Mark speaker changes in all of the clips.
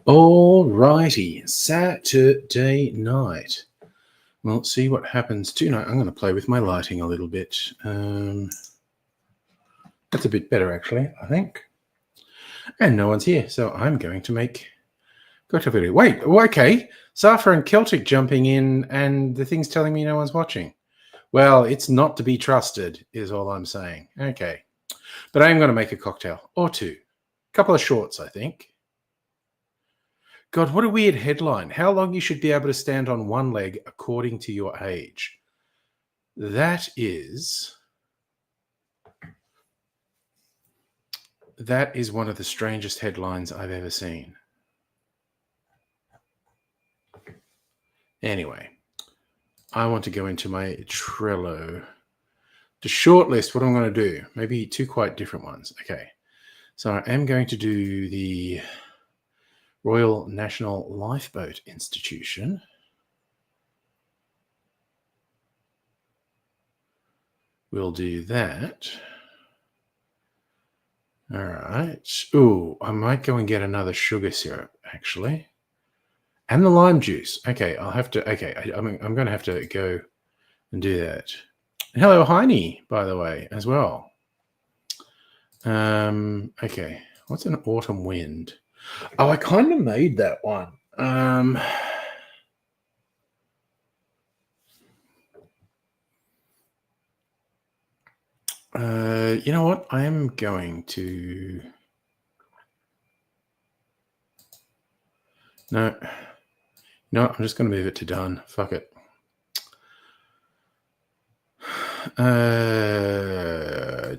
Speaker 1: All righty, Saturday night. Well, let's see what happens tonight. I'm going to play with my lighting a little bit. That's a bit better, actually, I think. And no one's here, so I'm going to make... Wait, okay. Safa and Celtic jumping in, and the thing's telling me no one's watching. Well, it's not to be trusted, is all I'm saying. Okay. But I'm going to make a cocktail, or two. A couple of shorts, I think. God, what a weird headline. How long you should be able to stand on one leg according to your age. That is one of the strangest headlines I've ever seen. Anyway, I want to go into my Trello to shortlist what I'm going to do. Maybe two quite different ones. Okay. So I am going to do the Royal National Lifeboat Institution. We'll do that. All right. Ooh, I might go and get another sugar syrup, actually. And the lime juice. Okay, I'll have to... Okay, I'm going to have to go and do that. And hello, Heine, by the way, as well. Okay, what's an autumn wind? Oh, I kind of made that one. You know what? I am going to... No, I'm just going to move it to done. Fuck it.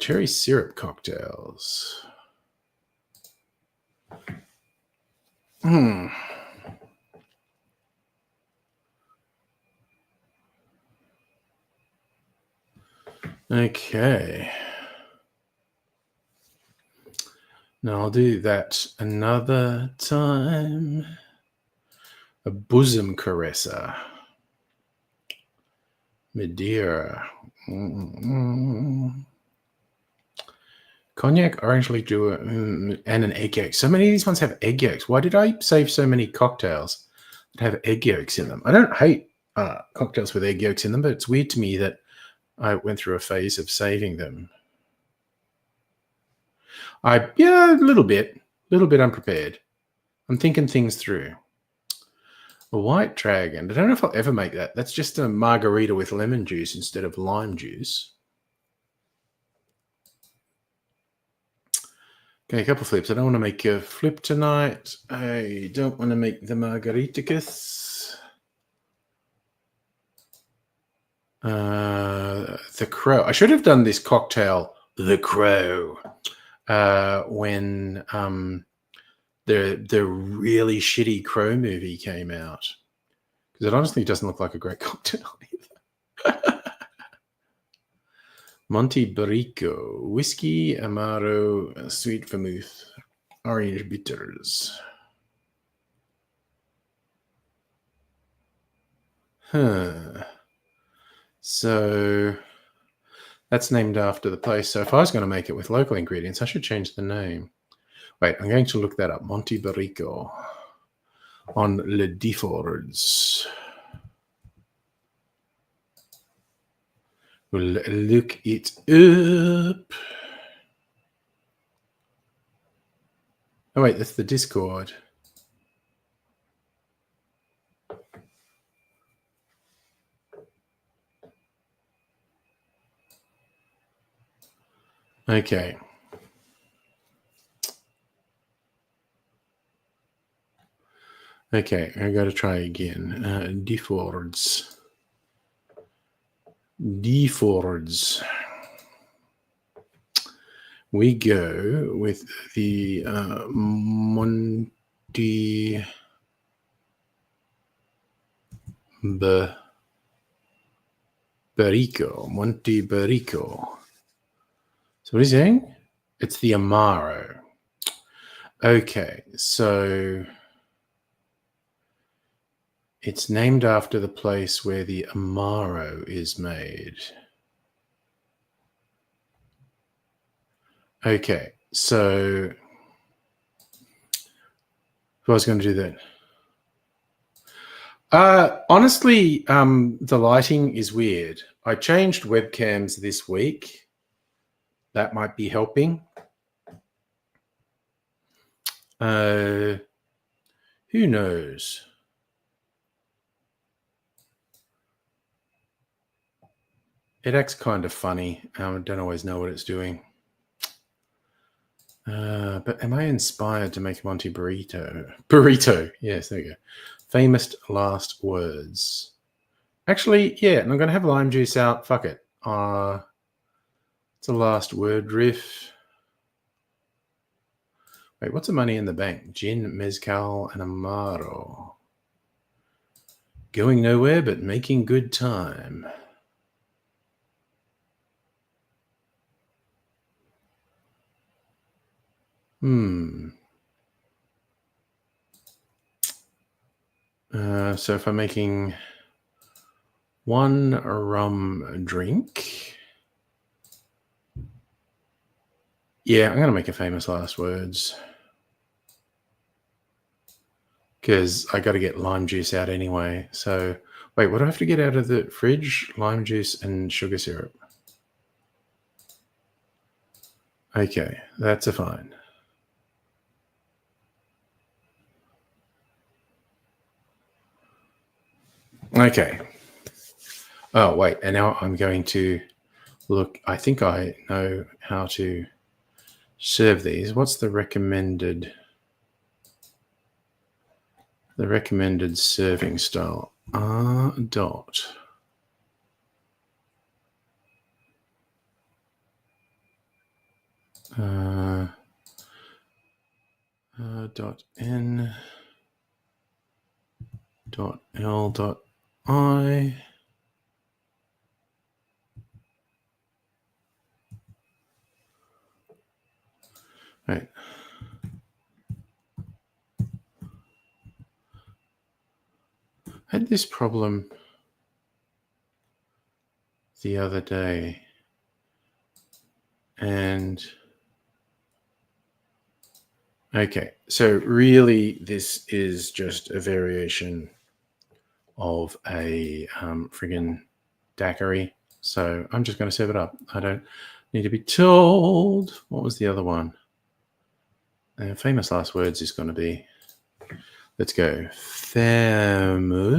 Speaker 1: Cherry syrup cocktails. Okay. Now I'll do that another time. A bosom caresser. Madeira. Cognac, orange leaf dew, and an egg yolk. So many of these ones have egg yolks. Why did I save so many cocktails that have egg yolks in them? I don't hate cocktails with egg yolks in them, but it's weird to me that I went through a phase of saving them. Yeah, a little bit unprepared. I'm thinking things through. A white dragon. I don't know if I'll ever make that. That's just a margarita with lemon juice instead of lime juice. Okay, a couple flips. I don't want to make a flip tonight. I don't want to make the Margariticus. The Crow. I should have done this cocktail, The Crow, when the really shitty Crow movie came out. Because it honestly doesn't look like a great cocktail either. Monte Barrico, whiskey, Amaro, sweet vermouth, orange bitters. So that's named after the place. So if I was going to make it with local ingredients, I should change the name. Wait, I'm going to look that up. Monte Barrico on Le Defords. We'll look it up. Oh, wait, that's the Discord. Okay. Okay, I got to try again. Defords. We go with the Monte Berico. So what is he saying? It's the Amaro. Okay, so it's named after the place where the Amaro is made. Okay, so if I was going to do that. Honestly, the lighting is weird. I changed webcams this week. That might be helping. Who knows? It acts kind of funny. I don't always know what it's doing. But am I inspired to make a Monty Burrito? Burrito. Yes, there you go. Famous last words. Actually, yeah, and I'm going to have lime juice out. Fuck it. It's a last word riff. Wait, what's the money in the bank? Gin, mezcal, and amaro. Going nowhere but making good time. So if I'm making one rum drink, yeah, I'm going to make a famous last words because I got to get lime juice out anyway. So wait, what do I have to get out of the fridge? Lime juice and sugar syrup. Okay, that's a fine. Okay. Oh, wait. And now I'm going to look. I think I know how to serve these. What's the recommended serving style? Dot. Dot N. Dot L. Dot I. Right. I had this problem the other day, and okay, so really this is just a variation of a friggin' daiquiri. So I'm just going to serve it up. I don't need to be told. What was the other one? Famous last words is going to be, let's go, famous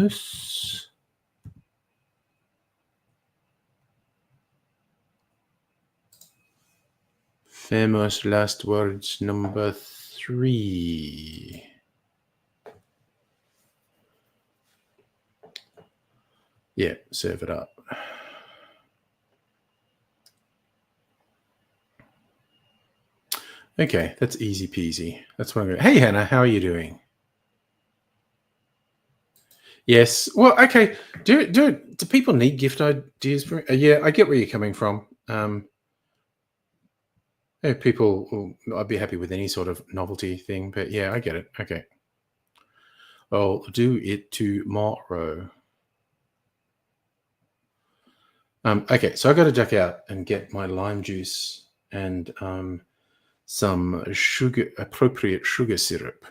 Speaker 1: last words number 3. Yeah, serve it up. Okay, that's easy peasy. That's what I'm going to. Hey, Hannah, how are you doing? Yes. Well, okay. Do people need gift ideas? Yeah, I get where you're coming from. People, I'd be happy with any sort of novelty thing, but yeah, I get it. Okay. I'll do it tomorrow. Okay, so I got to duck out and get my lime juice and some appropriate sugar syrup.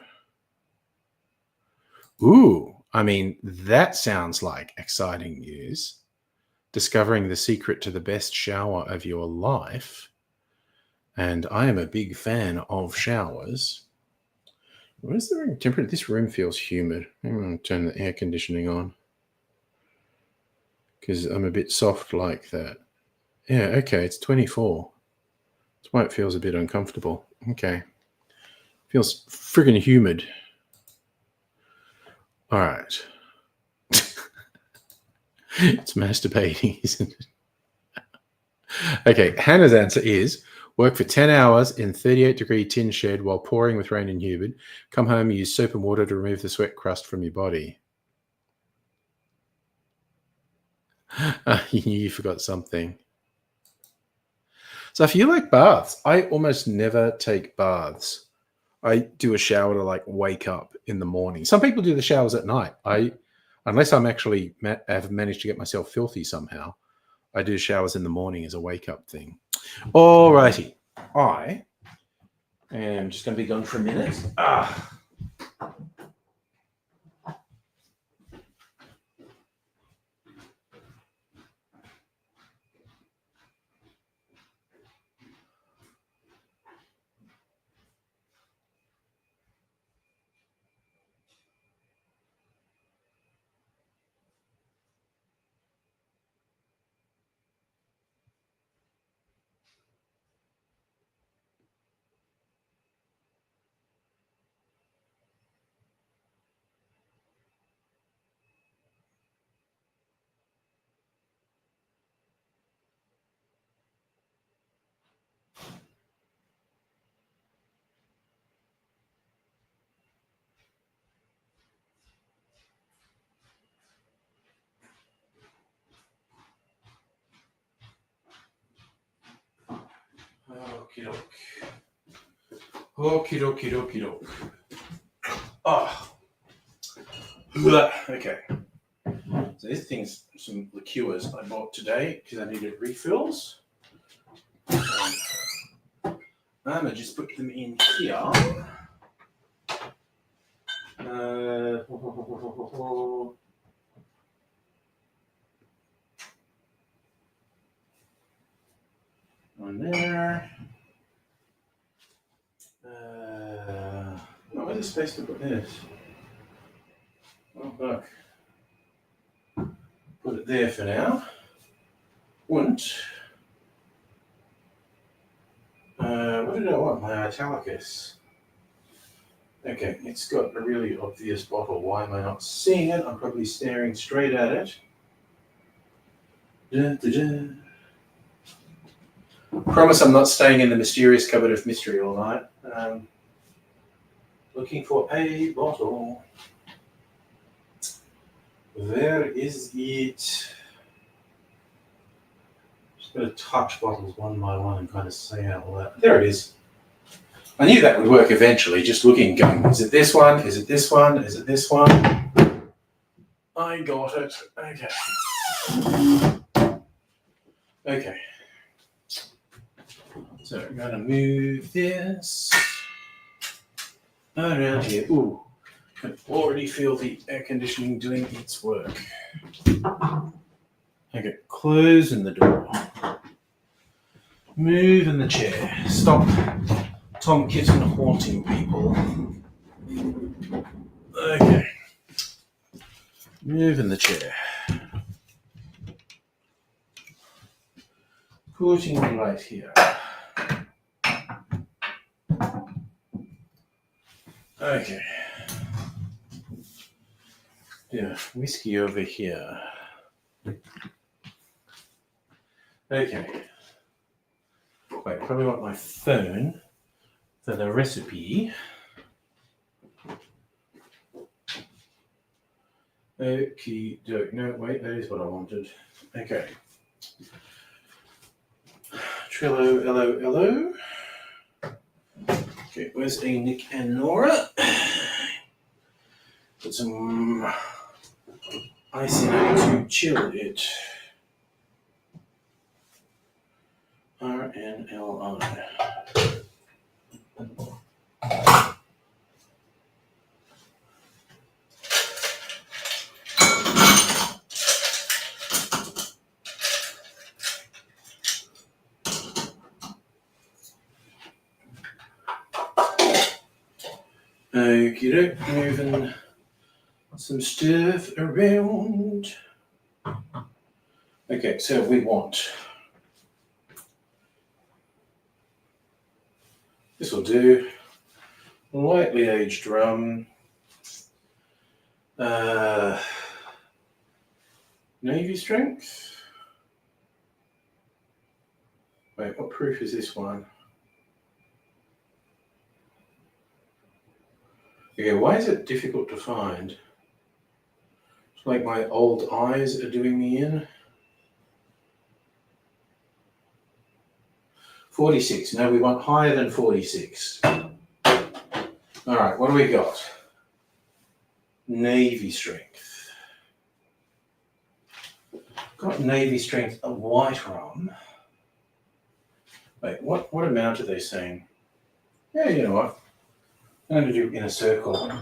Speaker 1: Ooh, I mean, that sounds like exciting news. Discovering the secret to the best shower of your life. And I am a big fan of showers. What is the room temperature? This room feels humid. I'm going to turn the air conditioning on because I'm a bit soft like that. Yeah, okay, it's 24. That's why it feels a bit uncomfortable. Okay. Feels friggin' humid. All right. It's masturbating, isn't it? Okay, Hannah's answer is work for 10 hours in 38-degree tin shed while pouring with rain and humid. Come home, use soap and water to remove the sweat crust from your body. You forgot something. So if you like baths, I almost never take baths. I do a shower to like wake up in the morning. Some people do the showers at night. Unless I'm actually have managed to get myself filthy somehow, I do showers in the morning as a wake up thing. Alrighty, I am just going to be gone for a minute. Okie doke. Okie dokie dokie doke. Okay. So this thing's some liqueurs I bought today because I needed refills. I'm going to just put them in here. One there. Where's the space to put this? Oh, look. Put it there for now. And what did I want? My Italicus. Okay, it's got a really obvious bottle. Why am I not seeing it? I'm probably staring straight at it. Da, da, da. Promise I'm not staying in the mysterious cupboard of mystery all night. Looking for a bottle. Where is it? Just going to touch bottles one by one and kind of say out loud. There it is. I knew that would work eventually, just looking, going, is it this one? Is it this one? Is it this one? I got it. Okay. Okay. So I'm going to move this around here. Ooh, I can already feel the air conditioning doing its work. Okay, closing the door. Moving the chair. Stop Tom Kitten haunting people. Okay. Moving the chair. Putting it right here. Okay. Yeah, whiskey over here. Okay. Wait, probably want my phone for the recipe. Okie doke. No, wait, that is what I wanted. Okay. Trello, hello, hello. Okay, where's a Nick and Nora? Put some ice in it to chill it. RNLI. Okie doke, moving some stuff around. Okay, so we want. This will do. Lightly aged rum. Navy strength. Wait, what proof is this one? Okay, why is it difficult to find? It's like my old eyes are doing me in. 46. No, we want higher than 46. All right, what do we got? Navy strength. Got Navy strength of white rum. Wait, what amount are they saying? Yeah, you know what? I'm going to do in a circle.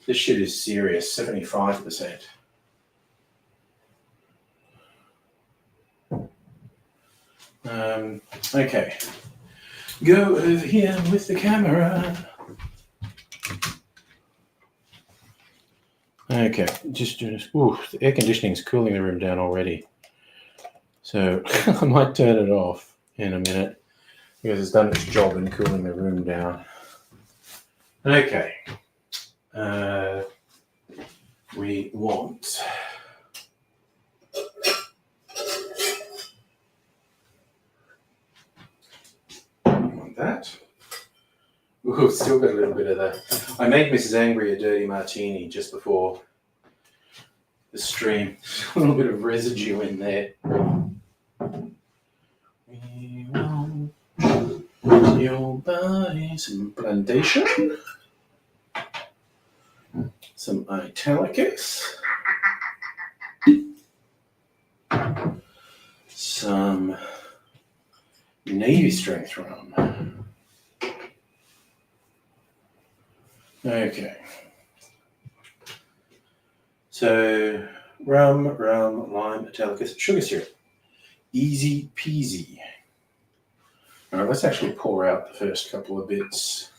Speaker 1: This shit is serious, 75%. Okay. Go over here with the camera. Okay, just doing this. Ooh, the air conditioning is cooling the room down already. So I might turn it off in a minute because it's done its job in cooling the room down. Okay. We want that. Ooh, still got a little bit of that. I made Mrs. Angry a dirty martini just before the stream. A little bit of residue in there. We want your body, some plantation, some Italicus, some Navy strength rum. Okay. So rum, lime, Italicus, sugar syrup. Easy peasy. All right, let's actually pour out the first couple of bits.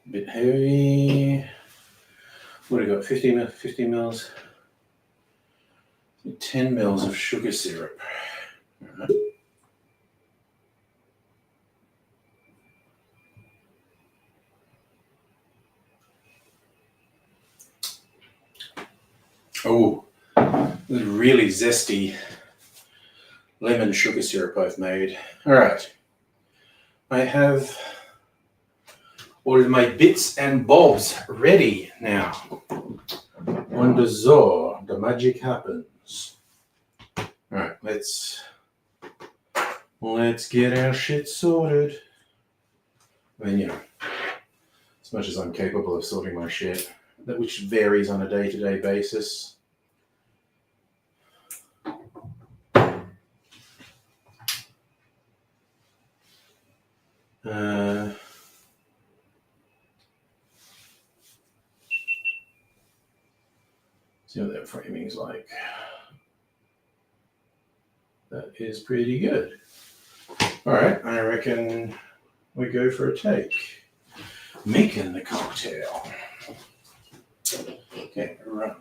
Speaker 1: A bit heavy. What have we got? 50 mils. 10 mils of sugar syrup. All right. Oh, this is really zesty lemon sugar syrup I've made. All right. I have all of my bits and bobs ready now. On the Zor, the magic happens. All right, let's get our shit sorted. I mean, you know, as much as I'm capable of sorting my shit, that which varies on a day-to-day basis. See what that framing is like. That is pretty good. All right, I reckon we go for a take. Making the cocktail. Okay, rum.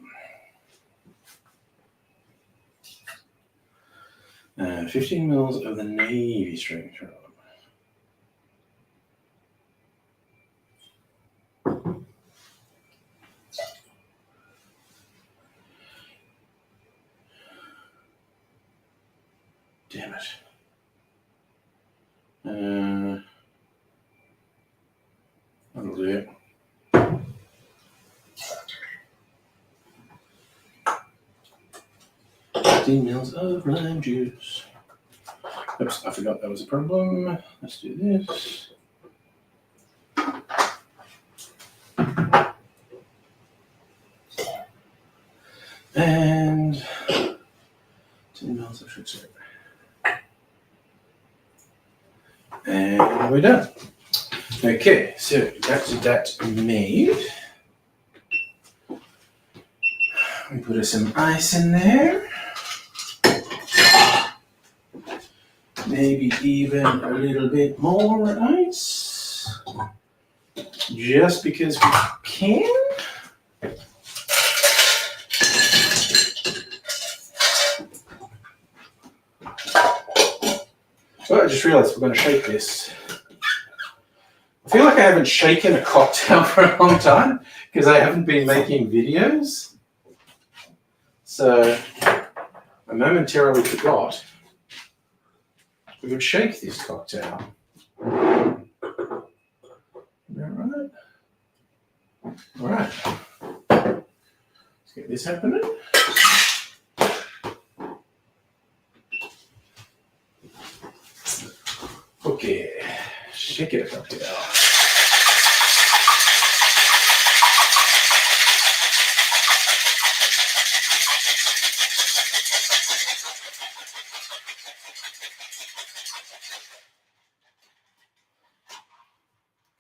Speaker 1: 15 mils of the Navy strength rum. Damn it. That'll do it. Mils of lime juice. Oops, I forgot that was a problem. Let's do this. And 10 mils of sugar syrup. And we're done. Okay, so that's that made. We put some ice in there. Maybe even a little bit more ice. Just because we can. Oh, I just realized we're going to shake this. I feel like I haven't shaken a cocktail for a long time because I haven't been making videos. So I momentarily forgot we would shake this cocktail. All right. All right. Let's get this happening. check it a cocktail.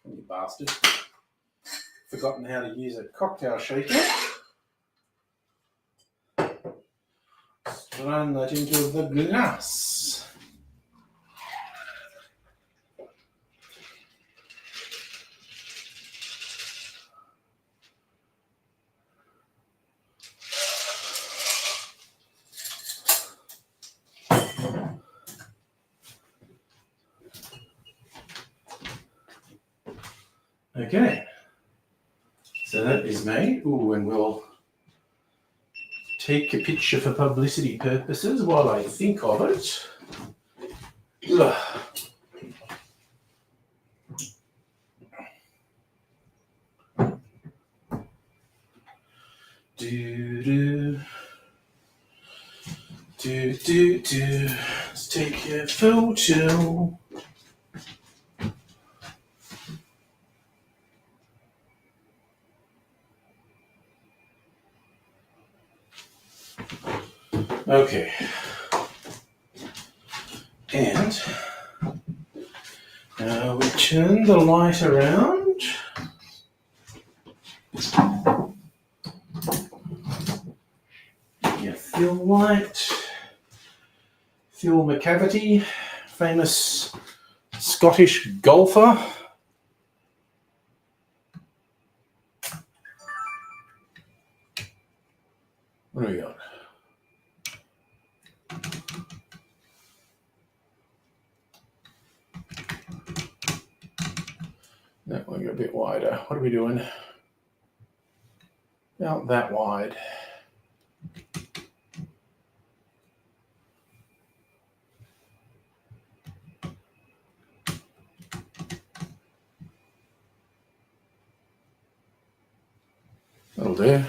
Speaker 1: You bastard. Forgotten how to use a cocktail shaker. Run that into the glass. Okay, so that is made. Ooh, and we'll take a picture for publicity purposes while I think of it. Ugh. Do. Let's take a photo. Okay. And now we turn the light around. Yeah, Phil White, Phil McCavity, famous Scottish golfer. What do we got? That one got a bit wider. What are we doing? About that wide. That'll do.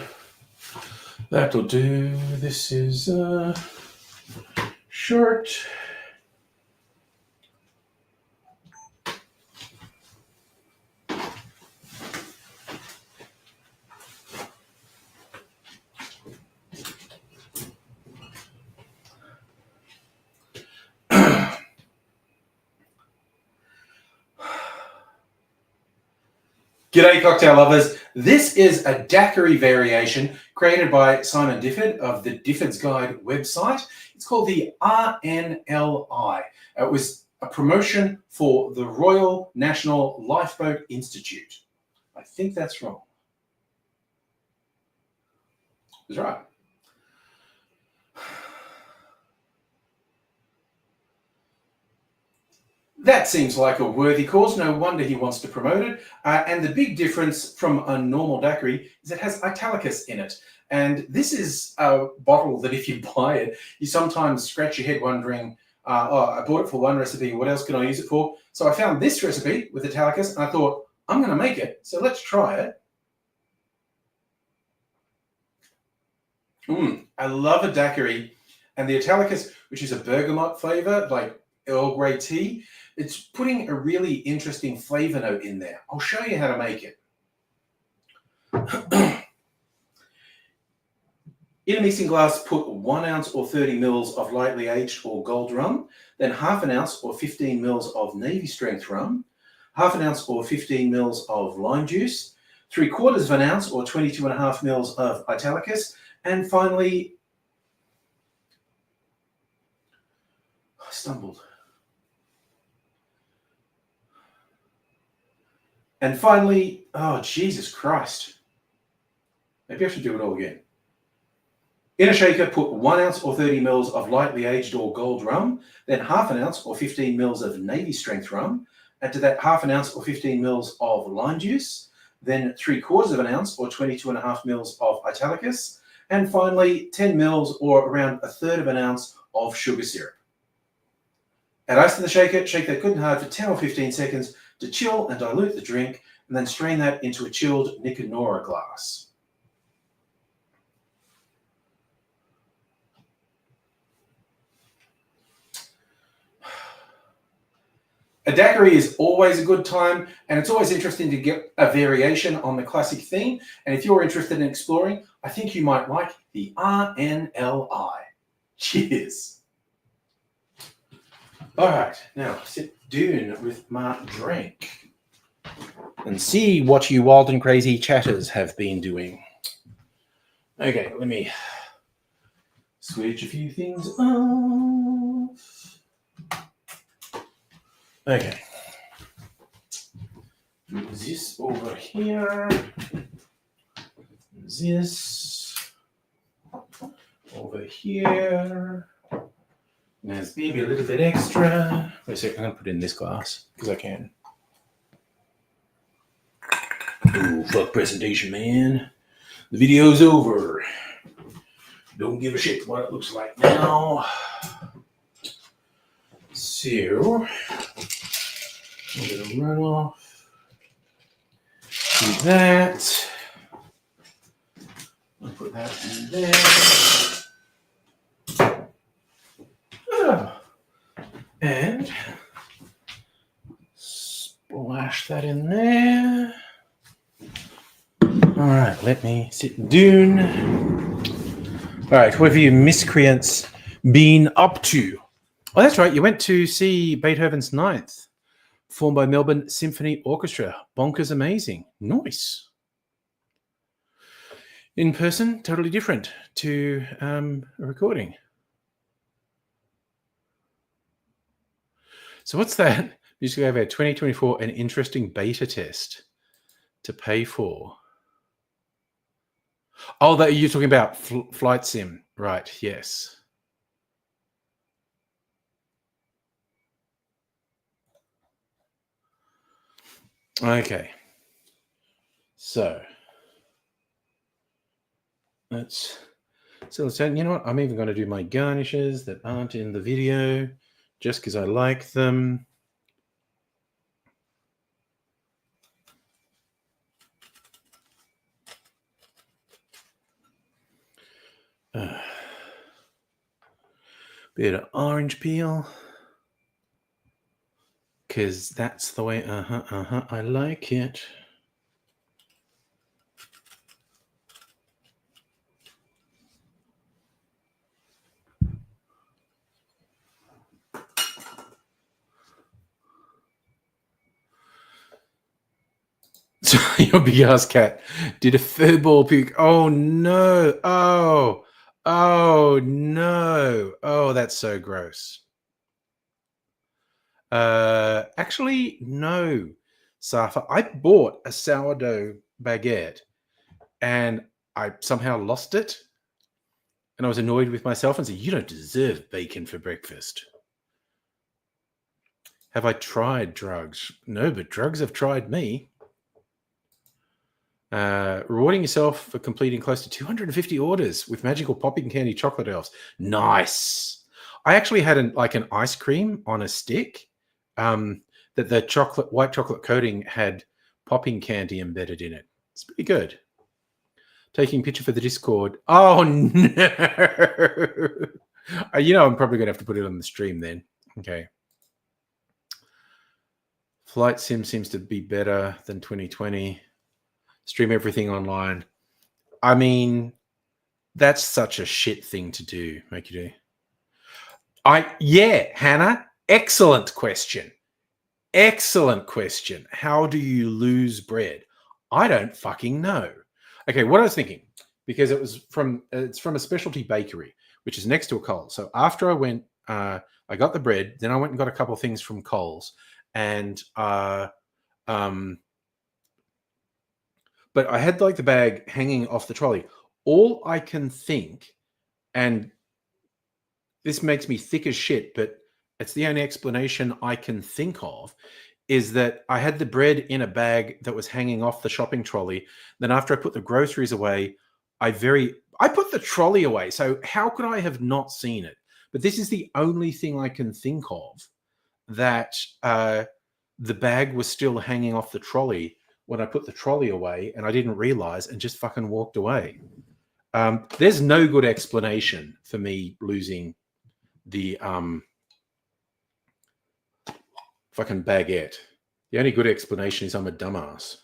Speaker 1: That'll do. This is short. G'day cocktail lovers. This is a daiquiri variation created by Simon Difford of the Difford's Guide website. It's called the RNLI. It was a promotion for the Royal National Lifeboat Institute. I think that's wrong. It was right. That seems like a worthy cause. No wonder he wants to promote it. And the big difference from a normal daiquiri is it has Italicus in it. And this is a bottle that if you buy it, you sometimes scratch your head wondering, oh, I bought it for one recipe. What else can I use it for? So I found this recipe with Italicus and I thought, I'm going to make it. So let's try it. I love a daiquiri. And the Italicus, which is a bergamot flavor, like Earl Grey tea, it's putting a really interesting flavor note in there. I'll show you how to make it. In a mixing glass, put 1 ounce or 30 mils of lightly aged or gold rum, then half an ounce or 15 mils of Navy strength rum, half an ounce or 15 mils of lime juice, 3/4 of an ounce or 22.5 mils of Italicus, and finally, I stumbled. And finally, oh, Jesus Christ. Maybe I should do it all again. In a shaker, put 1 ounce or 30 mils of lightly aged or gold rum, then half an ounce or 15 mils of Navy strength rum. Add to that half an ounce or 15 mils of lime juice, then 3/4 of an ounce or 22.5 mils of Italicus, and finally 10 mils or around 1/3 of an ounce of sugar syrup. Add ice to the shaker, shake that good and hard for 10 or 15 seconds to chill and dilute the drink, and then strain that into a chilled Nicanora glass. A daiquiri is always a good time, and it's always interesting to get a variation on the classic theme. And if you're interested in exploring, I think you might like the RNLI. Cheers. All right, now sit down with my drink and see what you wild and crazy chatters have been doing. Okay, let me switch a few things off. Okay. This over here. This over here. There's maybe a little bit extra. Wait a second, I'm going to put it in this glass because I can. Oh, fuck presentation, man. The video's over. Don't give a shit what it looks like now. So, I'm going to run off. Do that. I'll put that in there. Oh. And splash that in there. All right, let me sit down. All right, what have you miscreants been up to? Oh, that's right. You went to see Beethoven's Ninth, performed by Melbourne Symphony Orchestra. Bonkers amazing. Nice. In person, totally different to a recording. So what's that? Music over 2024, an interesting beta test to pay for. Oh, that you're talking about flight sim, right? Yes. Okay. So let's you know what? I'm even going to do my garnishes that aren't in the video just because I like them. Bit of orange peel. Because that's the way, I like it. So your big ass cat did a furball puke. Oh no. Oh no. Oh, that's so gross. Actually, no, Safa. I bought a sourdough baguette and I somehow lost it. And I was annoyed with myself and said, you don't deserve bacon for breakfast. Have I tried drugs? No, but drugs have tried me. Rewarding yourself for completing close to 250 orders with magical popping candy chocolate elves. Nice. I actually had an ice cream on a stick that the white chocolate coating had popping candy embedded in it. It's pretty good. Taking picture for the Discord. Oh no. I'm probably going to have to put it on the stream then. Okay. Flight Sim seems to be better than 2020. Stream everything online. I mean, that's such a shit thing to do. Make you do. Hannah, excellent question. Excellent question. How do you lose bread? I don't fucking know. Okay, what I was thinking, because it's from a specialty bakery, which is next to a Coles. So after I went, I got the bread, then I went and got a couple of things from Coles, and but I had the bag hanging off the trolley. All I can think, and this makes me thick as shit, but it's the only explanation I can think of, is that I had the bread in a bag that was hanging off the shopping trolley. Then after I put the groceries away, I put the trolley away. So how could I have not seen it? But this is the only thing I can think of that the bag was still hanging off the trolley when I put the trolley away, and I didn't realize and just fucking walked away. There's no good explanation for me losing the fucking baguette. The only good explanation is I'm a dumbass.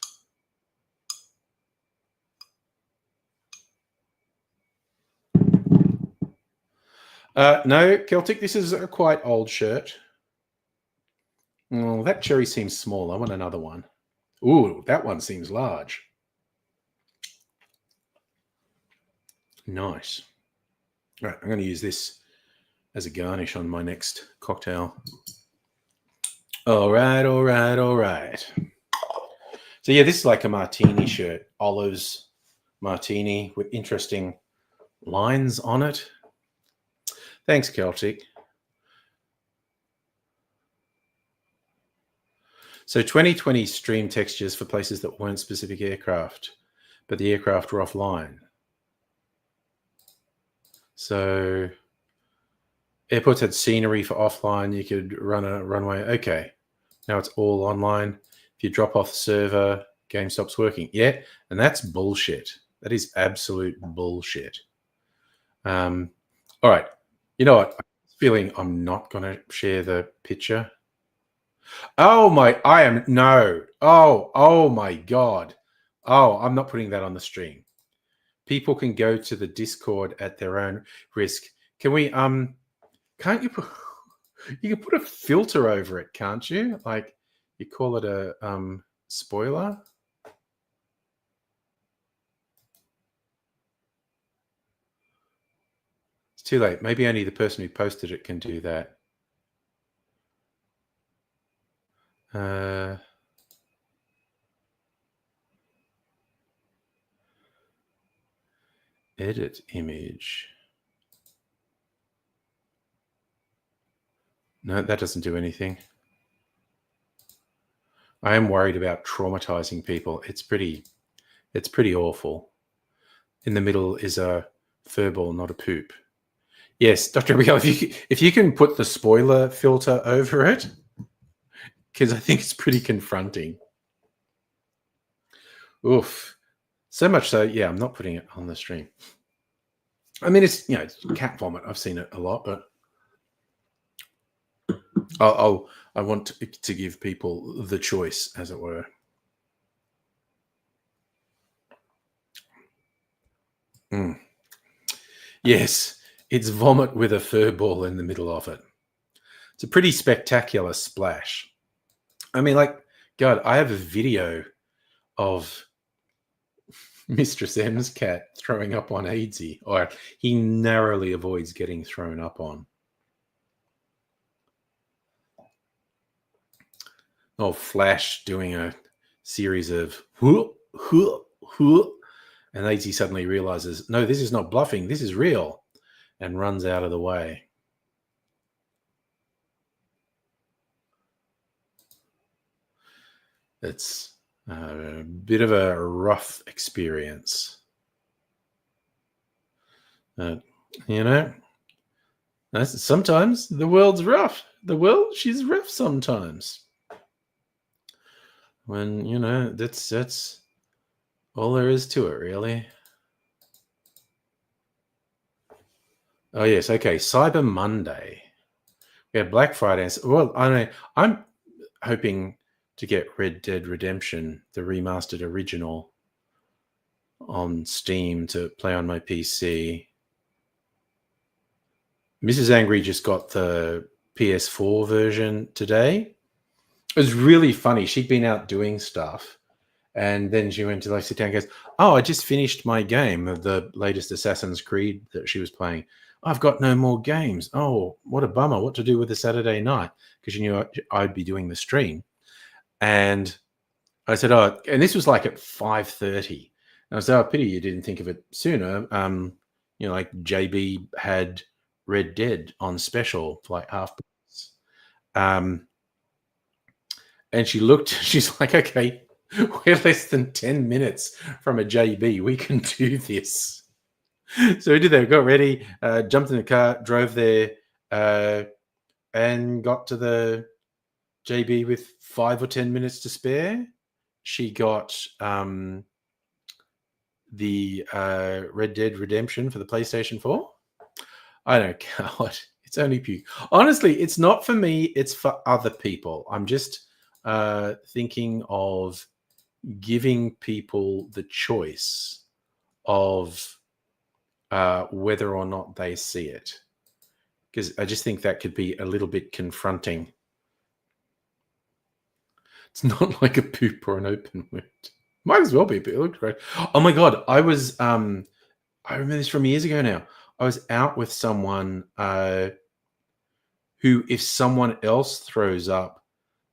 Speaker 1: No, Celtic, this is a quite old shirt. Oh, that cherry seems small. I want another one. Ooh, that one seems large. Nice. All right, I'm going to use this as a garnish on my next cocktail. All right, all right, all right. So yeah, this is like a martini shirt, olives martini with interesting lines on it. Thanks, Celtic. So 2020 stream textures for places that weren't specific aircraft, but the aircraft were offline. So airports had scenery for offline. You could run a runway. Okay. Now it's all online. If you drop off the server, game stops working. Yeah. And that's bullshit. That is absolute bullshit. All right. You know what? I'm feeling I'm not going to share the picture. Oh my, oh my God. Oh, I'm not putting that on the stream. People can go to the Discord at their own risk. Can we, can't you put, you can put a filter over it, can't you? Like you call it a spoiler. It's too late. Maybe only the person who posted it can do that. Edit image. No, that doesn't do anything. I am worried about traumatizing people. It's pretty awful. In the middle is a furball, not a poop. Yes, Dr. Abigail, if you can put the spoiler filter over it, because I think it's pretty confronting. Oof. So much so, yeah, I'm not putting it on the stream. I mean, it's, it's cat vomit. I've seen it a lot, but I want to give people the choice, as it were. Yes, it's vomit with a fur ball in the middle of it. It's a pretty spectacular splash. I mean, like, God, I have a video of Mistress M's cat throwing up on Aidsy, or he narrowly avoids getting thrown up on. Oh, Flash doing a series of and Aidsy suddenly realizes, no, this is not bluffing, this is real, and runs out of the way. It's a bit of a rough experience. Sometimes the world's rough. The world, she's rough sometimes. When, that's all there is to it, really. Oh, yes. Okay. Cyber Monday. We have Black Friday. Well, I know I'm hoping to get Red Dead Redemption, the remastered original, on Steam to play on my PC. Mrs. Angry just got the PS4 version today. It was really funny. She'd been out doing stuff, and then she went to sit down and goes, oh, I just finished my game of the latest Assassin's Creed that she was playing. I've got no more games. Oh, what a bummer. What to do with the Saturday night? Because she knew I'd be doing the stream. And I said, oh, and this was like at 5:30. And I said, oh, pity you didn't think of it sooner. Like JB had Red Dead on special for like half price. And she looked, she's like, okay, we're less than 10 minutes from a JB. We can do this. So we did that. Got ready, jumped in the car, drove there, and got to the JB with 5 or 10 minutes to spare. She got the Red Dead Redemption for the PlayStation 4. I don't know. God, It's only puke. Honestly, it's not for me. It's for other people. I'm just thinking of giving people the choice of whether or not they see it, because I just think that could be a little bit confronting. It's not like a poop or an open wound. Might as well be, but it looked great. Oh my god, I remember this from years ago now. I was out with someone who, if someone else throws up,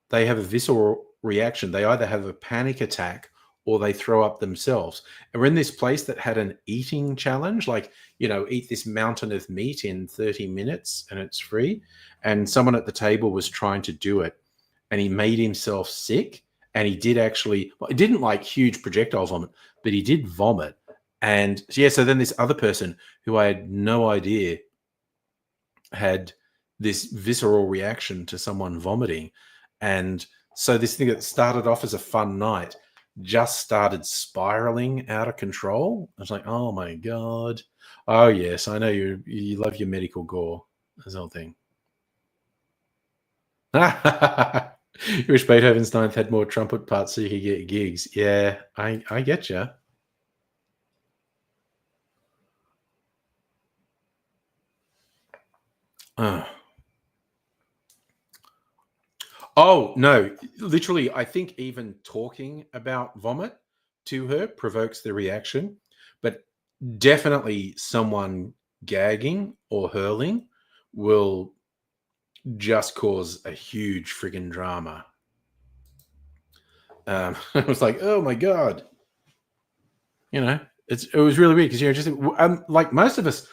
Speaker 1: they have a visceral reaction. They either have a panic attack or they throw up themselves. And we're in this place that had an eating challenge, like, eat this mountain of meat in 30 minutes and it's free. And someone at the table was trying to do it and he made himself sick. And he did actually, well, it didn't like huge projectile vomit, but he did vomit. And yeah, so then this other person who I had no idea had this visceral reaction to someone vomiting. And so this thing that started off as a fun night just started spiraling out of control. I was like, oh my God. Oh yes, I know you love your medical gore. This whole thing. You wish Beethoven's Ninth had more trumpet parts so you could get gigs. Yeah, I get you. Oh, no. Literally, I think even talking about vomit to her provokes the reaction, but definitely someone gagging or hurling will just cause a huge friggin' drama. I was like, oh my God. It was really weird because, just like most of us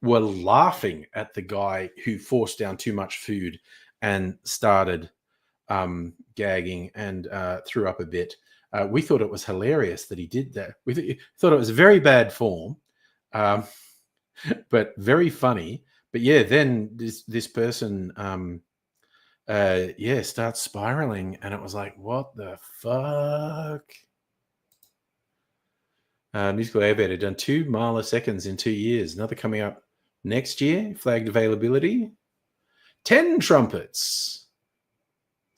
Speaker 1: were laughing at the guy who forced down too much food and started gagging and threw up a bit. We thought it was hilarious that he did that. We thought it was very bad form, but very funny. But yeah, then this person, starts spiraling, and it was like, what the fuck? Musical Airbeater done 2 milliseconds in 2 years. Another coming up next year. Flagged availability. 10 trumpets.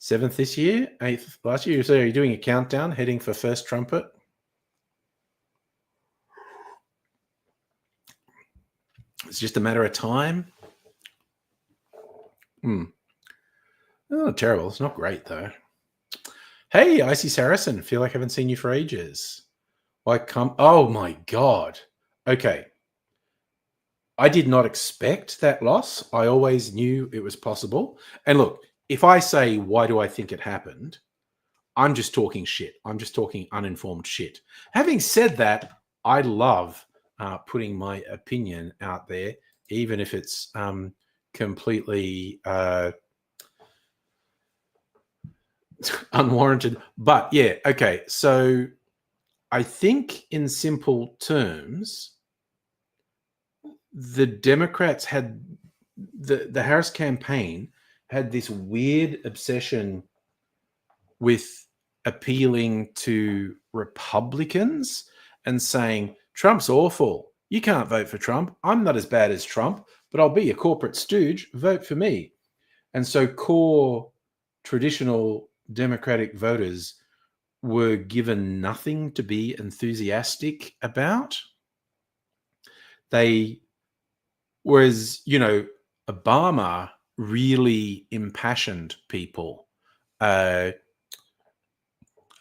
Speaker 1: 7th this year, 8th last year. So are you doing a countdown, heading for first trumpet? It's just a matter of time. Oh, terrible. It's not great, though. Hey, Icy Saracen. Feel like I haven't seen you for ages. Oh, my God. Okay. I did not expect that loss. I always knew it was possible. And look, if I say, why do I think it happened? I'm just talking shit. I'm just talking uninformed shit. Having said that, I love putting my opinion out there, even if it's completely unwarranted. But yeah, okay. So I think in simple terms, the Democrats had the Harris campaign had this weird obsession with appealing to Republicans and saying, Trump's awful. You can't vote for Trump. I'm not as bad as Trump, but I'll be a corporate stooge. Vote for me. And so core traditional Democratic voters were given nothing to be enthusiastic about. Whereas, Obama really impassioned people. I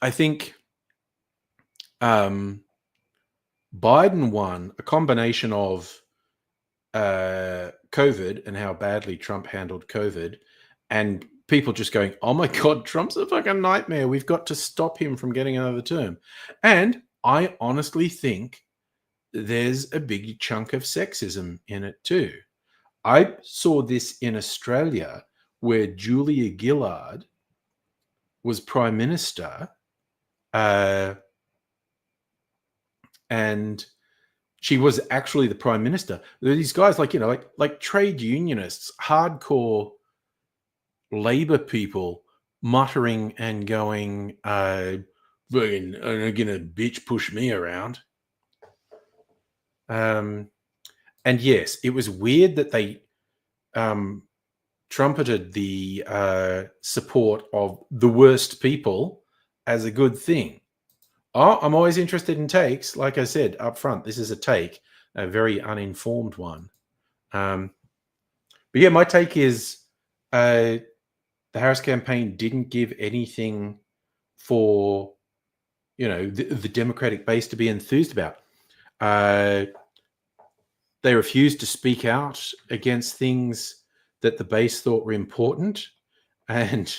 Speaker 1: think Biden won a combination of COVID and how badly Trump handled COVID, and people just going, oh my God, Trump's a fucking nightmare. We've got to stop him from getting another term. And I honestly think there's a big chunk of sexism in it too. I saw this in Australia where Julia Gillard was Prime Minister, and she was actually the Prime Minister. There are these guys like trade unionists, hardcore labor people muttering and going, fucking, I'm gonna bitch push me around. And yes, it was weird that they trumpeted the support of the worst people as a good thing. Oh, I'm always interested in takes. Like I said up front, this is a take, a very uninformed one. But yeah, my take is the Harris campaign didn't give anything for the Democratic base to be enthused about. They refused to speak out against things that the base thought were important, and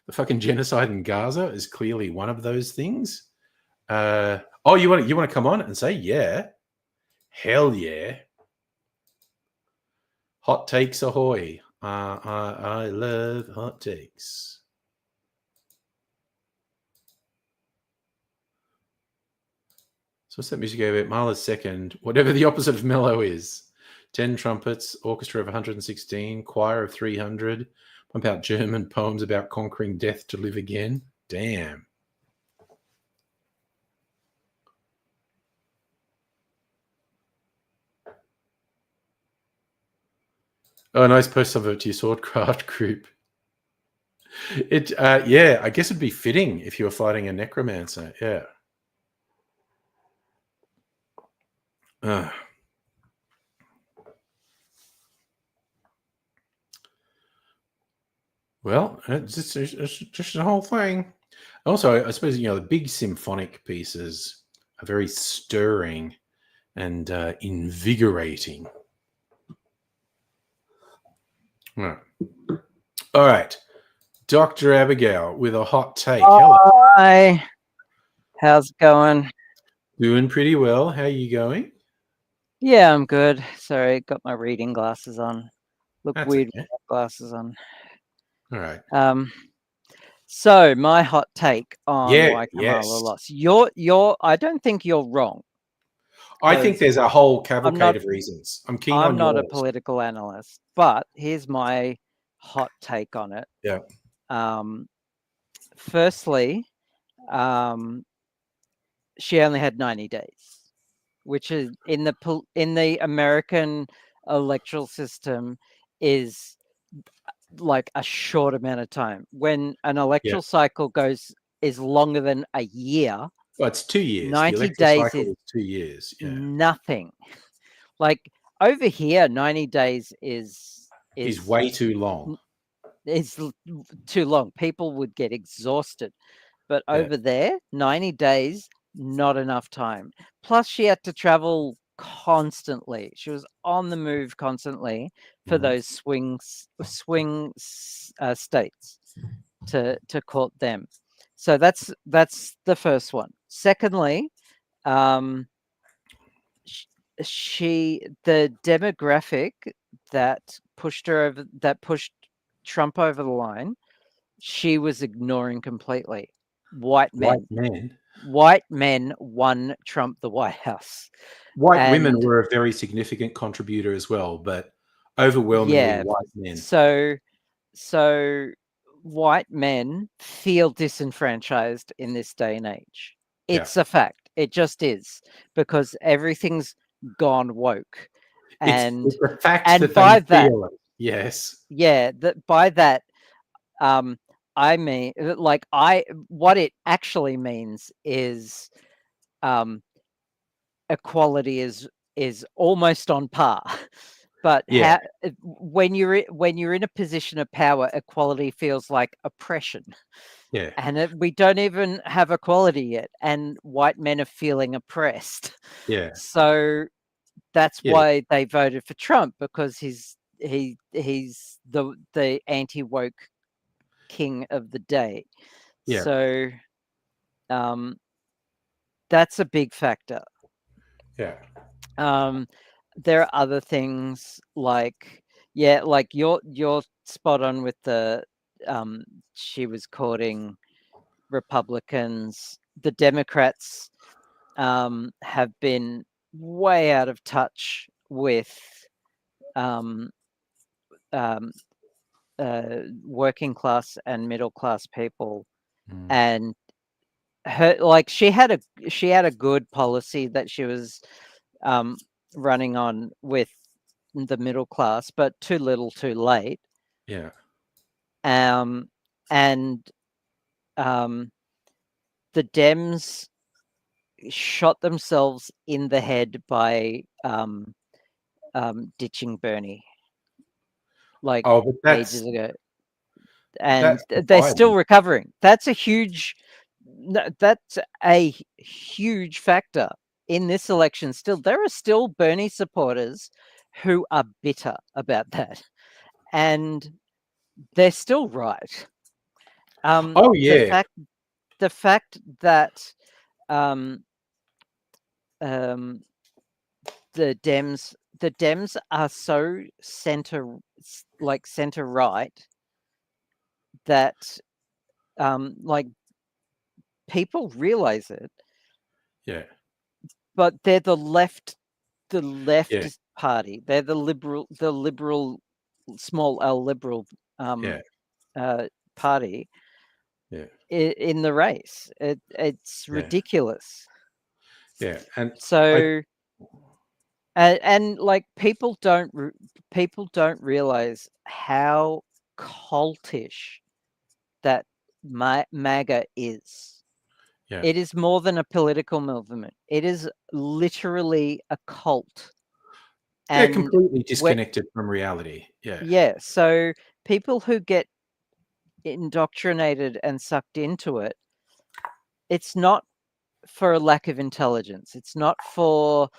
Speaker 1: the fucking genocide in Gaza is clearly one of those things. Oh, you want to come on and say yeah? Hell yeah! Hot takes ahoy! I love hot takes. So what's that music about? Mahler's second, whatever the opposite of mellow is. 10 trumpets, orchestra of 116, choir of 300, pump out German poems about conquering death to live again. Damn. Oh, nice post of it to your Swordcraft group. Yeah, I guess it'd be fitting if you were fighting a necromancer. Yeah. Well, it's just the whole thing. Also, I suppose, the big symphonic pieces are very stirring and invigorating. All right. Dr. Abigail with a hot take. Hello.
Speaker 2: Hi. How's it going?
Speaker 1: Doing pretty well. How are you going?
Speaker 2: Yeah, I'm good. Sorry, got my reading glasses on. Look
Speaker 1: That's
Speaker 2: weird
Speaker 1: okay.
Speaker 2: with glasses on.
Speaker 1: All right.
Speaker 2: So my hot take on
Speaker 1: Yeah,
Speaker 2: why Kamala
Speaker 1: yes.
Speaker 2: lost. I don't think you're wrong.
Speaker 1: I think there's a whole cavalcade of reasons. I'm keen on
Speaker 2: I'm not a
Speaker 1: yours.
Speaker 2: political analyst, but here's my hot take on it.
Speaker 1: Yeah.
Speaker 2: Firstly, she only had 90 days, which is in the American electoral system is like a short amount of time. When an electoral cycle is longer than a year,
Speaker 1: well, it's 2 years.
Speaker 2: 90
Speaker 1: The electoral
Speaker 2: days
Speaker 1: cycle
Speaker 2: is
Speaker 1: 2 years. Yeah.
Speaker 2: nothing. Like over here, 90 days is
Speaker 1: way too long.
Speaker 2: It's too long. People would get exhausted. But over there, 90 days, not enough time. Plus, she had to travel constantly. She was on the move constantly for those swing states to court them. So that's the first one. Secondly, the demographic that pushed Trump over the line, she was ignoring completely. White men won Trump the White House.
Speaker 1: White women were a very significant contributor as well, but overwhelmingly white men.
Speaker 2: So white men feel disenfranchised in this day and age. It's a fact. It just is, because everything's gone woke. And
Speaker 1: it's a fact
Speaker 2: and
Speaker 1: that
Speaker 2: by
Speaker 1: they
Speaker 2: that,
Speaker 1: feel it. Yes.
Speaker 2: Yeah, by that, I mean, what it actually means is equality is almost on par. But when you're in a position of power, equality feels like oppression.
Speaker 1: Yeah.
Speaker 2: And we don't even have equality yet, and white men are feeling oppressed.
Speaker 1: Yeah.
Speaker 2: So that's why they voted for Trump, because he's the anti-woke king of the day.
Speaker 1: Yeah.
Speaker 2: So that's a big factor.
Speaker 1: Yeah.
Speaker 2: There are other things like you're spot on with the she was courting Republicans. The Democrats have been way out of touch with working class and middle class people. And she had a good policy that she was running on with the middle class, but too little, too late.
Speaker 1: Yeah.
Speaker 2: And the Dems shot themselves in the head by ditching Bernie like
Speaker 1: Oh, but
Speaker 2: ages ago, and
Speaker 1: that's
Speaker 2: they're still
Speaker 1: Biden.
Speaker 2: recovering. That's a huge factor in this election. Still, there are still Bernie supporters who are bitter about that, and they're still right.
Speaker 1: Oh yeah.
Speaker 2: The fact that um, um, the Dems are so center right that like people realize it,
Speaker 1: Yeah.
Speaker 2: but they're the
Speaker 1: Yeah.
Speaker 2: leftist party. They're the liberal small L liberal
Speaker 1: Yeah.
Speaker 2: party
Speaker 1: Yeah.
Speaker 2: in the race. It's
Speaker 1: Yeah.
Speaker 2: ridiculous.
Speaker 1: Yeah. And I
Speaker 2: So and like people don't realize how cultish that MAGA is.
Speaker 1: yeah.
Speaker 2: It is more than a political movement. It is literally a cult.
Speaker 1: Yeah,
Speaker 2: And
Speaker 1: completely disconnected from reality. Yeah.
Speaker 2: yeah, so people who get indoctrinated and sucked into it, it's not for a lack of intelligence. It's not for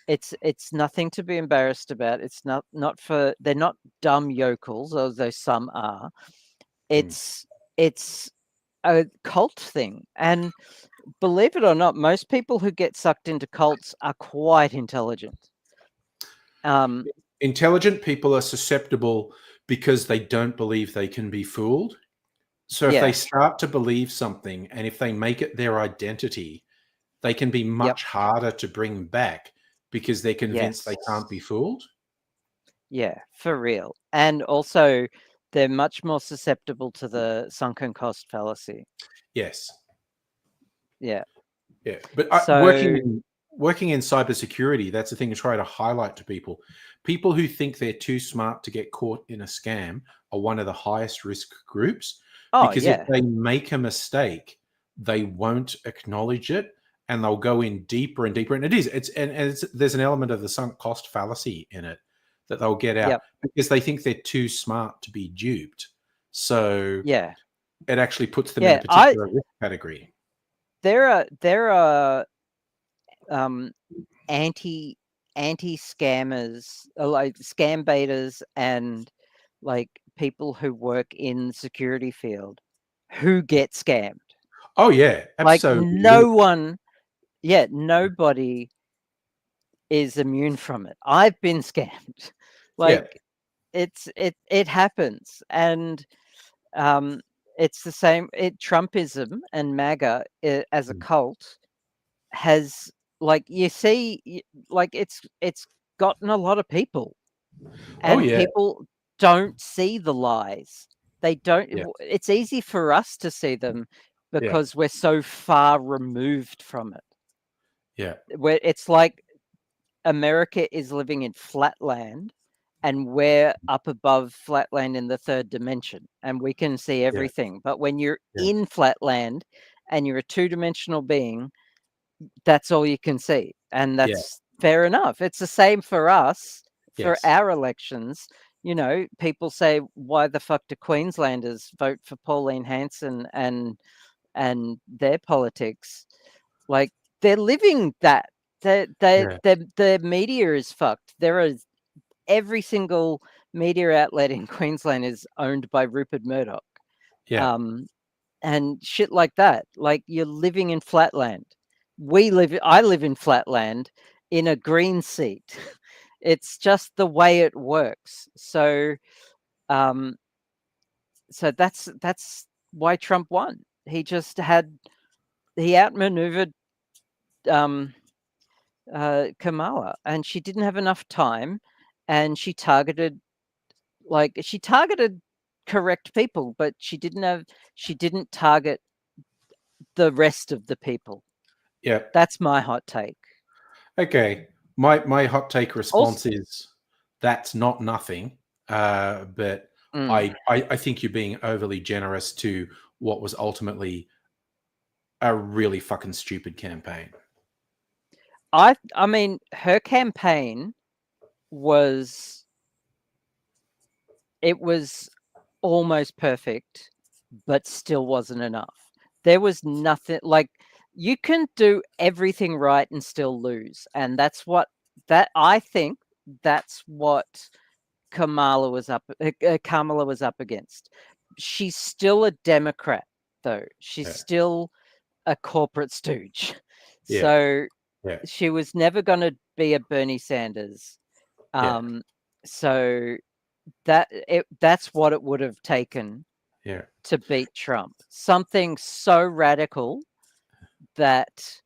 Speaker 2: it's nothing to be embarrassed about. It's not for they're not dumb yokels, although some are.
Speaker 1: Mm.
Speaker 2: It's a cult thing. And believe it or not, most people who get sucked into cults are quite intelligent.
Speaker 1: Intelligent people are susceptible because they don't believe they can be fooled. So if they
Speaker 2: Yeah.
Speaker 1: start to believe something and if they make it their identity, they can be
Speaker 2: Yep.
Speaker 1: much harder to bring back because they're convinced they
Speaker 2: Yes.
Speaker 1: can't be fooled.
Speaker 2: Yeah, for real. And also, they're much more susceptible to the sunken cost fallacy.
Speaker 1: Yes.
Speaker 2: Yeah.
Speaker 1: Yeah. But
Speaker 2: So,
Speaker 1: working in cybersecurity, that's the thing to try to highlight to people. People who think they're too smart to get caught in a scam are one of the highest risk groups
Speaker 2: oh,
Speaker 1: because if
Speaker 2: yeah.
Speaker 1: they make a mistake, they won't acknowledge it and they'll go in deeper and deeper. And there's an element of the sunk cost fallacy in it that they'll get out
Speaker 2: Yep.
Speaker 1: because they think they're too smart to be duped. So
Speaker 2: Yeah.
Speaker 1: it actually puts them in a
Speaker 2: Yeah.
Speaker 1: particular risk category.
Speaker 2: There are anti scammers, like scam baiters and like people who work in the security field who get scammed.
Speaker 1: Oh yeah,
Speaker 2: Like
Speaker 1: absolutely.
Speaker 2: no one, nobody is immune from it. I've been scammed.
Speaker 1: Yeah,
Speaker 2: Like it happens, and it's the same. Trumpism and MAGA as a
Speaker 1: mm.
Speaker 2: cult has, like, you see, like it's gotten a lot of people,
Speaker 1: Oh
Speaker 2: and
Speaker 1: yeah,
Speaker 2: people don't see the lies. They don't.
Speaker 1: yeah,
Speaker 2: It's easy for us to see them
Speaker 1: yeah,
Speaker 2: because we're so far removed from it.
Speaker 1: yeah,
Speaker 2: Where it's like America is living in flatland and we're up above flatland in the third dimension and we can see
Speaker 1: yeah,
Speaker 2: everything. But when you're
Speaker 1: yeah.
Speaker 2: in flatland and you're a two-dimensional being, that's all you can see. And
Speaker 1: Yeah.
Speaker 2: that's fair enough. It's the same for us for
Speaker 1: Yes.
Speaker 2: our elections. You know, people say, why the fuck do Queenslanders vote for Pauline Hanson and their politics? Like, they're living that.
Speaker 1: Yeah.
Speaker 2: The media is fucked. There is every single media outlet in Queensland is owned by Rupert Murdoch,
Speaker 1: Yeah.
Speaker 2: um, and shit like that. Like, you're living in flatland. I live in flatland in a green seat. It's just the way it works. Um, so that's why Trump won. He outmaneuvered um, Kamala, and she didn't have enough time, and she targeted correct people, but she didn't target the rest of the people.
Speaker 1: Yeah.
Speaker 2: That's my hot take.
Speaker 1: Okay. My hot take
Speaker 2: Also,
Speaker 1: response is that's not nothing. But I think you're being overly generous to what was ultimately a really fucking stupid campaign.
Speaker 2: I mean, her campaign was almost perfect, but still wasn't enough. There was nothing like you can do everything right and still lose, and I think that's what Kamala was up against. She's still a Democrat, though. She's still a corporate stooge.
Speaker 1: Yeah.
Speaker 2: So
Speaker 1: Yeah.
Speaker 2: she was never going to be a Bernie Sanders. So that's what it would have taken to beat Trump. Something so radical that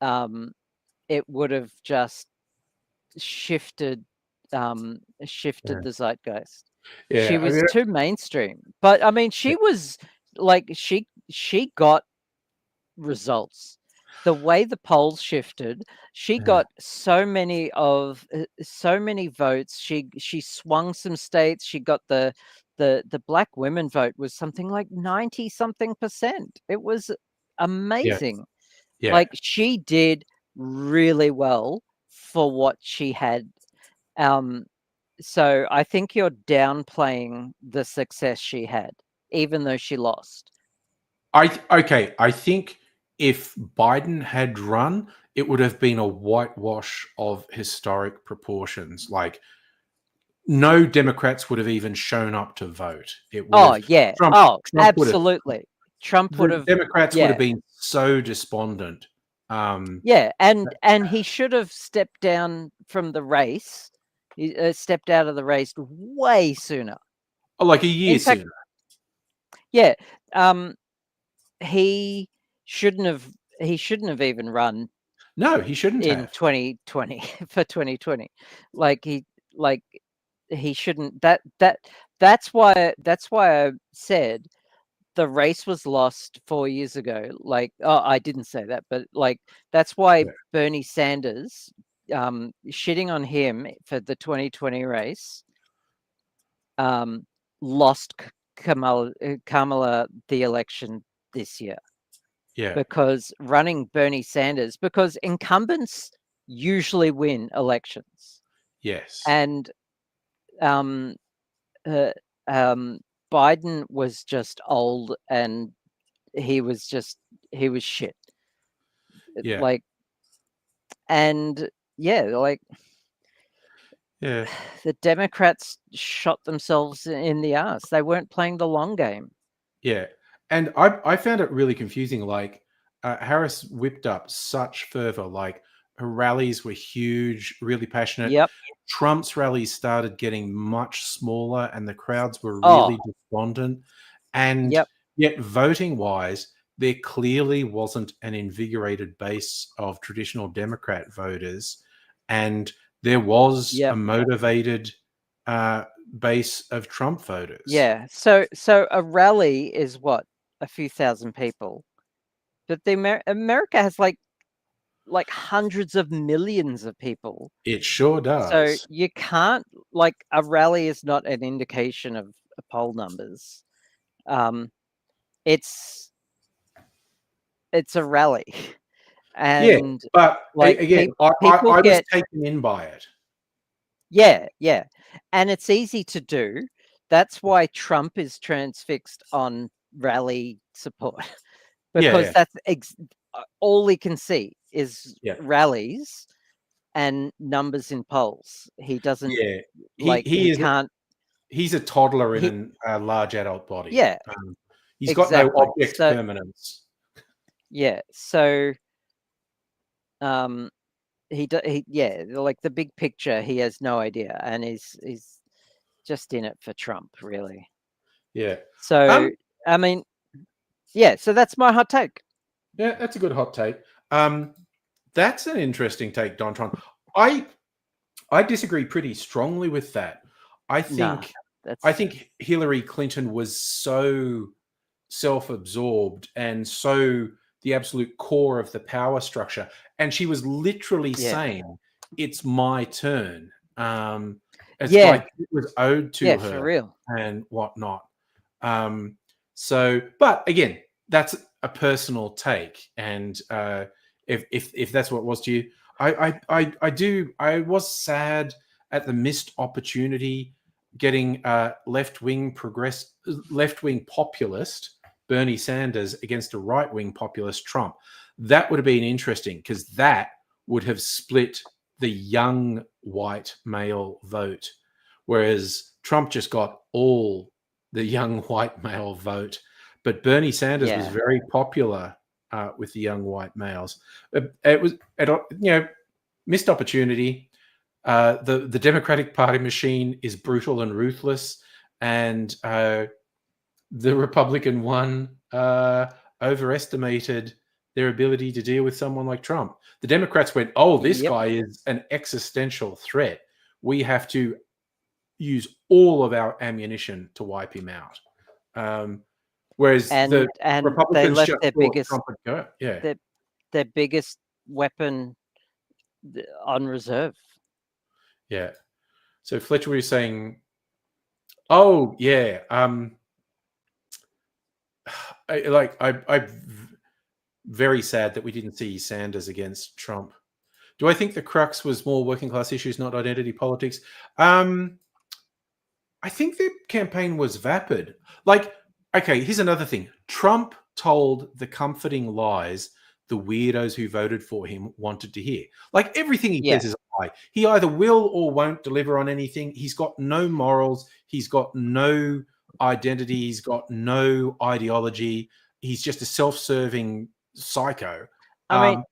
Speaker 2: it would have just shifted the zeitgeist. She was too mainstream. But I mean, she was like she got results. The way the polls shifted, she got so many votes. She swung some states. She got the black women vote was something like 90 something percent. It was amazing. Like she did really well for what she had. So I think you're downplaying the success she had, even though she lost.
Speaker 1: I think if Biden had run, it would have been a whitewash of historic proportions. Like no Democrats would have even shown up to vote. It would have Trump
Speaker 2: absolutely. Trump would have
Speaker 1: Democrats would have been so despondent.
Speaker 2: And he should have stepped down from the race. He stepped out of the race way sooner.
Speaker 1: Like a year sooner.
Speaker 2: Yeah. He shouldn't have even run.
Speaker 1: No, he shouldn't
Speaker 2: in
Speaker 1: have.
Speaker 2: 2020 for 2020. Like he shouldn't. That's why I said the race was lost 4 years ago. Like, I didn't say that, but like that's why Bernie Sanders shitting on him for the 2020 race lost Kamala the election this year. Because running Bernie Sanders, because incumbents usually win elections.
Speaker 1: Yes.
Speaker 2: And Biden was just old and he was shit.
Speaker 1: Yeah.
Speaker 2: Like, and the Democrats shot themselves in the ass. They weren't playing the long game.
Speaker 1: Yeah. And I found it really confusing. Like Harris whipped up such fervor. Like her rallies were huge, really passionate.
Speaker 2: Yep.
Speaker 1: Trump's rallies started getting much smaller and the crowds were really despondent. And yet voting wise, there clearly wasn't an invigorated base of traditional Democrat voters. And there was a motivated base of Trump voters.
Speaker 2: Yeah. So a rally is what, a few thousand people, but America has like hundreds of millions of people.
Speaker 1: It sure does.
Speaker 2: So you can't, like, a rally is not an indication of poll numbers. It's a rally, and
Speaker 1: but
Speaker 2: like
Speaker 1: again, I was taken in by it.
Speaker 2: Yeah, and it's easy to do. That's why Trump is transfixed on rally support, because that's all he can see is rallies and numbers in polls. He doesn't.
Speaker 1: Yeah,
Speaker 2: he can't.
Speaker 1: He's a toddler in a large adult body.
Speaker 2: Yeah,
Speaker 1: he's got no object permanence.
Speaker 2: Yeah, so like the big picture, he has no idea, and he's just in it for Trump, really.
Speaker 1: Yeah.
Speaker 2: So I mean, so that's my hot take.
Speaker 1: Yeah, that's a good hot take. That's an interesting take, Don Tron. I disagree pretty strongly with that. I think Hillary Clinton was so self-absorbed and so the absolute core of the power structure, and she was literally saying, "It's my turn." It's
Speaker 2: Yeah.
Speaker 1: like it was owed to
Speaker 2: Yeah,
Speaker 1: her
Speaker 2: for real.
Speaker 1: and whatnot. So, but again, that's a personal take, and if that's what it was to you, I was sad at the missed opportunity getting left wing populist Bernie Sanders against a right wing populist Trump. That would have been interesting because that would have split the young white male vote, whereas Trump just got all the young white male vote. But Bernie Sanders was
Speaker 2: Yeah.
Speaker 1: very popular with the young white males. It was, missed opportunity. The Democratic Party machine is brutal and ruthless, and the Republican one overestimated their ability to deal with someone like Trump. The Democrats went, "Oh, this
Speaker 2: Yep.
Speaker 1: guy is an existential threat. We have to use all of our ammunition to wipe him out." Whereas the
Speaker 2: And they
Speaker 1: Republicans
Speaker 2: left
Speaker 1: just
Speaker 2: their
Speaker 1: thought
Speaker 2: biggest
Speaker 1: Trump would go. Yeah,
Speaker 2: their biggest weapon on reserve.
Speaker 1: yeah. So Fletcher was saying, "Oh, yeah, I very sad that we didn't see Sanders against Trump. Do I think the crux was more working class issues, not identity politics? I think the campaign was vapid. Like, okay, here's another thing. Trump told the comforting lies the weirdos who voted for him wanted to hear. Like, everything he
Speaker 2: Yeah.
Speaker 1: says is a lie. He either will or won't deliver on anything. He's got no morals. He's got no identity. He's got no ideology. He's just a self-serving psycho.
Speaker 2: I mean,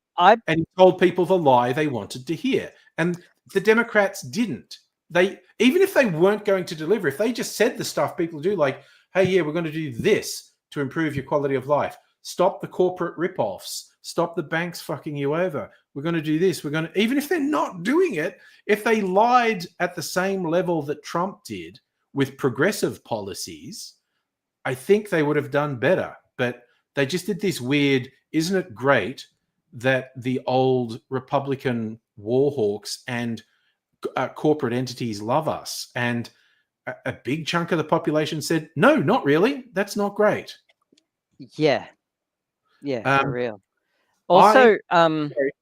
Speaker 1: And he told people the lie they wanted to hear. And the Democrats didn't. They, even if they weren't going to deliver, if they just said the stuff people do, like, "Hey, yeah, we're going to do this to improve your quality of life. Stop the corporate rip-offs. Stop the banks fucking you over. We're going to do this. We're going to," even if they're not doing it, if they lied at the same level that Trump did with progressive policies, I think they would have done better. But they just did this weird, isn't it great that the old Republican war hawks and corporate entities love us? And a big chunk of the population said, "No, not really. That's not great."
Speaker 2: yeah, for
Speaker 1: Um,
Speaker 2: real.
Speaker 1: I,
Speaker 2: Also,
Speaker 1: sorry,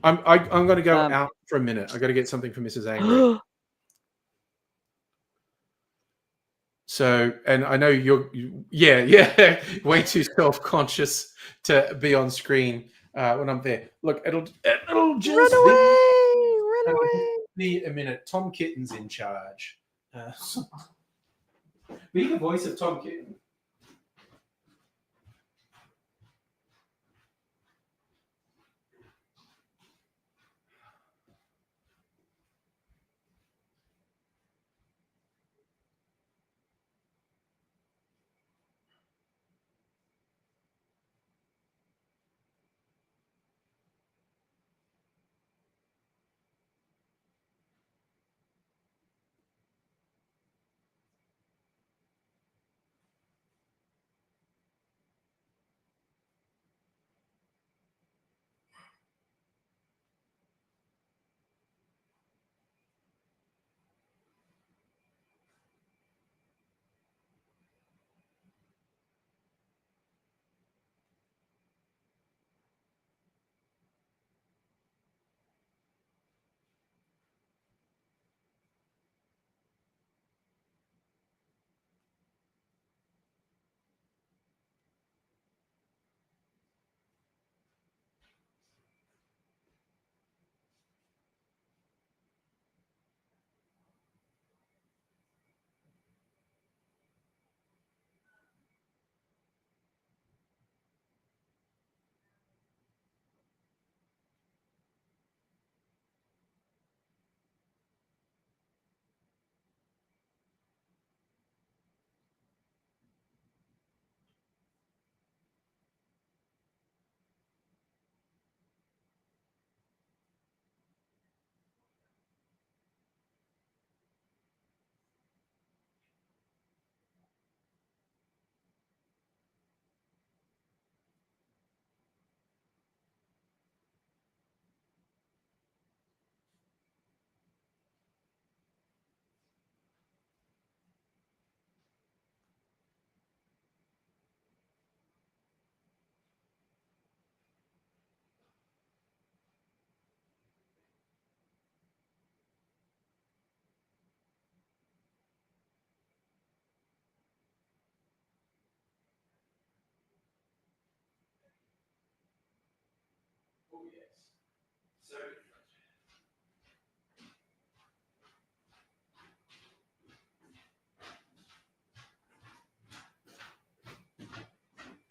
Speaker 1: I'm going to go out for a minute. I got to get something for Mrs. Angry. So, and I know yeah, way too self-conscious to be on screen when I'm there. Look, it'll just
Speaker 2: run away.
Speaker 1: be a minute. Tom Kitten's in charge. Be the voice of Tom Kitten.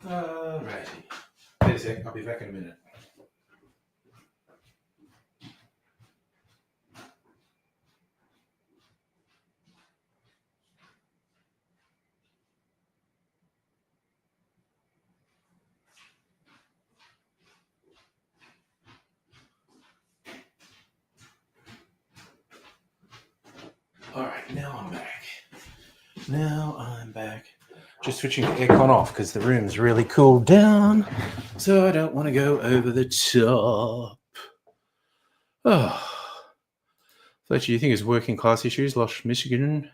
Speaker 1: Alrighty. Wait a sec, I'll be back in a minute. Alright, now I'm back. Just switching the aircon off because the room's really cooled down, so I don't want to go over the top. Oh. Fletcher, you think it's working class issues? Lost Michigan?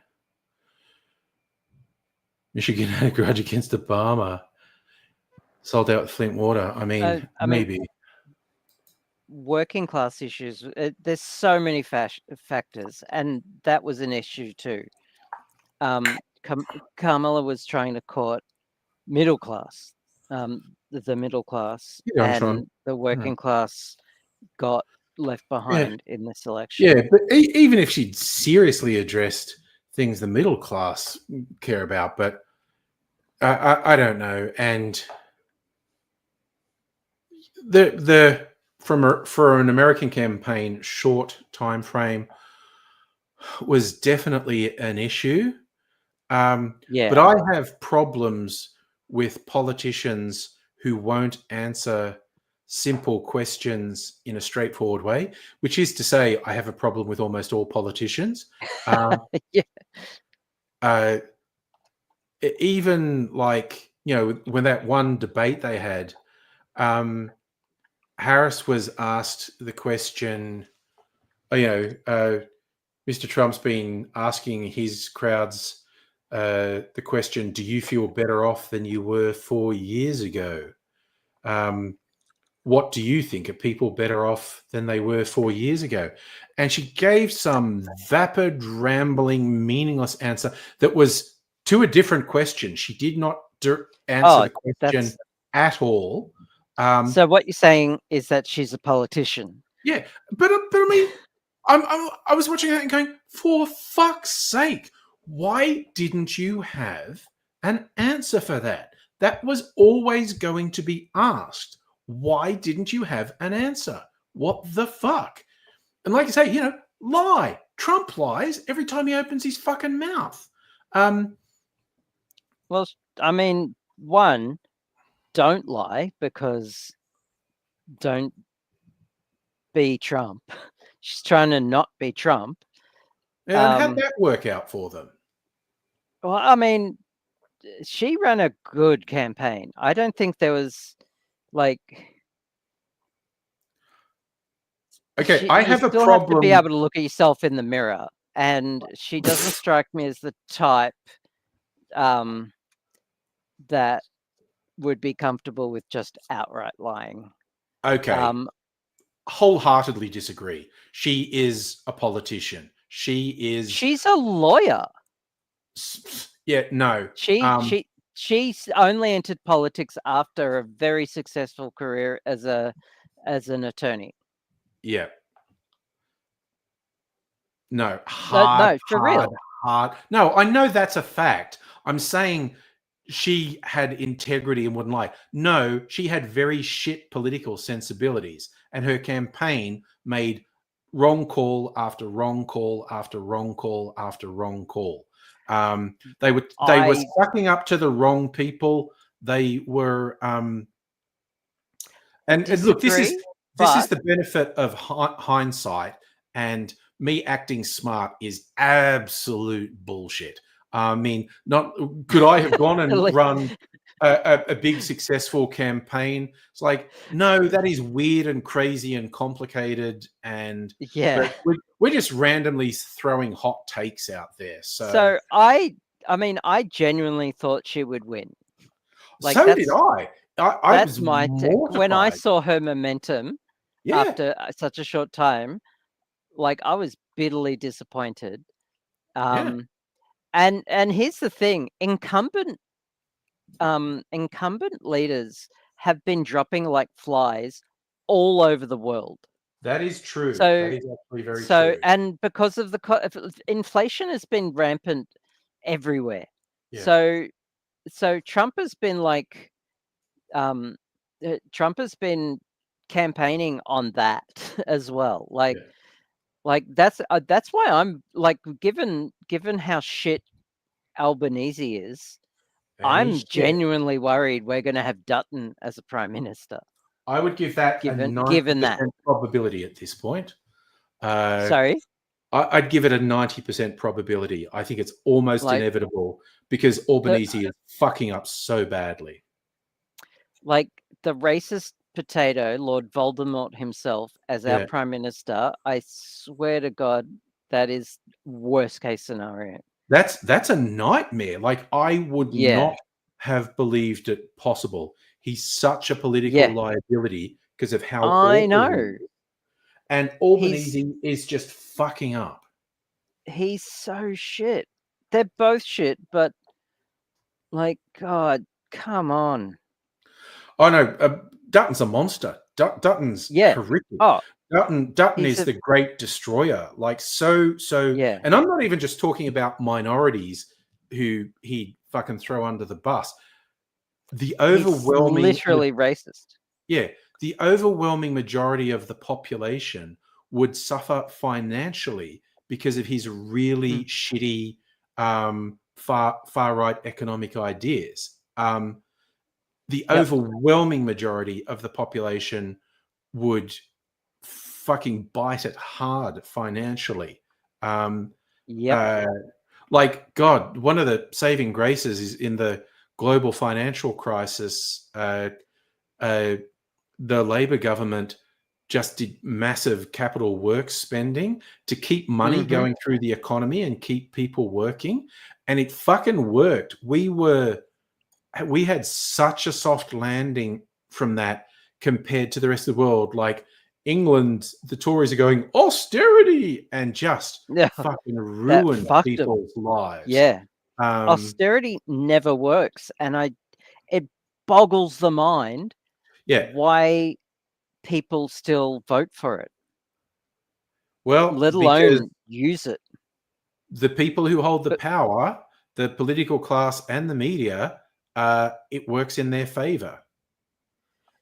Speaker 1: Michigan had a grudge against Obama. Sold out Flint water. I mean, maybe.
Speaker 2: Working class issues. There's so many factors, and that was an issue too. Kamala was trying to court middle class, the middle class, and the working class got left behind in this election.
Speaker 1: Yeah, but even if she'd seriously addressed things the middle class care about, but I don't know. And for an American campaign, short time frame was definitely an issue. But I have problems with politicians who won't answer simple questions in a straightforward way, which is to say, I have a problem with almost all politicians. Even like, when that one debate they had, Harris was asked the question, Mr. Trump's been asking his crowds the question, do you feel better off than you were 4 years ago? What do you think? Are people better off than they were 4 years ago? And she gave some vapid, rambling, meaningless answer that was to a different question. She did not answer the question at all.
Speaker 2: So what you're saying is that she's a politician.
Speaker 1: Yeah, but I mean, I was watching that and going, for fuck's sake, why didn't you have an answer for that? That was always going to be asked. Why didn't you have an answer? What the fuck? And like I say, lie. Trump lies every time he opens his fucking mouth.
Speaker 2: Well, I mean, one, don't lie, because don't be Trump. She's trying to not be Trump.
Speaker 1: And how'd that work out for them?
Speaker 2: Well, I mean, she ran a good campaign. I don't think there was like.
Speaker 1: Okay, I have a problem.
Speaker 2: You have to be able to look at yourself in the mirror, and she doesn't strike me as the type that would be comfortable with just outright lying.
Speaker 1: Okay. Wholeheartedly disagree. She is a politician. She's
Speaker 2: a lawyer.
Speaker 1: Yeah, no.
Speaker 2: She's only entered politics after a very successful career as an attorney.
Speaker 1: Yeah. No,
Speaker 2: for real.
Speaker 1: No, I know that's a fact. I'm saying she had integrity and wouldn't lie. No, she had very shit political sensibilities, and her campaign made wrong call after wrong call after wrong call after wrong call. They were sucking up to the wrong people. They were, and look, this is the benefit of hindsight, and me acting smart is absolute bullshit. I mean, could I have gone and run a big successful campaign? It's like, no, that is weird and crazy and complicated, and but we're just randomly throwing hot takes out there.
Speaker 2: So I mean, I genuinely thought she would win.
Speaker 1: Like, so did I.
Speaker 2: That's my when I saw her momentum after such a short time, like I was bitterly disappointed. And here's the thing: incumbent leaders have been dropping like flies all over the world.
Speaker 1: That is true.
Speaker 2: So,
Speaker 1: That is actually very true.
Speaker 2: and because of inflation has been rampant everywhere.
Speaker 1: Yeah.
Speaker 2: So Trump has been like, Trump has been campaigning on that as well. Like,
Speaker 1: Yeah.
Speaker 2: that's why I'm like, given how shit Albanese is,
Speaker 1: And
Speaker 2: I'm
Speaker 1: he's shit.
Speaker 2: genuinely worried we're going to have Dutton as a prime minister.
Speaker 1: I would give that a
Speaker 2: Given
Speaker 1: 90%
Speaker 2: that,
Speaker 1: probability at this point.
Speaker 2: sorry,
Speaker 1: I'd give it a 90% probability. I think it's almost
Speaker 2: like
Speaker 1: inevitable because Albanese is fucking up so badly.
Speaker 2: like the racist potato, Lord Voldemort himself, as our
Speaker 1: Yeah.
Speaker 2: prime minister. I swear to God, that is worst case scenario.
Speaker 1: That's a nightmare. Like, I would
Speaker 2: Yeah,
Speaker 1: not have believed it possible. He's such a political
Speaker 2: yeah,
Speaker 1: liability because of how
Speaker 2: I
Speaker 1: awful he
Speaker 2: know.
Speaker 1: is. And
Speaker 2: He's
Speaker 1: Albanese is just fucking up.
Speaker 2: he's so shit. They're both shit, but like, God, come on.
Speaker 1: Oh no, Dutton's a monster. Dutton's
Speaker 2: Yeah.
Speaker 1: horrific.
Speaker 2: Oh,
Speaker 1: Dutton
Speaker 2: he's
Speaker 1: is
Speaker 2: a
Speaker 1: the great destroyer. Like, so,
Speaker 2: yeah.
Speaker 1: and I'm not even just talking about minorities who he'd fucking throw under the bus. The
Speaker 2: He's
Speaker 1: overwhelming,
Speaker 2: literally racist.
Speaker 1: yeah, the overwhelming majority of the population would suffer financially because of his really
Speaker 2: Mm.
Speaker 1: shitty far right economic ideas. The
Speaker 2: Yep.
Speaker 1: overwhelming majority of the population would fucking bite it hard financially.
Speaker 2: Yep.
Speaker 1: Like, God, one of the saving graces is in the global financial crisis. The Labor government just did massive capital works spending to keep money
Speaker 2: Mm-hmm.
Speaker 1: going through the economy and keep people working, and it fucking worked. We had such a soft landing from that compared to the rest of the world. Like, England, the Tories are going austerity and just
Speaker 2: Yeah.
Speaker 1: fucking
Speaker 2: That
Speaker 1: ruined
Speaker 2: fucked him.
Speaker 1: people's lives.
Speaker 2: Yeah. Austerity never works, and it boggles the mind
Speaker 1: Yeah.
Speaker 2: why people still vote for it,
Speaker 1: Well,
Speaker 2: let
Speaker 1: because
Speaker 2: alone use it.
Speaker 1: the people who hold the
Speaker 2: But
Speaker 1: power, the political class and the media, it works in their favor.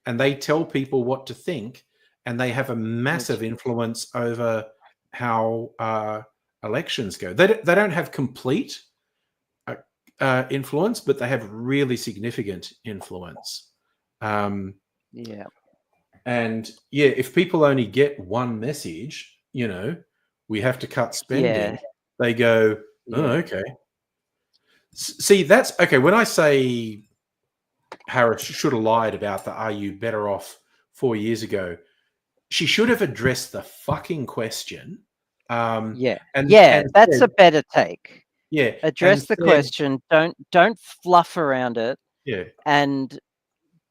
Speaker 1: And they tell people what to think, and they have a massive influence over how elections go. They don't have complete influence, but they have really significant influence.
Speaker 2: yeah.
Speaker 1: And yeah, if people only get one message, we have to cut spending,
Speaker 2: Yeah.
Speaker 1: they go, oh,
Speaker 2: Yeah.
Speaker 1: okay. See, that's okay. When I say Harris should have lied about the "Are you better off" 4 years ago, she should have addressed the fucking question.
Speaker 2: Yeah.
Speaker 1: And
Speaker 2: Yeah. That's
Speaker 1: said,
Speaker 2: a better take.
Speaker 1: yeah, and
Speaker 2: Address the
Speaker 1: said,
Speaker 2: question. Don't fluff around it,
Speaker 1: yeah,
Speaker 2: and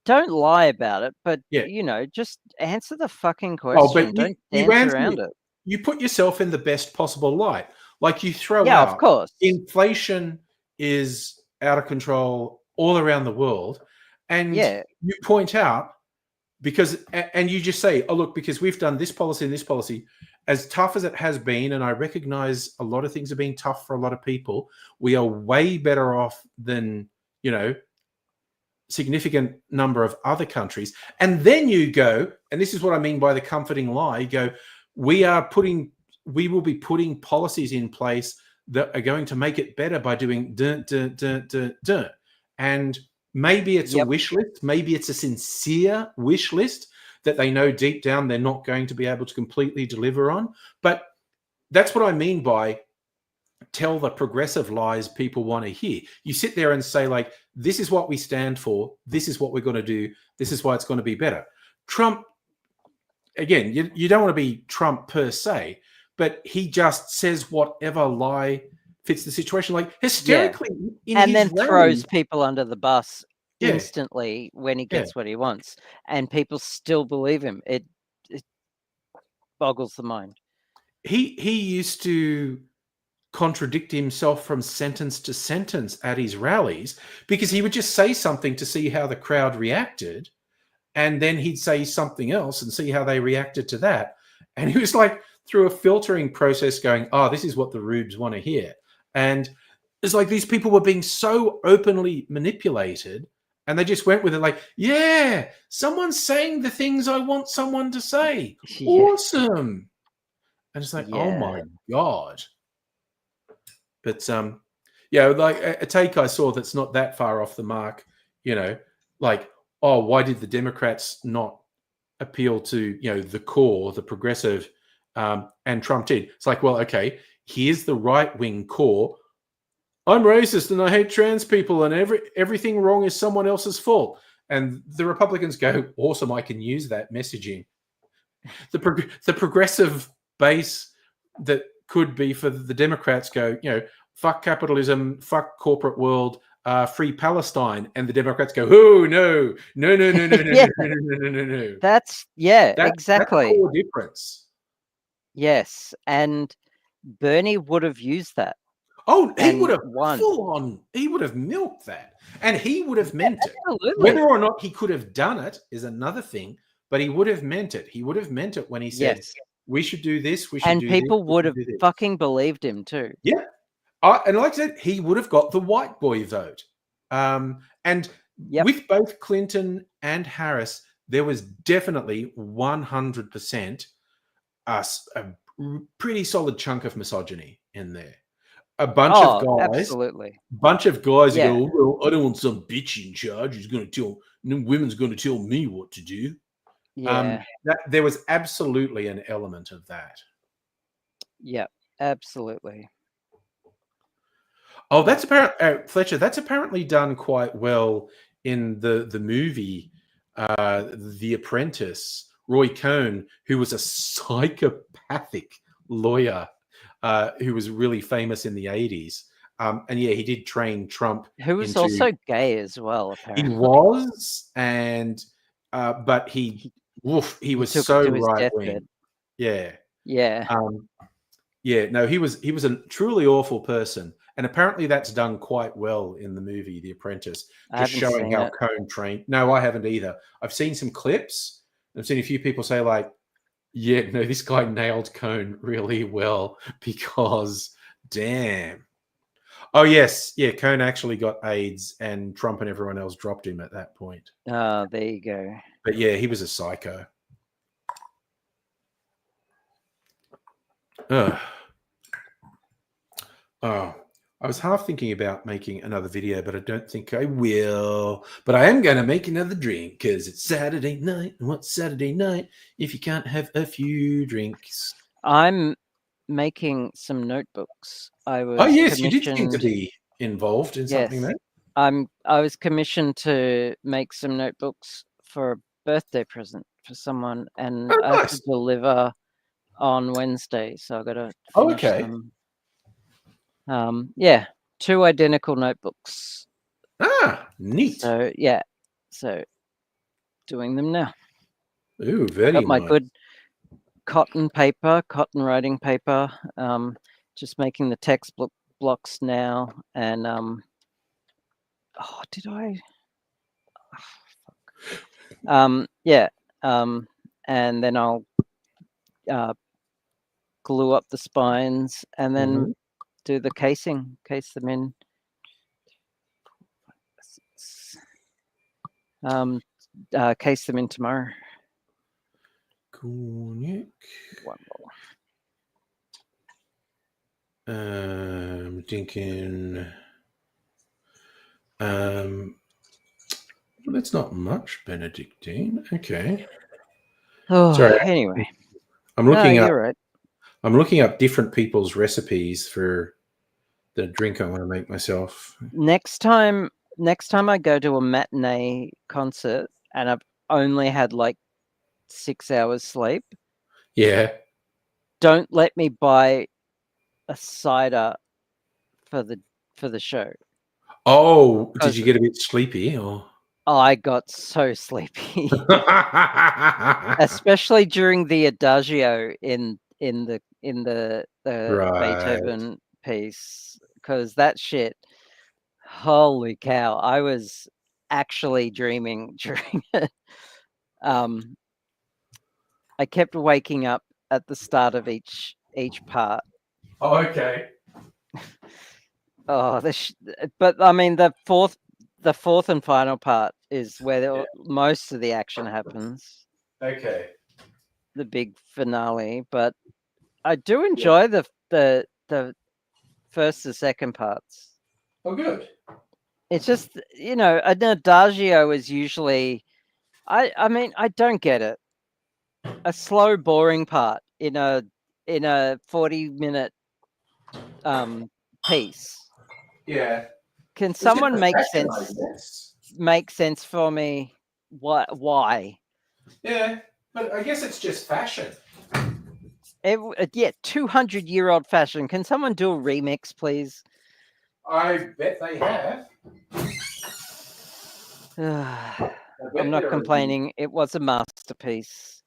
Speaker 2: don't lie about it. But
Speaker 1: yeah.
Speaker 2: just answer the fucking
Speaker 1: Oh,
Speaker 2: question.
Speaker 1: but
Speaker 2: Don't
Speaker 1: you
Speaker 2: dance
Speaker 1: answer
Speaker 2: around
Speaker 1: it.
Speaker 2: it.
Speaker 1: You put yourself in the best possible light. Like, you throw
Speaker 2: Yeah, of
Speaker 1: out
Speaker 2: course.
Speaker 1: inflation is out of control all around the world, and
Speaker 2: Yeah.
Speaker 1: you point out and you just say, oh, look, because we've done this policy and this policy, as tough as it has been, and I recognize a lot of things have been tough for a lot of people, we are way better off than, significant number of other countries. And then you go, and this is what I mean by the comforting lie, you go, we will be putting policies in place that are going to make it better by doing dun, dun, dun, dun, dun. And maybe it's a wish list, maybe it's a sincere wish list that they know deep down they're not going to be able to completely deliver on. But that's what I mean by tell the progressive lies people want to hear. You sit there and say, like, this is what we stand for, this is what we're going to do, this is why it's going to be better. Trump, again, you don't want to be Trump per se, but he just says whatever lie fits the situation. Like, hysterically,
Speaker 2: and then throws people under the bus instantly when he gets what he wants, and people still believe him. It boggles the mind.
Speaker 1: He used to contradict himself from sentence to sentence at his rallies because he would just say something to see how the crowd reacted, and then he'd say something else and see how they reacted to that. And he was like through a filtering process going, oh, this is what the rubes want to hear. And it's like these people were being so openly manipulated, and they just went with it like, yeah, someone's saying the things I want someone to say.
Speaker 2: Yeah.
Speaker 1: Awesome. And it's like, oh my
Speaker 2: Yeah.
Speaker 1: God. But yeah, like a take I saw that's not that far off the mark, like, oh, why did the Democrats not appeal to, the core, the progressive, and Trump did? It's like, well, okay, here's the right-wing core. I'm racist and I hate trans people and everything wrong is someone else's fault. And the Republicans go, awesome, I can use that messaging. The progressive base that could be for the Democrats go, fuck capitalism, fuck corporate world, free Palestine. And the Democrats go, oh, no, no, no, no, no, no,
Speaker 2: Yeah.
Speaker 1: no, no, no, no, no, no.
Speaker 2: That's
Speaker 1: That's a
Speaker 2: exactly.
Speaker 1: core difference.
Speaker 2: Yes, and Bernie would have used that.
Speaker 1: Oh, he
Speaker 2: And
Speaker 1: would have
Speaker 2: won.
Speaker 1: full on, he would have milked that. And he would have meant it.
Speaker 2: Absolutely.
Speaker 1: Whether or not he could have done it is another thing, but he would have meant it. He would have meant it when he said,
Speaker 2: Yes.
Speaker 1: we should do this, we should
Speaker 2: And
Speaker 1: do
Speaker 2: people
Speaker 1: this, we
Speaker 2: would
Speaker 1: should
Speaker 2: have
Speaker 1: do this.
Speaker 2: fucking believed him too.
Speaker 1: Yeah. And like I said, he would have got the white boy vote. And
Speaker 2: Yep.
Speaker 1: with both Clinton and Harris, there was definitely 100% a pretty solid chunk of misogyny in there. A bunch of guys,
Speaker 2: absolutely.
Speaker 1: who
Speaker 2: Yeah.
Speaker 1: go, well, I don't want some bitch in charge who's going to tell, women's going to tell me what to do.
Speaker 2: Yeah.
Speaker 1: There was absolutely an element of that.
Speaker 2: Yep. Absolutely.
Speaker 1: Oh, that's apparent, Fletcher. That's apparently done quite well in the movie, The Apprentice. Roy Cohn, who was a psychopathic lawyer, who was really famous in the 80s. And yeah, he did train Trump.
Speaker 2: Who was also gay as well, apparently.
Speaker 1: He was, and but he was
Speaker 2: took
Speaker 1: so
Speaker 2: it to his
Speaker 1: right
Speaker 2: deathbed.
Speaker 1: wing. Yeah.
Speaker 2: Yeah.
Speaker 1: Yeah, no, he was a truly awful person, and apparently that's done quite well in the movie The Apprentice, just showing how Cohn trained. No, I haven't either. I've seen some clips. I've seen a few people say like, "Yeah, no, this guy nailed Cohn really well," because damn. Oh yes, yeah, Cohn actually got AIDS, and Trump and everyone else dropped him at that point.
Speaker 2: Oh, there you go.
Speaker 1: But yeah, he was a psycho. Ugh. Oh, I was half thinking about making another video, but I don't think I will. But I am going to make another drink because it's Saturday night. And what's Saturday night if you can't have a few drinks?
Speaker 2: I'm making some notebooks.
Speaker 1: Oh, yes, you did seem to be involved in something there.
Speaker 2: I was commissioned to make some notebooks for a birthday present for someone, and I have to deliver on Wednesday, so I've got to finish them. Yeah, 2 identical notebooks.
Speaker 1: Ah, neat.
Speaker 2: So yeah, so doing them now.
Speaker 1: Ooh, very nice.
Speaker 2: My good cotton writing paper. Just making the text blocks now, and did I? Yeah, and then I'll glue up the spines, and then do the case them in. Case them in tomorrow.
Speaker 1: Cognac.
Speaker 2: One more.
Speaker 1: I'm thinking. That's not much Benedictine. Okay.
Speaker 2: Oh,
Speaker 1: sorry.
Speaker 2: Anyway,
Speaker 1: I'm looking up.
Speaker 2: You're right.
Speaker 1: I'm looking up different people's recipes for the drink I want to make myself.
Speaker 2: Next time I go to a matinee concert and I've only had like 6 hours sleep.
Speaker 1: Yeah.
Speaker 2: Don't let me buy a cider for the show.
Speaker 1: Oh, did you get a bit sleepy or?
Speaker 2: I got so sleepy, especially during the adagio in the Beethoven piece, because that shit, holy cow, I was actually dreaming during it. I kept waking up at the start of each part.
Speaker 1: Oh, okay.
Speaker 2: Oh, but I mean the fourth and final part is where most of the action happens.
Speaker 1: Okay.
Speaker 2: The big finale, but I do enjoy the first and second parts.
Speaker 1: Oh, good.
Speaker 2: It's just, an adagio is usually, I mean, I don't get it. A slow, boring part in a 40-minute piece.
Speaker 1: Yeah.
Speaker 2: Can
Speaker 1: It's just
Speaker 2: someone
Speaker 1: a
Speaker 2: make
Speaker 1: fashion, I
Speaker 2: sense?
Speaker 1: guess.
Speaker 2: Make sense for me? Why?
Speaker 1: Yeah, but I guess it's just fashion.
Speaker 2: 200-year-old fashion. Can someone do a remix, please?
Speaker 1: I bet they have.
Speaker 2: I'm not complaining. It was a masterpiece.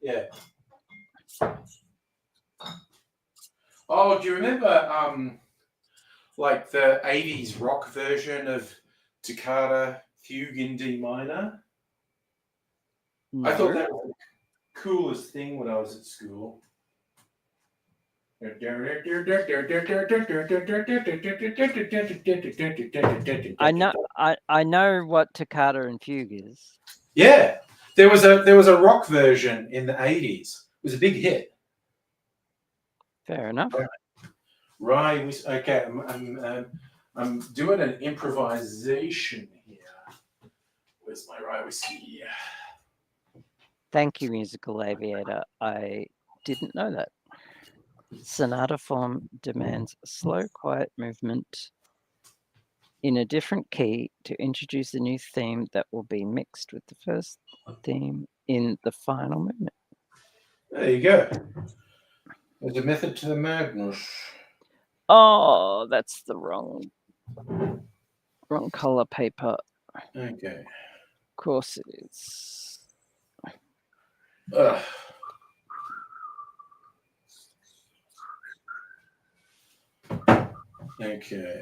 Speaker 1: Yeah. Oh, do you remember like the 80s rock version of Toccata Fugue in D minor?
Speaker 2: No.
Speaker 1: I thought that was the coolest thing when I was at school.
Speaker 2: I know what toccata and fugue is.
Speaker 1: Yeah. There was a rock version in the 80s. It was a big hit.
Speaker 2: Fair enough.
Speaker 1: Right. Okay. I'm doing an improvisation here. Where's my rye whiskey?
Speaker 2: Thank you, Musical Aviator. I didn't know that. Sonata form demands a slow, quiet movement in a different key to introduce a new theme that will be mixed with the first theme in the final movement.
Speaker 1: There you go. There's a method to the madness.
Speaker 2: Oh, that's the wrong color paper.
Speaker 1: Okay.
Speaker 2: Of course it is.
Speaker 1: Ugh. Okay.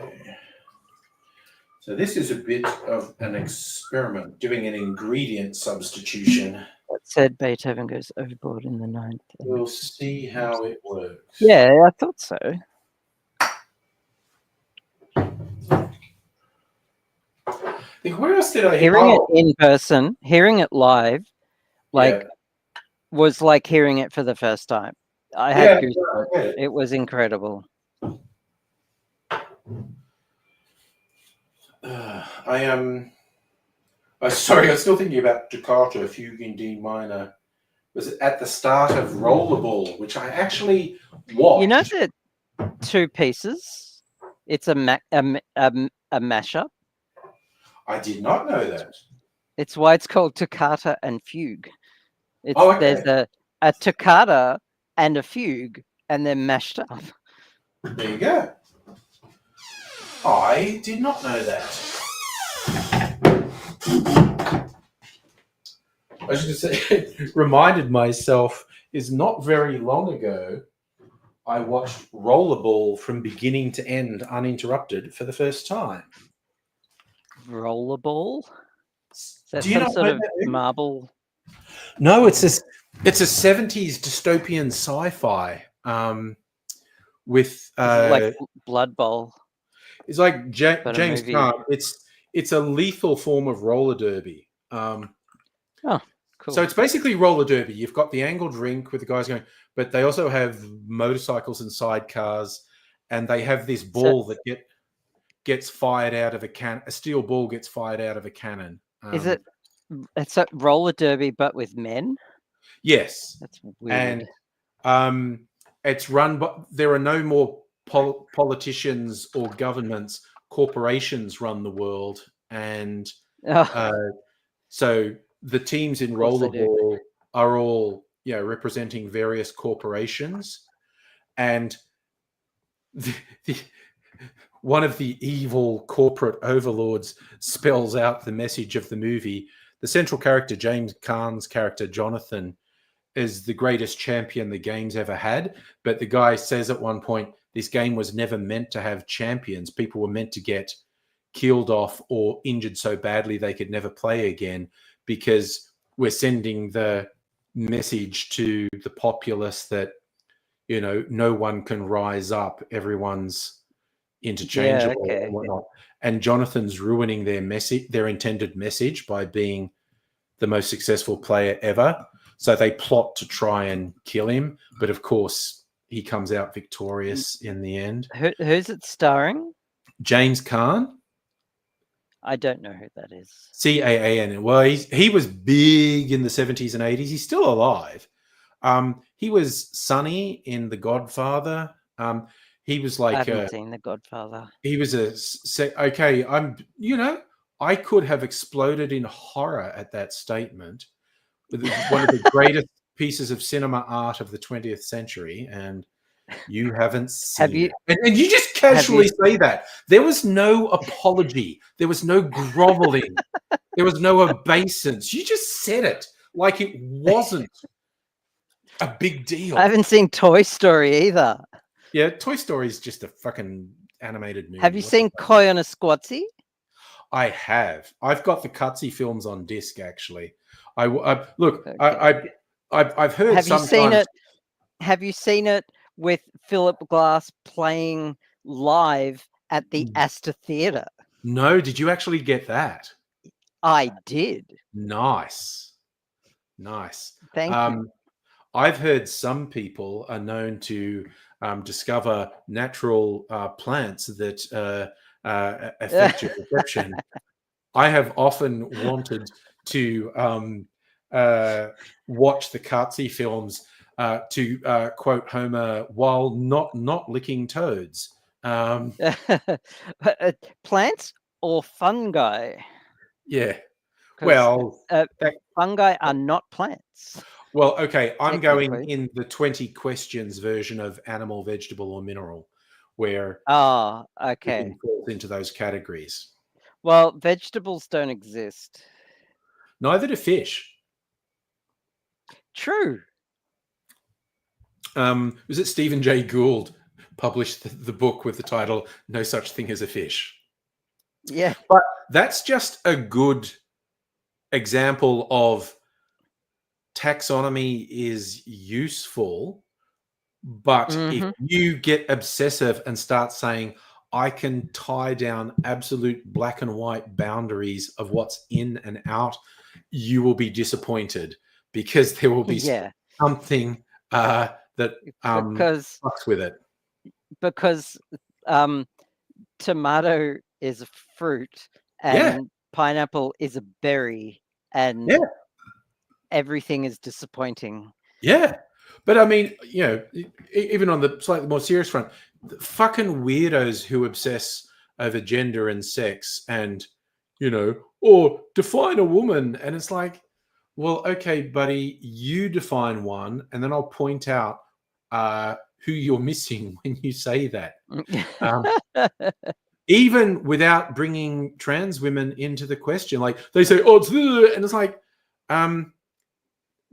Speaker 1: So this is a bit of an experiment, doing an ingredient substitution.
Speaker 2: That said, Beethoven goes overboard in the ninth.
Speaker 1: We'll see how it works.
Speaker 2: Yeah, I thought so.
Speaker 1: Where else did I
Speaker 2: hearing it in person, hearing it live, was like hearing it for the first time. I had goosebumps. It was incredible.
Speaker 1: I am. Sorry, I was still thinking about Toccata Fugue in D minor. Was it at the start of Rollerball, which I actually watched?
Speaker 2: You know the two pieces. It's a mashup.
Speaker 1: I did not know that.
Speaker 2: It's why it's called Toccata and Fugue.
Speaker 1: Okay.
Speaker 2: There's a toccata and a fugue, and they're mashed up.
Speaker 1: There you go. I did not know that. I was just going to say, reminded myself, is not very long ago, I watched Rollerball from beginning to end uninterrupted for the first time.
Speaker 2: Rollerball? Is that some sort of marble?
Speaker 1: No, it's a 70s dystopian sci-fi with
Speaker 2: like Blood Bowl.
Speaker 1: It's like James Caan. It's a lethal form of roller derby.
Speaker 2: Cool.
Speaker 1: So it's basically roller derby. You've got the angled rink with the guys going, but they also have motorcycles and sidecars, and they have this ball that gets fired out of a cannon. A steel ball gets fired out of a cannon.
Speaker 2: Is it? It's a roller derby, but with men.
Speaker 1: Yes,
Speaker 2: that's weird.
Speaker 1: And it's run, but there are no more politicians or governments. Corporations run the world, and so the teams in rollerball are all representing various corporations, and one of the evil corporate overlords spells out the message of the movie. The central character, James Caan's character, Jonathan, is the greatest champion the game's ever had. But the guy says at one point, this game was never meant to have champions. People were meant to get killed off or injured so badly they could never play again, because we're sending the message to the populace that, you know, no one can rise up. Everyone's interchangeable and whatnot. And Jonathan's ruining their message, their intended message, by being the most successful player ever. So they plot to try and kill him. But of course, he comes out victorious in the end.
Speaker 2: Who's it starring?
Speaker 1: James Caan.
Speaker 2: I don't know who that is.
Speaker 1: Caan. Well, he was big in the 70s and 80s. He's still alive. He was Sonny in The Godfather. He was like,
Speaker 2: I haven't seen The Godfather.
Speaker 1: He was I could have exploded in horror at that statement. One of the greatest pieces of cinema art of the 20th century, and you haven't seen it. And you just casually say that. There was no apology. There was no groveling. There was no obeisance. You just said it like it wasn't a big deal.
Speaker 2: I haven't seen Toy Story either.
Speaker 1: Yeah, Toy Story is just a fucking animated movie.
Speaker 2: Have you seen Koi on a Squatsy?
Speaker 1: I have. I've got the Cutsy films on disc, actually. Look.
Speaker 2: Okay.
Speaker 1: I've heard.
Speaker 2: Have you seen it? Have you seen it with Philip Glass playing live at the Astor Theatre?
Speaker 1: No. Did you actually get that?
Speaker 2: I did.
Speaker 1: Nice.
Speaker 2: Thank you.
Speaker 1: I've heard some people are known to discover natural plants that affect your perception. I have often wanted to watch the Cutsy films to quote Homer, while not licking toads.
Speaker 2: Plants or fungi?
Speaker 1: Yeah. Well,
Speaker 2: fungi are not plants.
Speaker 1: Well, okay, I'm going in the 20 questions version of animal, vegetable, or mineral, where
Speaker 2: okay,
Speaker 1: falls into those categories.
Speaker 2: Well, vegetables don't exist.
Speaker 1: Neither do fish.
Speaker 2: True.
Speaker 1: Was it Stephen Jay Gould published the book with the title "No Such Thing as a Fish"?
Speaker 2: Yeah,
Speaker 1: but that's just a good example of taxonomy is useful, but if you get obsessive and start saying, I can tie down absolute black and white boundaries of what's in and out, you will be disappointed, because there will be something that fucks with it.
Speaker 2: Because tomato is a fruit and pineapple is a berry, and everything is disappointing.
Speaker 1: Yeah. But I mean, you know, even on the slightly more serious front, the fucking weirdos who obsess over gender and sex and, you know, or define a woman. And it's like, well, okay, buddy, you define one, and then I'll point out who you're missing when you say that. Even without bringing trans women into the question. Like, they say, oh, it's and it's like,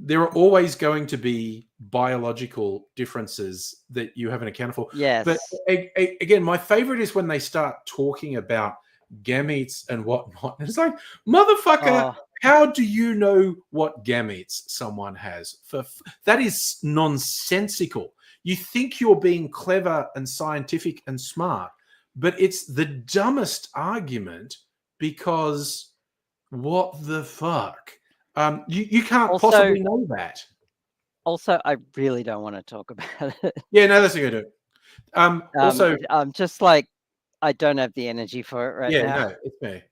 Speaker 1: there are always going to be biological differences that you haven't accounted for.
Speaker 2: Yes.
Speaker 1: But again, my favorite is when they start talking about gametes and whatnot. And it's like, motherfucker, how do you know what gametes someone has? That is nonsensical. You think you're being clever and scientific and smart, but it's the dumbest argument, because what the fuck? You can't possibly know that.
Speaker 2: Also, I really don't want to talk about it.
Speaker 1: Yeah, no, that's a good. Also,
Speaker 2: I'm just like, I don't have the energy for it right now.
Speaker 1: Yeah, no, it's me.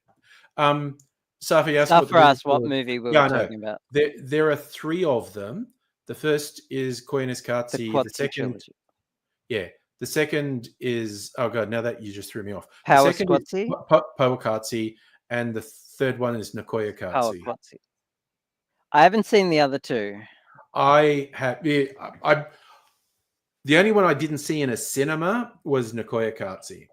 Speaker 1: Safi
Speaker 2: asked what movie we were talking about.
Speaker 1: There are 3 of them. The first is Koyanis Katsi. The second, the second is, oh god, now that you just threw me off.
Speaker 2: Power Squatsi,
Speaker 1: Powakatsi, and the third one is Nakoya Katsi.
Speaker 2: I haven't seen the other 2.
Speaker 1: I have. The only one I didn't see in a cinema was Nakoya Katsi.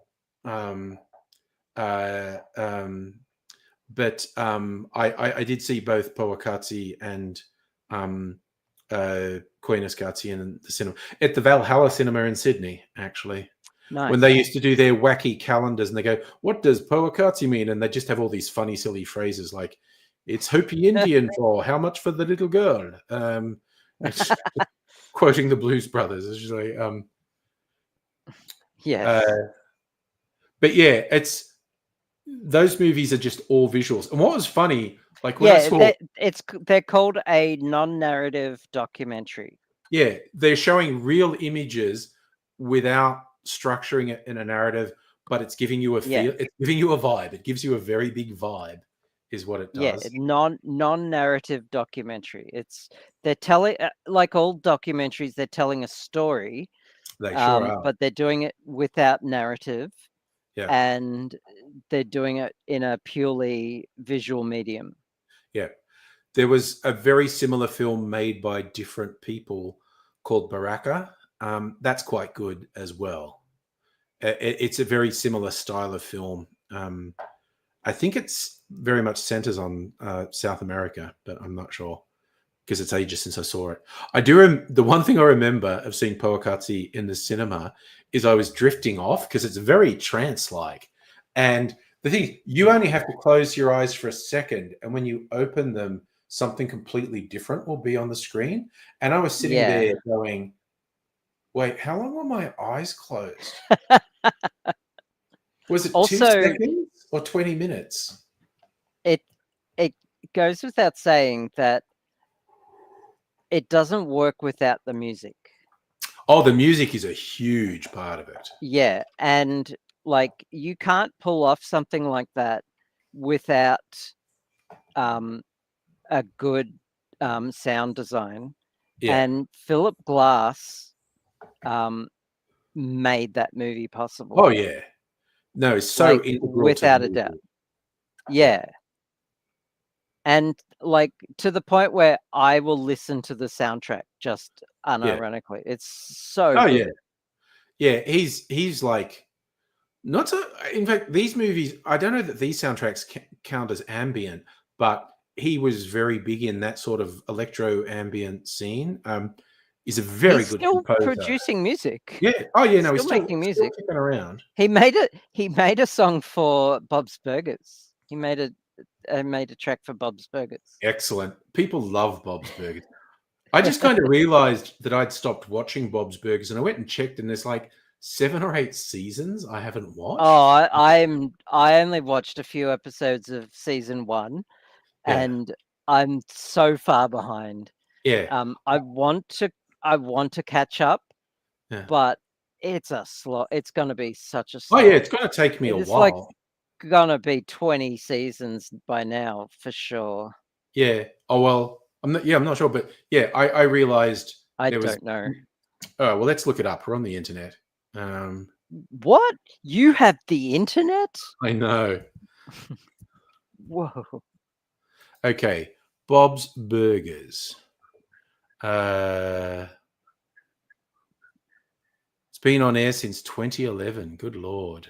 Speaker 1: But I did see both Powakatsi and Koyanis Katsi in the cinema, at the Valhalla Cinema in Sydney, actually.
Speaker 2: Nice.
Speaker 1: When they used to do their wacky calendars, and they go, what does Powakatsi mean? And they just have all these funny, silly phrases like, It's Hopi Indian for how much for the little girl? It's quoting the Blues Brothers. It's just like,
Speaker 2: Yes.
Speaker 1: but yeah, it's those movies are just all visuals. And what was funny, like when I
Speaker 2: Yeah,
Speaker 1: saw,
Speaker 2: they're called a non-narrative documentary.
Speaker 1: yeah, they're showing real images without structuring it in a narrative, but it's giving you a
Speaker 2: Yeah.
Speaker 1: feel. It's giving you a vibe. It gives you a very big vibe, is what it
Speaker 2: Yeah,
Speaker 1: does.
Speaker 2: non-narrative documentary. They're telling, like all documentaries, they're telling a story,
Speaker 1: They sure are.
Speaker 2: but they're doing it without narrative,
Speaker 1: Yeah,
Speaker 2: and they're doing it in a purely visual medium.
Speaker 1: yeah. There was a very similar film made by different people called Baraka. That's quite good as well. It's a very similar style of film. I think it's very much centers on South America, but I'm not sure because it's ages since I saw it. I do. The one thing I remember of seeing Poakatsi in the cinema is I was drifting off because it's very trance-like. And the thing, you only have to close your eyes for a second, and when you open them, something completely different will be on the screen. And I was sitting
Speaker 2: Yeah.
Speaker 1: there going, "Wait, how long were my eyes closed? Was it 2
Speaker 2: Also,
Speaker 1: seconds or 20 minutes?"
Speaker 2: it goes without saying that it doesn't work without the music.
Speaker 1: Oh, the music is a huge part of it.
Speaker 2: Yeah, and like you can't pull off something like that without a good sound design.
Speaker 1: Yeah.
Speaker 2: And Philip Glass made that movie possible.
Speaker 1: Oh, yeah. No, it's so
Speaker 2: Like
Speaker 1: integral to the
Speaker 2: without a doubt.
Speaker 1: movie.
Speaker 2: Yeah. And like to the point where I will listen to the soundtrack just
Speaker 1: Yeah.
Speaker 2: unironically. It's so
Speaker 1: Oh,
Speaker 2: good.
Speaker 1: yeah. Yeah, he's like not so. In fact, these movies, I don't know that these soundtracks count as ambient, but he was very big in that sort of electro ambient scene. He's a very
Speaker 2: He's
Speaker 1: good
Speaker 2: still
Speaker 1: composer.
Speaker 2: producing music.
Speaker 1: Yeah. Oh, yeah.
Speaker 2: He's
Speaker 1: No, he's
Speaker 2: still making music.
Speaker 1: kicking around.
Speaker 2: He made a song for Bob's Burgers. He made a track for Bob's Burgers.
Speaker 1: Excellent. People love Bob's Burgers. I just kind of realized that I'd stopped watching Bob's Burgers, and I went and checked, and there's like 7 or 8 seasons I haven't watched.
Speaker 2: Oh, I only watched a few episodes of season 1,
Speaker 1: Yeah.
Speaker 2: and I'm so far behind.
Speaker 1: Yeah.
Speaker 2: I want to catch up,
Speaker 1: Yeah.
Speaker 2: but it's a slot. It's going to be such a
Speaker 1: Oh,
Speaker 2: slog.
Speaker 1: yeah, it's gonna take me a
Speaker 2: It's like
Speaker 1: while.
Speaker 2: going to be 20 seasons by now for sure.
Speaker 1: Yeah. Oh, well, I'm not sure, but yeah, I realized
Speaker 2: I
Speaker 1: there was
Speaker 2: don't know.
Speaker 1: oh, well, let's look it up. We're on the internet.
Speaker 2: What? You have the internet?
Speaker 1: I know.
Speaker 2: Whoa.
Speaker 1: Okay. Bob's Burgers. It's been on air since 2011. Good Lord.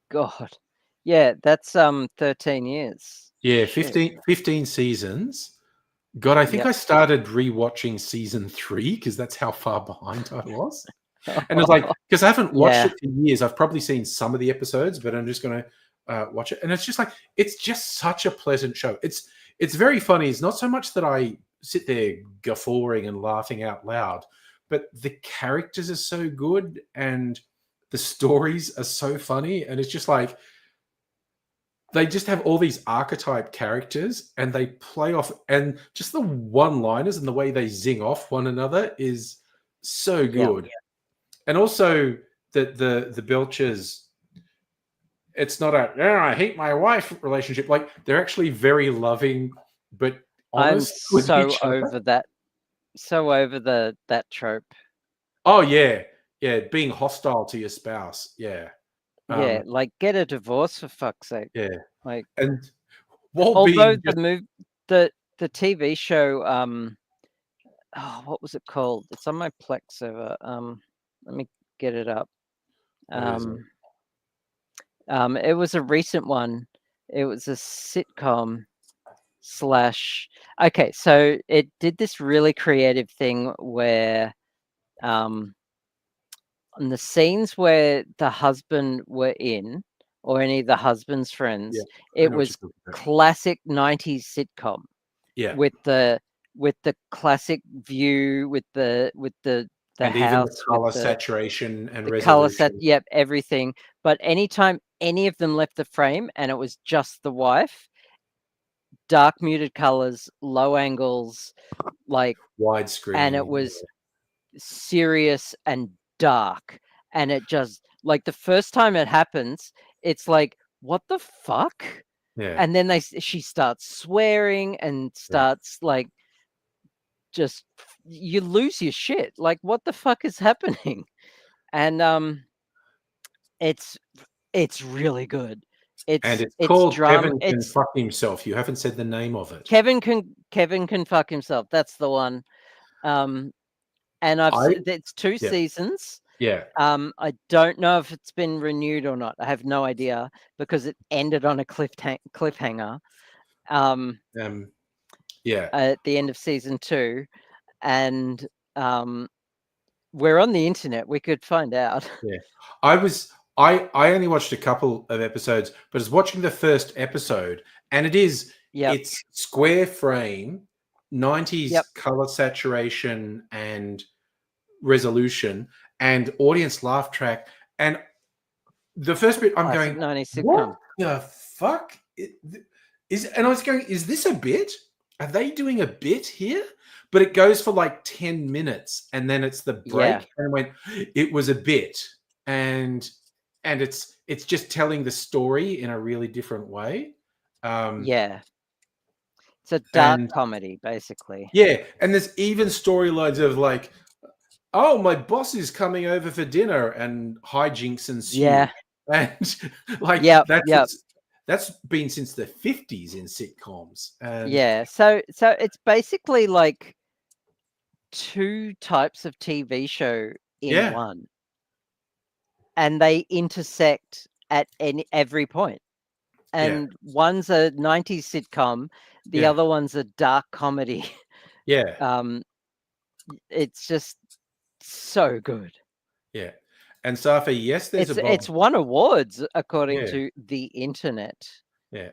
Speaker 2: God. Yeah, that's 13 years.
Speaker 1: Yeah,
Speaker 2: Shit.
Speaker 1: 15 seasons. God, I think
Speaker 2: Yep.
Speaker 1: I started rewatching season 3 because that's how far behind I was. And it's like, because I haven't watched
Speaker 2: Yeah.
Speaker 1: it for years. I've probably seen some of the episodes, but I'm just going to watch it. And it's just like, it's just such a pleasant show. It's very funny. It's not so much that I sit there guffawing and laughing out loud, but the characters are so good and the stories are so funny. And it's just like, they just have all these archetype characters and they play off, and just the one-liners and the way they zing off one another is so good. And also the Belchers, it's not a I hate my wife relationship. Like they're actually very loving but honest
Speaker 2: I'm
Speaker 1: with
Speaker 2: so
Speaker 1: each other.
Speaker 2: over that. So over that trope.
Speaker 1: Oh yeah. Yeah, being hostile to your spouse. Yeah.
Speaker 2: Yeah, like get a divorce for fuck's sake.
Speaker 1: Yeah.
Speaker 2: Like,
Speaker 1: And while
Speaker 2: although
Speaker 1: being just,
Speaker 2: the TV show, oh, what was it called? It's on my Plex server. Let me get it up.
Speaker 1: what is it?
Speaker 2: It was a recent one. It was a sitcom slash. Okay, so it did this really creative thing where, on the scenes where the husband were in, or any of the husband's friends.
Speaker 1: I
Speaker 2: It
Speaker 1: know what you're
Speaker 2: was
Speaker 1: talking about.
Speaker 2: classic 90s sitcom
Speaker 1: Yeah.
Speaker 2: with the classic view, with the
Speaker 1: And even the
Speaker 2: house, with
Speaker 1: color
Speaker 2: the
Speaker 1: saturation and
Speaker 2: color set.
Speaker 1: resolution.
Speaker 2: Yep, everything. But anytime any of them left the frame and it was just the wife, dark muted colors, low angles, like, and it
Speaker 1: Widescreen.
Speaker 2: was serious and dark. And it just, like, the first time it happens, it's like, what the fuck?
Speaker 1: Yeah.
Speaker 2: And then she starts swearing and starts like, just, you lose your shit. Like, what the fuck is happening? And it's really good.
Speaker 1: And it's
Speaker 2: It's
Speaker 1: called
Speaker 2: drama.
Speaker 1: Kevin Can
Speaker 2: It's
Speaker 1: Fuck Himself. You haven't said the name of it.
Speaker 2: Kevin can fuck himself. That's the one. And it's 2
Speaker 1: Yeah.
Speaker 2: seasons.
Speaker 1: Yeah.
Speaker 2: I don't know if it's been renewed or not. I have no idea because it ended on a cliffhanger.
Speaker 1: Yeah.
Speaker 2: At the end of season 2, and we're on the internet. We could find out.
Speaker 1: Yeah. I only watched a couple of episodes, but I was watching the first episode, and it's square frame, 90s color saturation and resolution, and audience laugh track. And the first bit I'm
Speaker 2: Classic
Speaker 1: going,
Speaker 2: 90s sitcom.
Speaker 1: what the fuck and I was going, is this a bit? Are they doing a bit here? But it goes for like 10 minutes and then it's the break. And I went, it was a bit. And it's just telling the story in a really different way.
Speaker 2: It's a dark comedy, basically.
Speaker 1: Yeah. And there's even storylines of like, oh, my boss is coming over for dinner, and hijinks ensue.
Speaker 2: Yeah.
Speaker 1: And like that's been since the 50s in sitcoms. And
Speaker 2: so it's basically like 2 types of TV show in one, and they intersect at every point. And one's a 90s sitcom, the other one's a dark comedy. It's just so good.
Speaker 1: Yeah. And Safa, yes,
Speaker 2: it's won awards according to the internet.
Speaker 1: Yeah.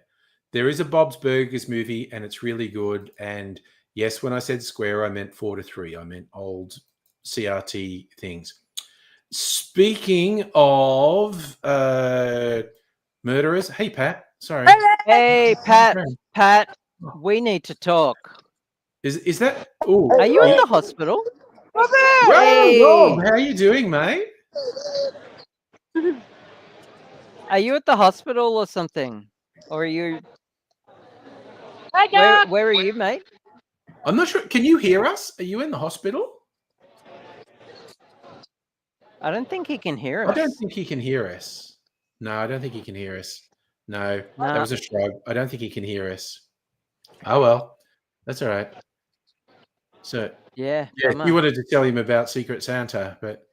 Speaker 1: There is a Bob's Burgers movie, and it's really good. And yes, when I said square, I meant 4:3. I meant old CRT things. Speaking of murderers, hey Pat, sorry.
Speaker 2: Hey Pat, we need to talk.
Speaker 1: Is that? Oh,
Speaker 2: are you at the hospital?
Speaker 1: Hey Rob, how are you doing, mate?
Speaker 2: Are you at the hospital or something? Or are you? Where are you, mate?
Speaker 1: I'm not sure. Can you hear us? Are you in the hospital?
Speaker 2: I don't think he can hear us.
Speaker 1: I don't think he can hear us. No, I don't think he can hear us. No, that was a shrug. I don't think he can hear us. Oh, well, that's all right. So,
Speaker 2: yeah,
Speaker 1: you wanted to tell him about Secret Santa, but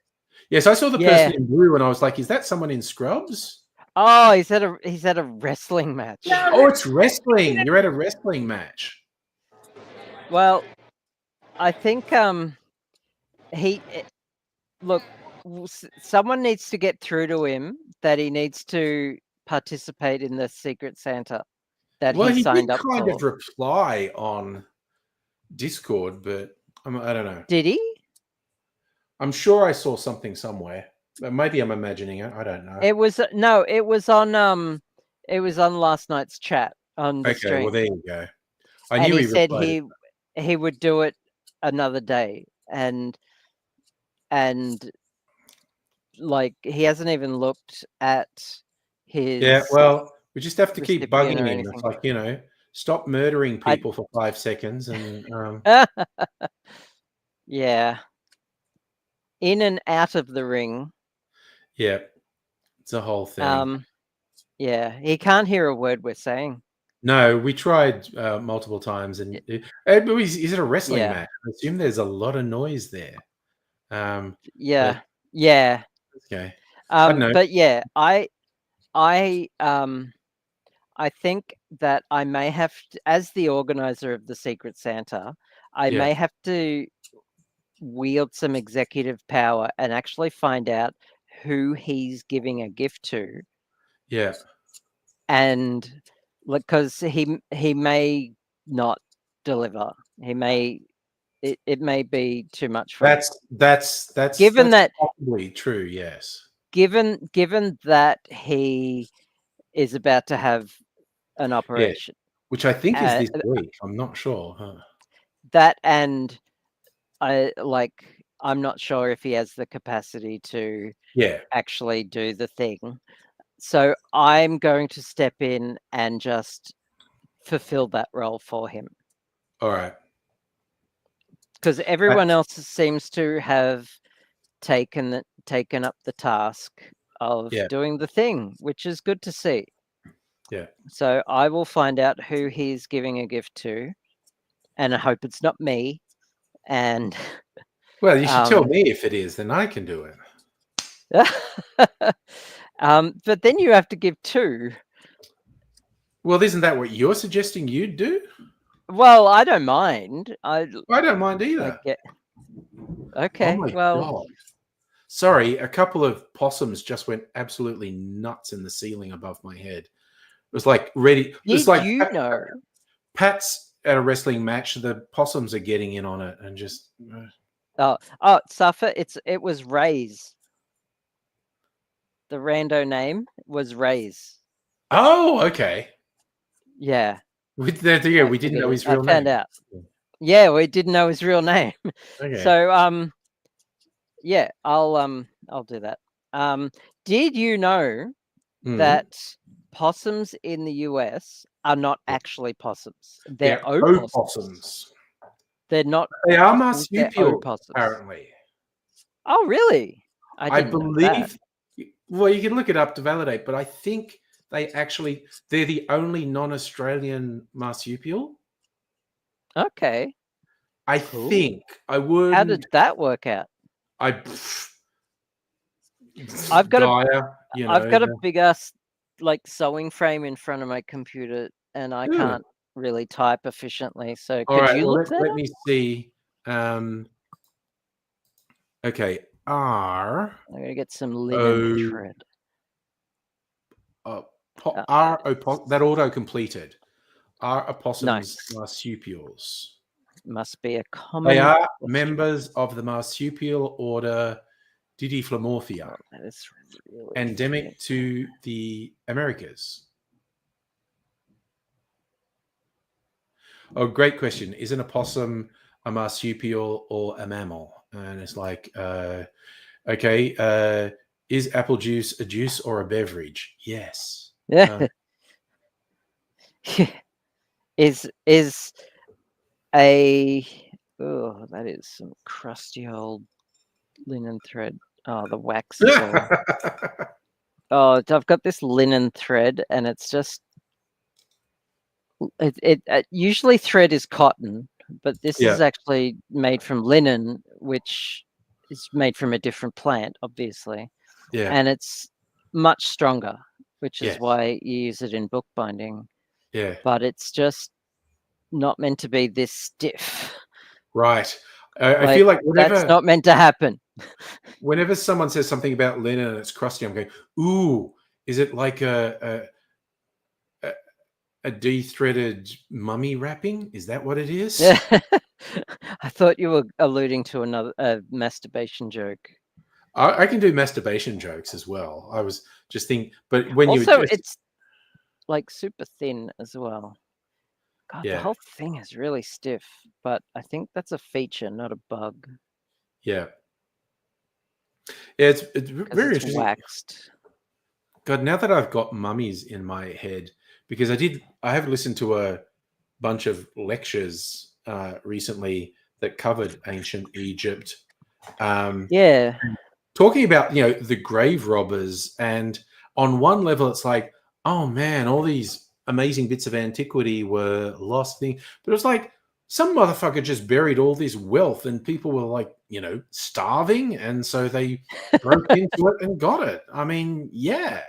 Speaker 1: yes, I saw the person in blue and I was like, is that someone in Scrubs?
Speaker 2: Oh, he's at a wrestling match.
Speaker 1: Oh, it's wrestling. You're at a wrestling match.
Speaker 2: Well, I think look, someone needs to get through to him that he needs to participate in the Secret Santa that he signed up for.
Speaker 1: He did kind of reply on Discord, but I don't know.
Speaker 2: Did he?
Speaker 1: I'm sure I saw something somewhere. Maybe I'm imagining it. I don't know.
Speaker 2: It was on last night's chat on the stream.
Speaker 1: Well, there you go.
Speaker 2: I knew he said he would do it another day, and like he hasn't even looked at his.
Speaker 1: Yeah, well, we just have to keep bugging him. It's like, stop murdering people for 5 seconds and
Speaker 2: yeah, in and out of the ring.
Speaker 1: Yeah, it's a whole thing.
Speaker 2: Yeah, he can't hear a word we're saying.
Speaker 1: No, we tried multiple times, and is it a wrestling match? I assume there's a lot of noise there.
Speaker 2: Yeah.
Speaker 1: Okay.
Speaker 2: I don't know. But yeah, I think that I may have to, as the organizer of the Secret Santa, I may have to wield some executive power and actually find out who he's giving a gift to.
Speaker 1: Yeah.
Speaker 2: and because he may not deliver. He may it may be too much for him.
Speaker 1: That's
Speaker 2: Given that
Speaker 1: probably true. Yes.
Speaker 2: given that he is about to have an
Speaker 1: Yeah.
Speaker 2: operation,
Speaker 1: Which I think is
Speaker 2: uh,
Speaker 1: this week. I'm not sure. Huh?
Speaker 2: that and I'm not sure if he has the capacity to
Speaker 1: Yeah.
Speaker 2: actually do the thing. So I'm going to step in and just fulfill that role for him.
Speaker 1: All right.
Speaker 2: Because everyone else seems to have taken up the task of
Speaker 1: Yeah.
Speaker 2: doing the thing, which is good to see.
Speaker 1: Yeah.
Speaker 2: So I will find out who he's giving a gift to, and I hope it's not me. And
Speaker 1: Well, you should tell me if it is, then I can do it.
Speaker 2: but then you have to give two.
Speaker 1: Well, isn't that what you're suggesting you'd do?
Speaker 2: Well, I don't mind. I
Speaker 1: don't mind either.
Speaker 2: get.
Speaker 1: Oh
Speaker 2: Okay.
Speaker 1: my
Speaker 2: Well,
Speaker 1: God. Sorry, a couple of possums just went absolutely nuts in the ceiling above my head. It was like ready. It was
Speaker 2: did
Speaker 1: like
Speaker 2: you know?
Speaker 1: Pat's at a wrestling match. The possums are getting in on it and just.
Speaker 2: Suffer. It was Ray's. The rando name was Ray's.
Speaker 1: Oh, okay.
Speaker 2: Yeah.
Speaker 1: We didn't know his real
Speaker 2: I found
Speaker 1: name.
Speaker 2: out. Yeah, we didn't know his real name.
Speaker 1: Okay.
Speaker 2: So yeah, I'll do that. Did you know that possums in the US are not actually possums? They're opossums. They're not.
Speaker 1: They are
Speaker 2: possums, they're
Speaker 1: marsupial,
Speaker 2: opossums.
Speaker 1: apparently.
Speaker 2: Oh, really?
Speaker 1: I
Speaker 2: didn't know that.
Speaker 1: believe. Well, you can look it up to validate, but I think they're the only non-Australian marsupial.
Speaker 2: Okay.
Speaker 1: I think I would.
Speaker 2: How did that work out?
Speaker 1: I've
Speaker 2: got
Speaker 1: I've
Speaker 2: got a big ass sewing frame in front of my computer, and I can't really type efficiently. So could you look that up?
Speaker 1: Let me see. Okay,
Speaker 2: I'm gonna get some linen thread.
Speaker 1: That auto completed. Are opossums marsupials?
Speaker 2: Must be a common.
Speaker 1: They are members of the marsupial order Didiflamorphia,
Speaker 2: that is really
Speaker 1: endemic to the Americas. Oh, great question. Is an opossum a marsupial or a mammal? And it's like, okay, is apple juice a juice or a beverage? Yes.
Speaker 2: Yeah. Is a that is some crusty old linen thread. Oh, the wax is all. Oh, I've got this linen thread, and it's just usually thread is cotton, but this is actually made from linen, which is made from a different plant, obviously.
Speaker 1: Yeah.
Speaker 2: And it's much stronger, which is why you use it in bookbinding.
Speaker 1: Yeah.
Speaker 2: But it's just not meant to be this stiff.
Speaker 1: Right. I feel like
Speaker 2: that's not meant to happen.
Speaker 1: Whenever someone says something about linen and it's crusty, I'm going, ooh, is it like a de-threaded mummy wrapping? Is that what it is?
Speaker 2: Yeah. I thought you were alluding to another masturbation joke.
Speaker 1: I can do masturbation jokes as well. I was just thinking, but when
Speaker 2: it's like super thin as well. God, the whole thing is really stiff, but I think that's a feature, not a bug.
Speaker 1: Yeah. It's very interesting.
Speaker 2: Waxed.
Speaker 1: God, now that I've got mummies in my head, because I have listened to a bunch of lectures recently that covered ancient Egypt. Talking about, the grave robbers, and on one level it's like, oh man, all these amazing bits of antiquity were lost. But it was like some motherfucker just buried all this wealth and people were like, starving. And so they broke into it and got it. I mean, yeah,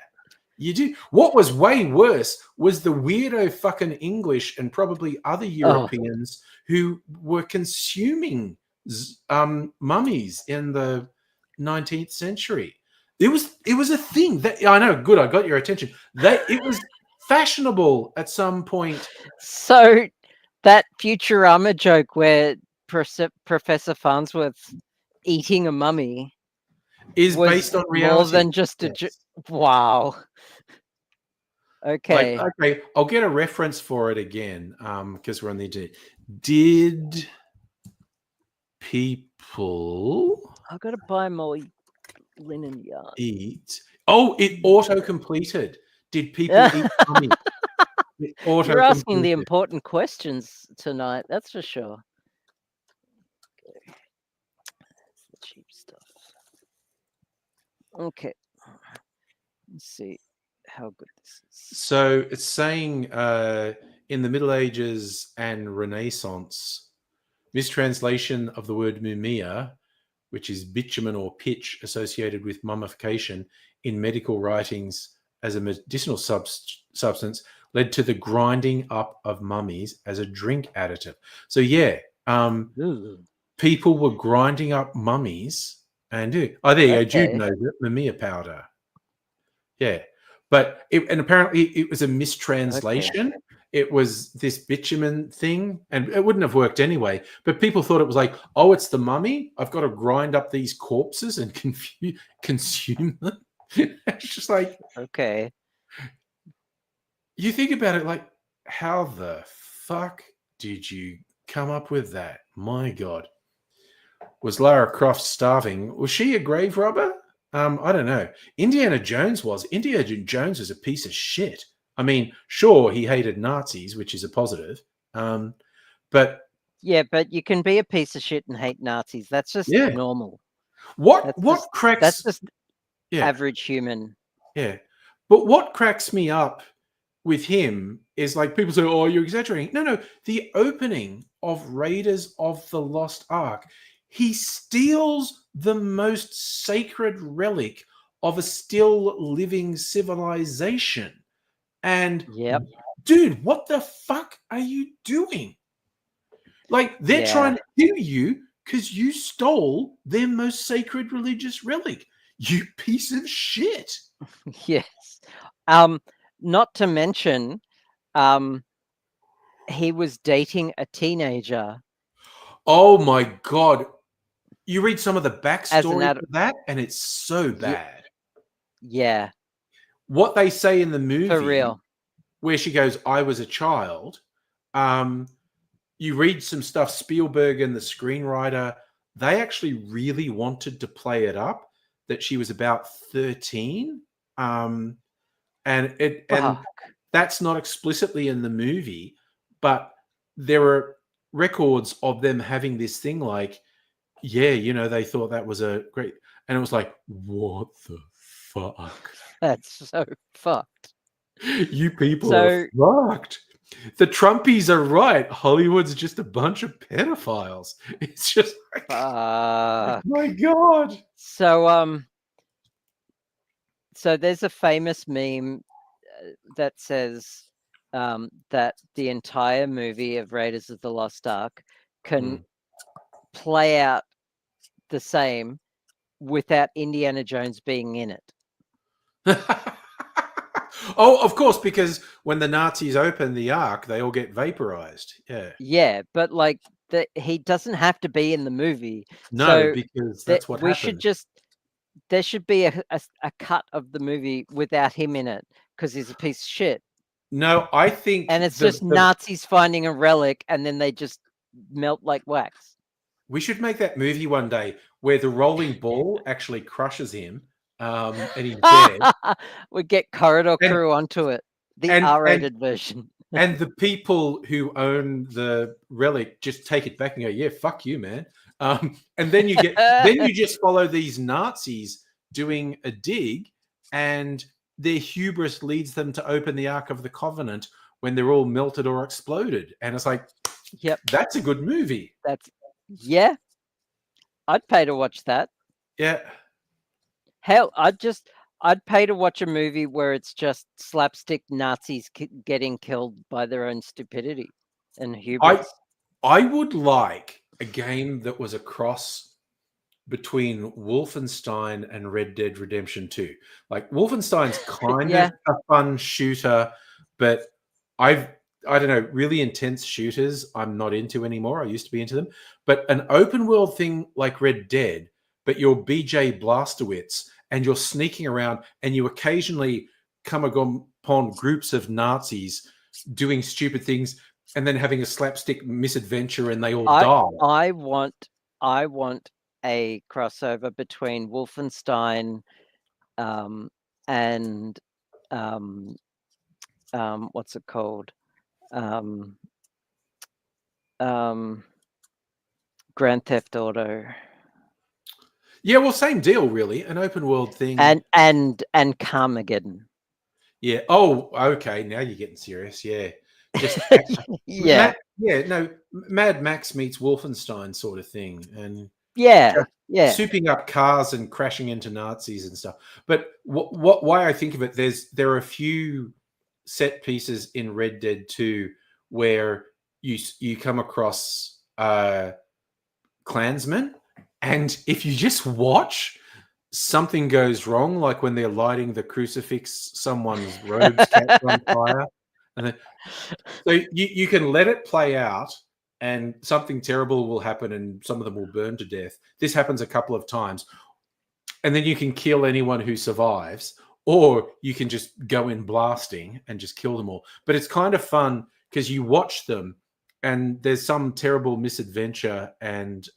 Speaker 1: you do. What was way worse was the weirdo fucking English and probably other Europeans who were consuming mummies in the 19th century. It was a thing that I know. Good, I got your attention. It was fashionable at some point.
Speaker 2: So that Futurama joke where Professor Farnsworth's eating a mummy
Speaker 1: Is
Speaker 2: was
Speaker 1: based on
Speaker 2: more
Speaker 1: reality.
Speaker 2: than just a
Speaker 1: Yes.
Speaker 2: wow.
Speaker 1: Like,
Speaker 2: Okay.
Speaker 1: okay, I'll get a reference for it again, because we're on the internet. Did people
Speaker 2: I've got to buy more linen yarn.
Speaker 1: eat? Oh, it auto-completed. Did people eat mummy? It
Speaker 2: You're asking the
Speaker 1: auto-completed.
Speaker 2: important questions tonight, that's for sure. That's the cheap stuff. Okay. Let's see how good this is.
Speaker 1: So it's saying in the Middle Ages and Renaissance, mistranslation of the word mumia, which is bitumen or pitch associated with mummification in medical writings as a medicinal substance, led to the grinding up of mummies as a drink additive. So yeah, people were grinding up mummies, and there you go. Jude knows it, mumia powder. Yeah, but and apparently it was a mistranslation.
Speaker 2: Okay.
Speaker 1: It was this bitumen thing, and it wouldn't have worked anyway. But people thought it was like, oh, it's the mummy. I've got to grind up these corpses and consume them. It's just like,
Speaker 2: Okay.
Speaker 1: you think about it, like, how the fuck did you come up with that? My God. Was Lara Croft starving? Was she a grave robber? I don't know. Indiana Jones was. Indiana Jones was a piece of shit. I mean, sure, he hated Nazis, which is a positive. But
Speaker 2: yeah, but you can be a piece of shit and hate Nazis. That's just normal.
Speaker 1: What cracks?
Speaker 2: That's just average human.
Speaker 1: Yeah, but what cracks me up with him is, like, people say, "Oh, you're exaggerating." No, the opening of Raiders of the Lost Ark, he steals the most sacred relic of a still living civilization. And dude, what the fuck are you doing? Like, they're trying to kill you because you stole their most sacred religious relic. You piece of shit.
Speaker 2: Yes. Not to mention, he was dating a teenager.
Speaker 1: Oh my God. You read some of the backstory for that, and it's so bad.
Speaker 2: Yeah.
Speaker 1: What they say in the movie,
Speaker 2: for real,
Speaker 1: where she goes, "I was a child," you read some stuff, Spielberg and the screenwriter, they actually really wanted to play it up that she was about 13. And that's not explicitly in the movie, but there are records of them having this thing like, yeah, they thought that was a great, and it was like, what the fuck?
Speaker 2: That's so fucked.
Speaker 1: You people are fucked. The Trumpies are right. Hollywood's just a bunch of pedophiles. It's just like, my God.
Speaker 2: So there's a famous meme that says that the entire movie of Raiders of the Lost Ark can play out the same without Indiana Jones being in it.
Speaker 1: Oh, of course, because when the Nazis open the Ark, they all get vaporized.
Speaker 2: Yeah, but like he doesn't have to be in the movie.
Speaker 1: No,
Speaker 2: so
Speaker 1: because that's what happens.
Speaker 2: There should be a cut of the movie without him in it because he's a piece of shit.
Speaker 1: No, I think,
Speaker 2: and it's just Nazis finding a relic and then they just melt like wax.
Speaker 1: We should make that movie one day where the rolling ball actually crushes him, and he's dead.
Speaker 2: We get Corridor Crew onto it, the R-rated version.
Speaker 1: And the people who own the relic just take it back and go, "Yeah, fuck you, man." And then you just follow these Nazis doing a dig, and their hubris leads them to open the Ark of the Covenant when they're all melted or exploded. And it's like,
Speaker 2: yep,
Speaker 1: that's a good movie.
Speaker 2: I'd pay to watch that.
Speaker 1: Yeah.
Speaker 2: Hell, I'd pay to watch a movie where it's just slapstick Nazis getting killed by their own stupidity and hubris.
Speaker 1: I would like a game that was across between Wolfenstein and Red Dead Redemption 2. Like Wolfenstein's kind
Speaker 2: Yeah.
Speaker 1: of a fun shooter, but I don't know, really intense shooters I'm not into anymore. I used to be into them. But an open world thing like Red Dead, but you're BJ Blazkowicz and you're sneaking around and you occasionally come upon groups of Nazis doing stupid things and then having a slapstick misadventure and they all die.
Speaker 2: I want a crossover between Wolfenstein and what's it called? Grand Theft Auto.
Speaker 1: Yeah, well, same deal, really. An open world thing.
Speaker 2: And Carmageddon.
Speaker 1: Yeah. Oh, okay. Now you're getting serious. Yeah. Just
Speaker 2: yeah.
Speaker 1: Mad Max meets Wolfenstein sort of thing, and
Speaker 2: yeah,
Speaker 1: souping up cars and crashing into Nazis and stuff. But why I think of it, there are a few set pieces in Red Dead 2 where you come across Klansmen, and if you just watch, something goes wrong, like when they're lighting the crucifix, someone's robes catch on fire. And so you can let it play out and something terrible will happen and some of them will burn to death. This happens a couple of times. And then you can kill anyone who survives, or you can just go in blasting and just kill them all. But it's kind of fun because you watch them and there's some terrible misadventure and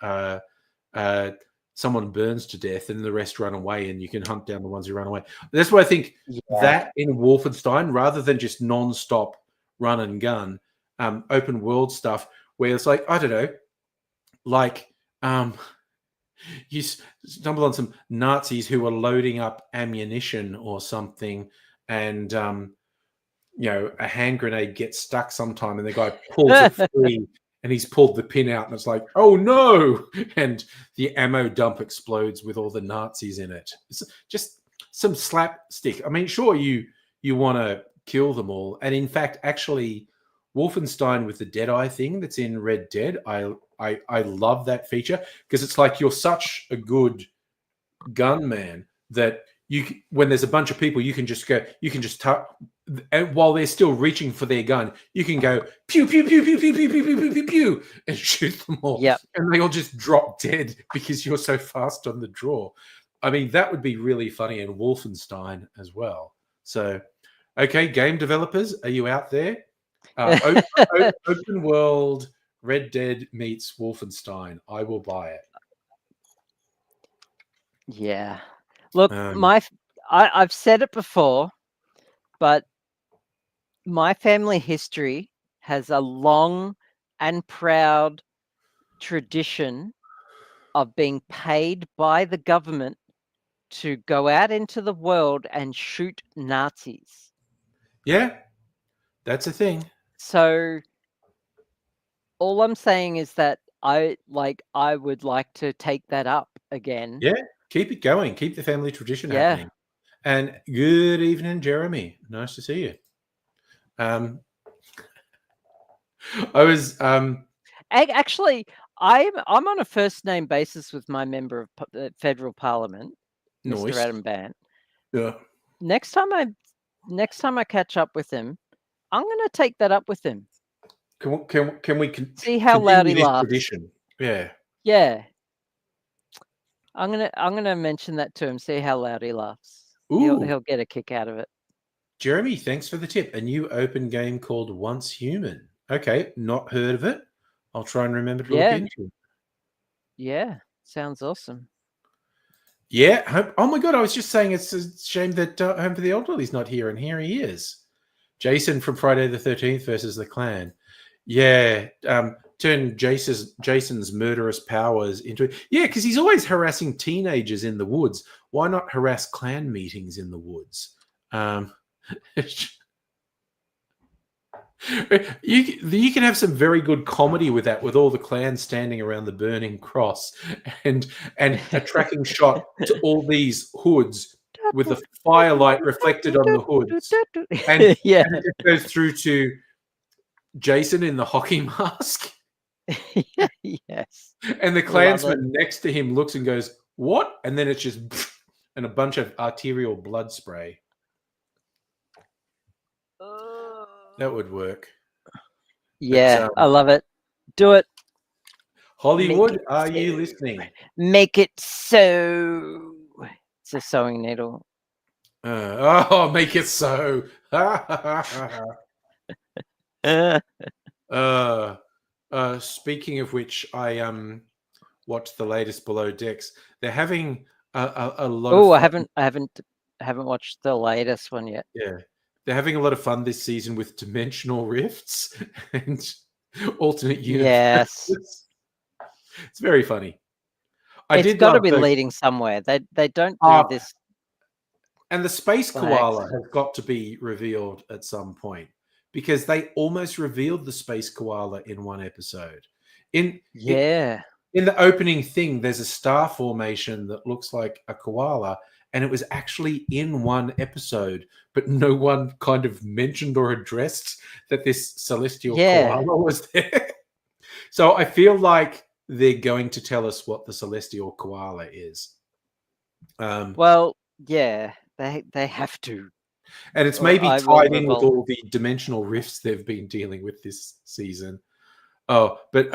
Speaker 1: someone burns to death and the rest run away and you can hunt down the ones who run away. That's why I think that in Wolfenstein, rather than just non-stop run and gun, open world stuff where it's like, I don't know, like you stumble on some Nazis who are loading up ammunition or something and a hand grenade gets stuck sometime and the guy pulls it free and he's pulled the pin out and it's like, oh no, and the ammo dump explodes with all the Nazis in it. It's just some slapstick. I mean, sure, you want to kill them all, and in fact, actually, Wolfenstein with the Deadeye thing that's in Red Dead, I love that feature because it's like you're such a good gunman that when there's a bunch of people, you can just and while they're still reaching for their gun, you can go pew pew pew pew pew pew pew pew pew pew pew and shoot them all.
Speaker 2: Yep.
Speaker 1: And they all just drop dead because you're so fast on the draw. I mean, that would be really funny in Wolfenstein as well. So, okay, game developers, are you out there? Open world Red Dead meets Wolfenstein. I will buy it.
Speaker 2: Yeah. Look, I've said it before, but my family history has a long and proud tradition of being paid by the government to go out into the world and shoot Nazis.
Speaker 1: Yeah, that's a thing.
Speaker 2: So all I'm saying is that I would like to take that up again.
Speaker 1: Yeah, keep it going. Keep the family tradition happening. And good evening, Jeremy. Nice to see you. I was
Speaker 2: actually I'm on a first name basis with my member of federal parliament, Mr. Adam Bant.
Speaker 1: Yeah.
Speaker 2: Next time I catch up with him, I'm going to take that up with him.
Speaker 1: Can we
Speaker 2: see how loud he laughs?
Speaker 1: Tradition? Yeah.
Speaker 2: Yeah. I'm gonna mention that to him. See how loud he laughs. He'll get a kick out of it.
Speaker 1: Jeremy, thanks for the tip. A new open game called Once Human. Okay, not heard of it. I'll try and remember to look into it.
Speaker 2: Yeah, sounds awesome.
Speaker 1: Yeah. Oh my God, I was just saying it's a shame that Home for the Elderly's not here, and here he is. Jason from Friday the 13th versus the Clan. Yeah, turn Jason's murderous powers into it. Yeah, because he's always harassing teenagers in the woods. Why not harass clan meetings in the woods? You can have some very good comedy with that, with all the clans standing around the burning cross and a tracking shot to all these hoods with the firelight reflected on the hoods. And it goes through to Jason in the hockey mask.
Speaker 2: Yes.
Speaker 1: And the clansman next to him looks and goes, what? And then it's just and a bunch of arterial blood spray. That would work.
Speaker 2: Yeah,
Speaker 1: But,
Speaker 2: I love it. Do it.
Speaker 1: Hollywood,
Speaker 2: Make it
Speaker 1: are
Speaker 2: so.
Speaker 1: you listening?
Speaker 2: Make it so. It's a sewing needle.
Speaker 1: Make it so. Speaking of which, I watched the latest Below Decks. They're having a lot of
Speaker 2: Oh, I
Speaker 1: fun.
Speaker 2: haven't watched the latest one yet.
Speaker 1: Yeah, they're having a lot of fun this season with dimensional rifts and alternate
Speaker 2: Yes,
Speaker 1: universes. It's very funny. I
Speaker 2: it's
Speaker 1: did
Speaker 2: got to
Speaker 1: love
Speaker 2: be
Speaker 1: the
Speaker 2: leading somewhere. They don't do this
Speaker 1: and the space
Speaker 2: by
Speaker 1: koala
Speaker 2: accident.
Speaker 1: has got to be revealed at some point because they almost revealed the space koala in one episode. In it,
Speaker 2: Yeah,
Speaker 1: in the opening thing, there's a star formation that looks like a koala, and it was actually in one episode, but no one kind of mentioned or addressed that this celestial
Speaker 2: yeah.
Speaker 1: koala was there. So I feel like they're going to tell us what the celestial koala is.
Speaker 2: Well, yeah. They have to,
Speaker 1: And it's
Speaker 2: or
Speaker 1: maybe
Speaker 2: I will
Speaker 1: tied in with
Speaker 2: revolt.
Speaker 1: all the dimensional rifts they've been dealing with this season. Oh, but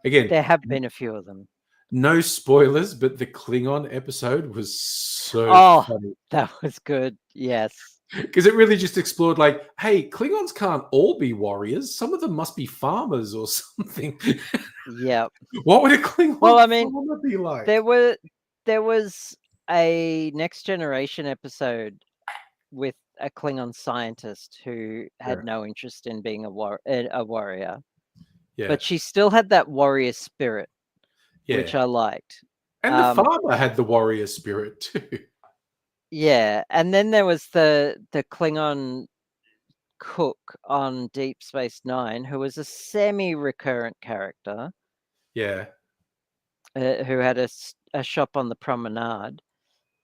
Speaker 1: again,
Speaker 2: There have been a few of them.
Speaker 1: no spoilers, but the Klingon episode was so
Speaker 2: Oh,
Speaker 1: funny
Speaker 2: that was good. Yes.
Speaker 1: because it really just explored like, hey, Klingons can't all be warriors. Some of them must be farmers or something.
Speaker 2: Yeah.
Speaker 1: What would a Klingon
Speaker 2: Well, I mean,
Speaker 1: farmer be like?
Speaker 2: there was a Next Generation episode with a Klingon scientist who had
Speaker 1: Yeah.
Speaker 2: no interest in being a warrior,
Speaker 1: Yeah,
Speaker 2: but she still had that warrior spirit, which
Speaker 1: yeah.
Speaker 2: I liked.
Speaker 1: And the farmer had the warrior spirit too.
Speaker 2: Yeah, and then there was the Klingon cook on Deep Space Nine, who was a semi-recurrent character,
Speaker 1: Yeah.
Speaker 2: who had a shop on the promenade.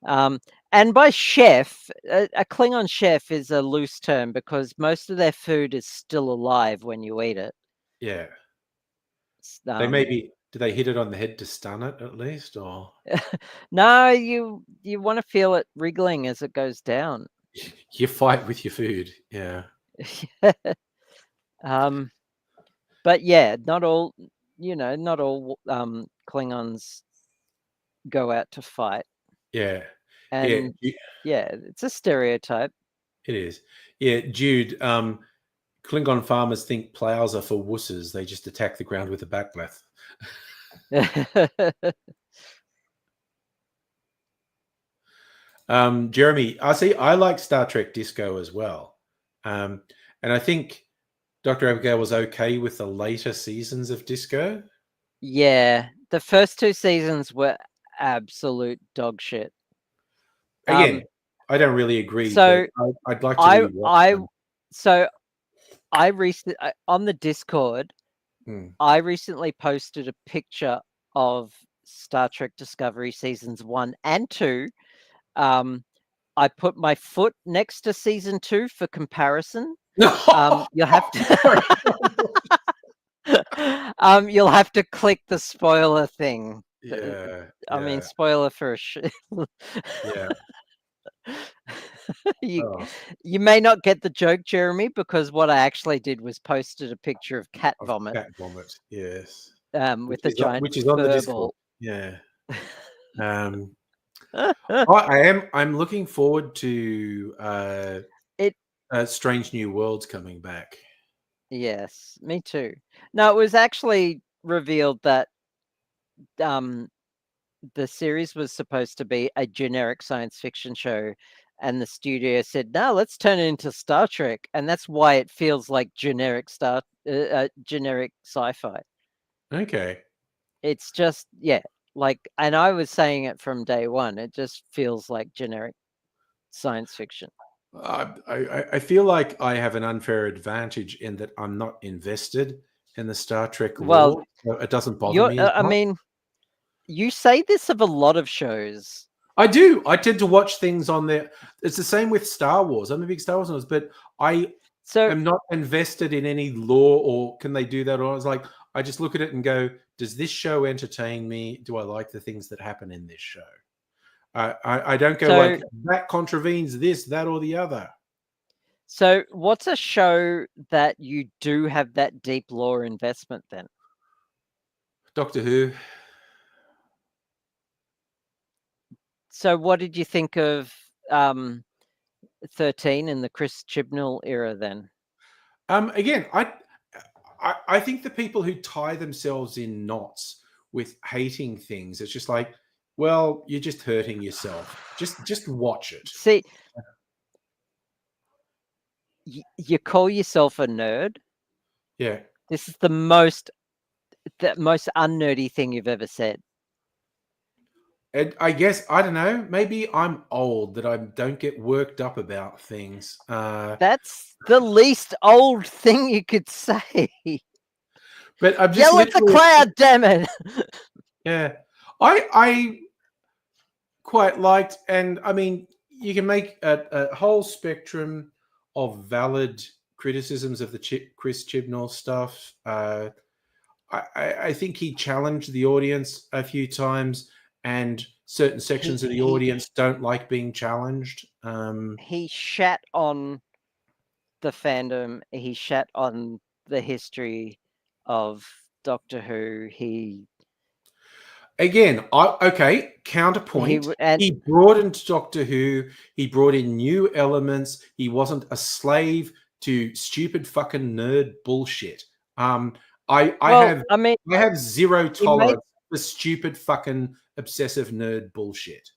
Speaker 2: And by chef, a Klingon chef is a loose term because most of their food is still alive when you eat it.
Speaker 1: Yeah. They
Speaker 2: Um,
Speaker 1: maybe do they hit it on the head to stun it at least, or
Speaker 2: no, you want to feel it wriggling as it goes down.
Speaker 1: you fight with your food? Yeah.
Speaker 2: But yeah, not all Klingons go out to fight,
Speaker 1: Yeah. Yeah.
Speaker 2: and yeah, it's a stereotype.
Speaker 1: It is. Yeah, Jude. Klingon farmers think plows are for wusses. They just attack the ground with a backlash. Jeremy, I see. I like Star Trek Disco as well, and I think Dr. Abigail was okay with the later seasons of Disco.
Speaker 2: Yeah, the first two seasons were absolute dog shit.
Speaker 1: Again, I don't really agree,
Speaker 2: So
Speaker 1: but I'd like to rewatch them.
Speaker 2: so I recently on the Discord,
Speaker 1: Hmm.
Speaker 2: I recently posted a picture of Star Trek Discovery seasons 1 and 2. I put my foot next to season 2 for comparison. You'll have to you'll have to click the spoiler thing.
Speaker 1: Yeah.
Speaker 2: I mean, spoiler for a
Speaker 1: Yeah.
Speaker 2: You may not get the joke, Jeremy, because what I actually did was posted a picture of cat vomit.
Speaker 1: Cat vomit. Yes.
Speaker 2: With a giant
Speaker 1: which is on the Discord.
Speaker 2: furball.
Speaker 1: Yeah. I'm looking forward to Strange New Worlds coming back.
Speaker 2: Yes, me too. No, it was actually revealed that the series was supposed to be a generic science fiction show, and the studio said, "No, let's turn it into Star Trek," and that's why it feels like generic generic sci-fi.
Speaker 1: Okay.
Speaker 2: It's just and I was saying it from day one. It just feels like generic science fiction.
Speaker 1: I feel like I have an unfair advantage in that I'm not invested in the Star Trek lore, so it doesn't bother me as
Speaker 2: I
Speaker 1: much.
Speaker 2: mean, you say this of a lot of shows.
Speaker 1: I do. I tend to watch things on there. It's the same with Star Wars. I'm a big Star Wars fan, but I am not invested in any lore, or can they do that? Or I was like, I just look at it and go, does this show entertain me? Do I like the things that happen in this show? I don't go
Speaker 2: So,
Speaker 1: like that contravenes this, that, or the other.
Speaker 2: so what's a show that you do have that deep lore investment then?
Speaker 1: Doctor Who.
Speaker 2: So what did you think of 13 in the Chris Chibnall era then?
Speaker 1: Again, I think the people who tie themselves in knots with hating things, it's just like, well, you're just hurting yourself. Just watch it.
Speaker 2: See, you call yourself a nerd.
Speaker 1: Yeah.
Speaker 2: This is the most unnerdy thing you've ever said.
Speaker 1: And I guess I don't know. Maybe I'm old that I don't get worked up about things.
Speaker 2: That's the least old thing you could say.
Speaker 1: But I'm just
Speaker 2: Yell at the
Speaker 1: literally,
Speaker 2: cloud, damn it!
Speaker 1: yeah. I quite liked, and I mean, you can make a whole spectrum of valid criticisms of the Chris Chibnall stuff. I think he challenged the audience a few times, and certain sections of the audience don't like being challenged.
Speaker 2: He shat on the fandom. He shat on the history of Doctor Who.
Speaker 1: Again, okay, counterpoint.
Speaker 2: And
Speaker 1: He broadened Doctor Who. He brought in new elements. He wasn't a slave to stupid fucking nerd bullshit. I have zero tolerance for stupid fucking obsessive nerd bullshit.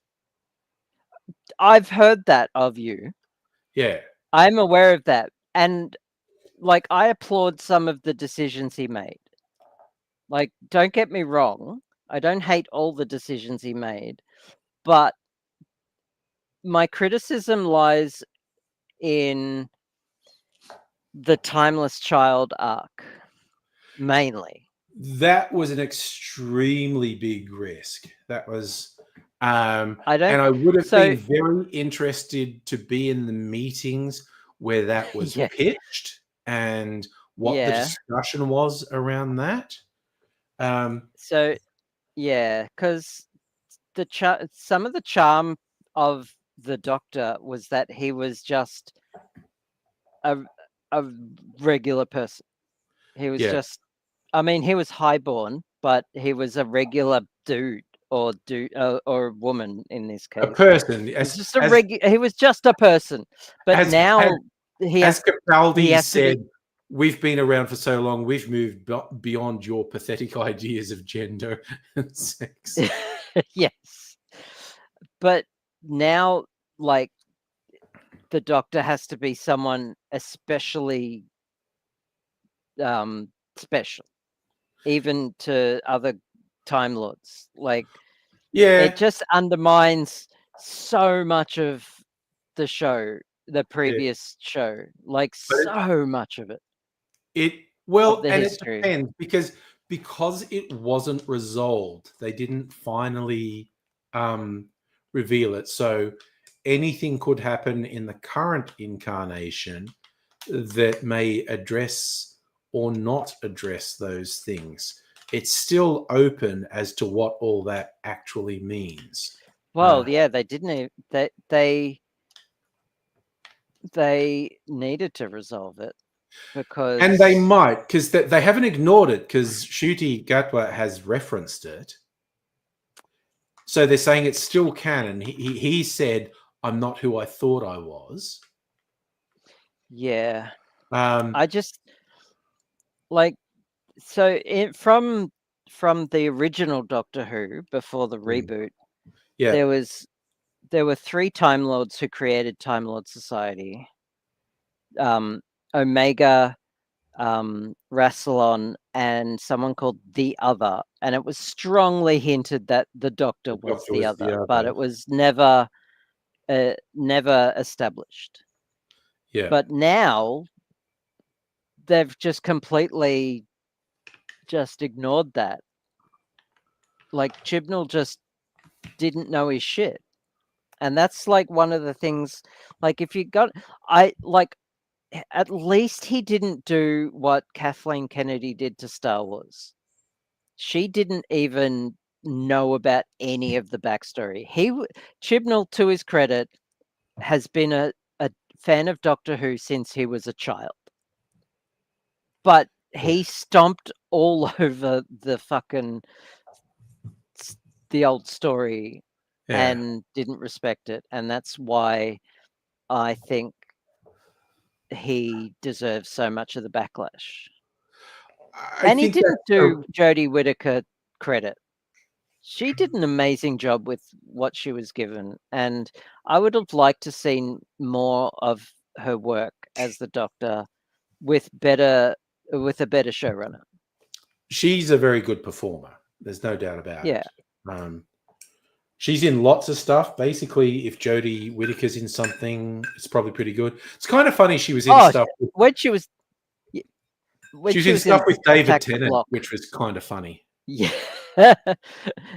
Speaker 2: I've heard that of you.
Speaker 1: Yeah.
Speaker 2: I'm aware of that. And like, I applaud some of the decisions he made. Like, don't get me wrong. I don't hate all the decisions he made, but my criticism lies in the Timeless Child arc, mainly.
Speaker 1: That was an extremely big risk. That was, and
Speaker 2: I don't.
Speaker 1: I would have
Speaker 2: So
Speaker 1: been very interested to be in the meetings where that was
Speaker 2: yeah,
Speaker 1: pitched and what the
Speaker 2: yeah.
Speaker 1: discussion was around that.
Speaker 2: So yeah, because some of the charm of the Doctor was that he was just a regular person. He was
Speaker 1: Yeah,
Speaker 2: just. I mean, he was highborn, but he was a regular dude or woman in this
Speaker 1: a
Speaker 2: case.
Speaker 1: person
Speaker 2: He was just he was just a person. But
Speaker 1: as
Speaker 2: now he
Speaker 1: as
Speaker 2: has
Speaker 1: Capaldi
Speaker 2: to
Speaker 1: said,
Speaker 2: be.
Speaker 1: we've been around for so long, we've moved beyond your pathetic ideas of gender and sex.
Speaker 2: Yes. But now, like, the Doctor has to be someone especially special, even to other Time Lords. Like,
Speaker 1: Yeah,
Speaker 2: it just undermines so much of the show, the
Speaker 1: yeah.
Speaker 2: previous show, like
Speaker 1: But
Speaker 2: so much of it,
Speaker 1: it
Speaker 2: of
Speaker 1: well,
Speaker 2: the
Speaker 1: and it
Speaker 2: history.
Speaker 1: depends because it wasn't resolved. They didn't finally reveal it. So anything could happen in the current incarnation that may address or not address those things. It's still open as to what all that actually means.
Speaker 2: Well, yeah, they didn't. They needed to resolve it
Speaker 1: And they
Speaker 2: because
Speaker 1: might, because they haven't ignored it, because Shuti Gatwa has referenced it. So they're saying it's still canon. He said, "I'm not who I thought I was."
Speaker 2: yeah,
Speaker 1: Um,
Speaker 2: I just like so from the original Doctor Who before the reboot,
Speaker 1: yeah,
Speaker 2: there were three Time Lords who created Time Lord Society. Omega, Rassilon, and someone called the Other, and it was strongly hinted that the Doctor
Speaker 1: the
Speaker 2: was
Speaker 1: Doctor
Speaker 2: the
Speaker 1: was the
Speaker 2: Other, but
Speaker 1: other.
Speaker 2: it was never established.
Speaker 1: Yeah,
Speaker 2: But now they've just completely just ignored that. Like, Chibnall just didn't know his shit. And that's like one of the things, like, if you got, at least he didn't do what Kathleen Kennedy did to Star Wars. She didn't even know about any of the backstory. Chibnall, to his credit, has been a fan of Doctor Who since he was a child. But he stomped all over the fucking the old story and didn't respect it. And that's why I think he deserves so much of the backlash. And he didn't do Jodie Whittaker credit. She did an amazing job with what she was given, and I would have liked to seen more of her work as the Doctor with a better showrunner.
Speaker 1: She's a very good performer. There's no doubt about
Speaker 2: Yeah.
Speaker 1: it. She's in lots of stuff. Basically, if Jodie Whittaker's in something, it's probably pretty good. It's kind of funny she was in stuff
Speaker 2: when she was
Speaker 1: in stuff with David Tennant, which was kind of funny.
Speaker 2: Yeah.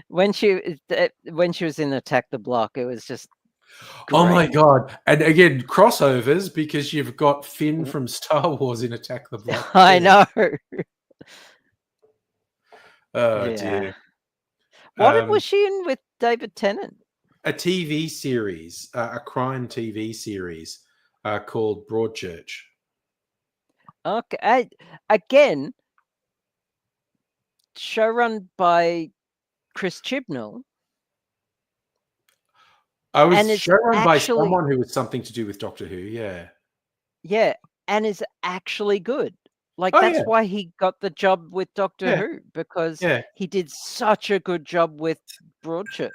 Speaker 2: when she was in Attack the Block, it was just great.
Speaker 1: Oh my god. And again, crossovers, because you've got Finn from Star Wars in Attack the Block.
Speaker 2: I know.
Speaker 1: Oh dear.
Speaker 2: What was she in with David Tennant?
Speaker 1: A TV series, a crime TV series called Broadchurch.
Speaker 2: Okay. Again, showrun by Chris Chibnall.
Speaker 1: I was showrun by someone who was something to do with Doctor Who, yeah.
Speaker 2: Yeah, and is actually good. Like, that's why he got the job with Doctor Who, because he did such a good job with Broadchurch.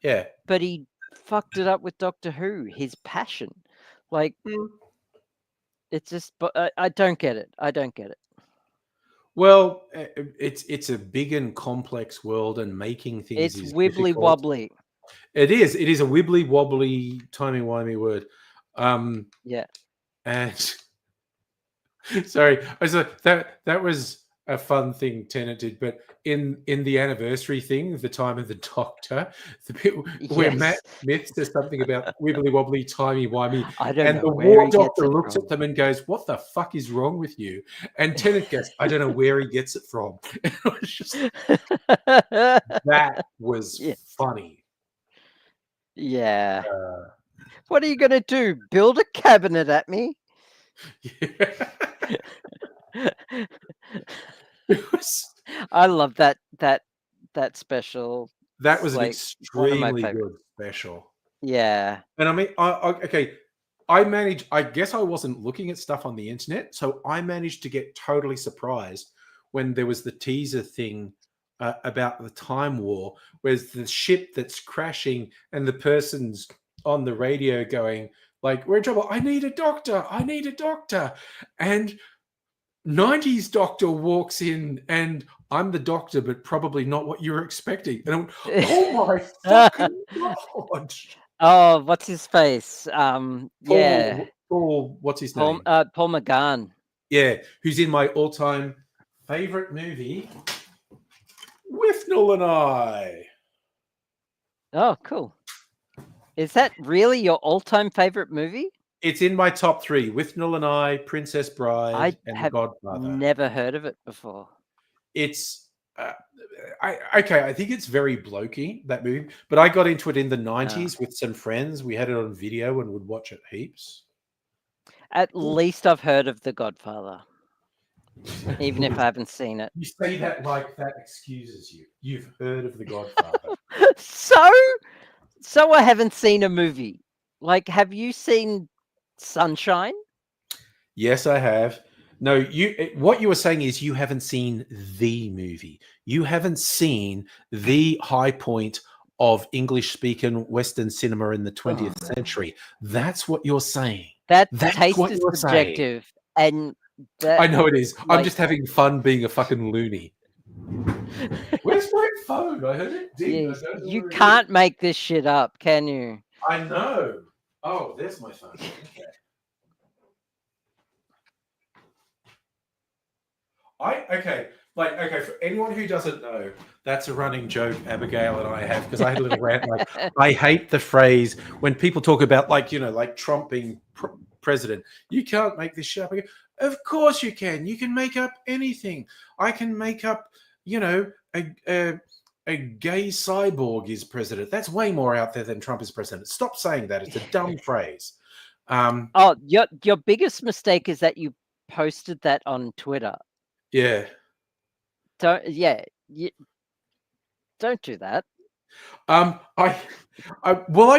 Speaker 1: Yeah.
Speaker 2: But he fucked it up with Doctor Who, his passion. Like, it's just, but I don't get it. I don't get it.
Speaker 1: Well, it's a big and complex world, and making things is
Speaker 2: wibbly
Speaker 1: difficult.
Speaker 2: wobbly.
Speaker 1: It is. It is a wibbly wobbly, timey-wimey word.
Speaker 2: Yeah.
Speaker 1: And sorry, that was a fun thing Tennant did, but in the anniversary thing, the time of the Doctor, the bit where Matt Smith says something about wibbly wobbly, timey wimey, and the War Doctor looks at them and goes, "What the fuck is wrong with you?" And Tennant goes, "I don't know where he gets it from." And it was just, that was funny.
Speaker 2: Yeah. What are you going to do? Build a cabinet at me?
Speaker 1: Yeah.
Speaker 2: I love that special.
Speaker 1: That was an extremely good special.
Speaker 2: Yeah.
Speaker 1: And I mean, I guess I wasn't looking at stuff on the internet, so I managed to get totally surprised when there was the teaser thing about the Time War, where the ship that's crashing and the person's on the radio going, like, "We're in trouble. I need a doctor. I need a doctor." And 90s Doctor walks in, and I'm the Doctor, but probably not what you were expecting. And I went, "Oh my fucking god!"
Speaker 2: Oh, what's his face?
Speaker 1: Paul, what's his name?
Speaker 2: Paul McGann.
Speaker 1: Yeah, who's in my all-time favorite movie, Withnell and I.
Speaker 2: Oh, cool. Is that really your all-time favorite movie?
Speaker 1: It's in my top 3: Withnell and I, Princess Bride, and The Godfather.
Speaker 2: Never heard of it before.
Speaker 1: It's I think it's very blokey, that movie, but I got into it in the 90s with some friends. We had it on video and would watch it heaps.
Speaker 2: At least I've heard of The Godfather, even if I haven't seen it.
Speaker 1: You say that like that excuses you. You've heard of The Godfather.
Speaker 2: So I haven't seen a movie. Like, have you seen Sunshine?
Speaker 1: Yes, I have. No, what you were saying is you haven't seen the movie. You haven't seen the high point of English-speaking Western cinema in the 20th century. That's what you're saying.
Speaker 2: That's taste is subjective. And
Speaker 1: I know it is. I'm just having fun being a fucking loony. Where's my phone? I heard it ding.
Speaker 2: You can't make this shit up, can you?
Speaker 1: I know. Oh, there's my phone. Okay. For anyone who doesn't know, that's a running joke Abigail and I have, because I had a little rant. Like, I hate the phrase when people talk about, like Trump being president. You can't make this shit up. Of course you can. You can make up anything. I can make up, a gay cyborg is president. That's way more out there than Trump is president. Stop saying that. It's a dumb phrase.
Speaker 2: Oh, your biggest mistake is that you posted that on Twitter.
Speaker 1: Yeah.
Speaker 2: Don't don't do that.
Speaker 1: I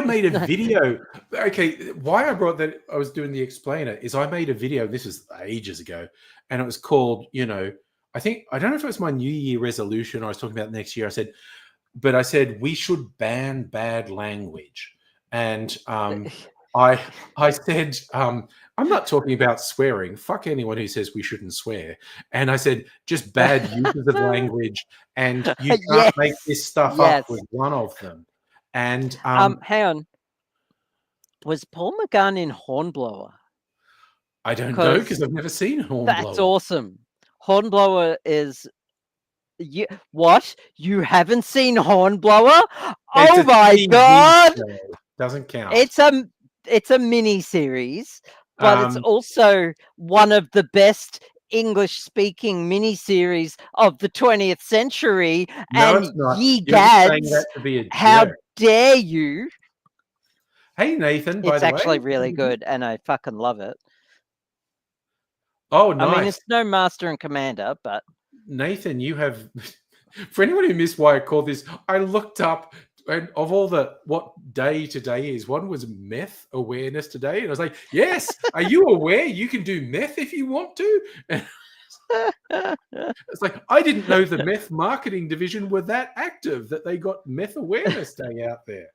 Speaker 1: made a video. Okay, why I brought that, I was doing the explainer, is I made a video. This was ages ago, and it was called, I don't know if it was my New Year resolution or I was talking about next year. I said we should ban bad language, and I said I'm not talking about swearing. Fuck anyone who says we shouldn't swear. And I said just bad uses of language, and you can't make this stuff up with one of them. And
Speaker 2: hang on. Was Paul McGann in Hornblower?
Speaker 1: I don't know because I've never seen Hornblower.
Speaker 2: That's awesome. Hornblower is what? You haven't seen Hornblower? Oh my god!
Speaker 1: Doesn't count.
Speaker 2: It's a mini series, but it's also one of the best English-speaking miniseries of the 20th century.
Speaker 1: No,
Speaker 2: and
Speaker 1: it's not.
Speaker 2: Ye
Speaker 1: You're
Speaker 2: gads,
Speaker 1: saying that to be a
Speaker 2: how
Speaker 1: jerk.
Speaker 2: dare you?
Speaker 1: Hey, Nathan, by
Speaker 2: it's
Speaker 1: the way.
Speaker 2: actually really good, and I fucking love it.
Speaker 1: Oh, nice.
Speaker 2: I mean, it's no Master and Commander, but...
Speaker 1: Nathan, you have... For anyone who missed why I called this, I looked up, and of all what day today is, one was Meth Awareness today, and I was like, yes, are you aware you can do meth if you want to? And it's like, I didn't know the meth marketing division were that active that they got Meth Awareness Day out there.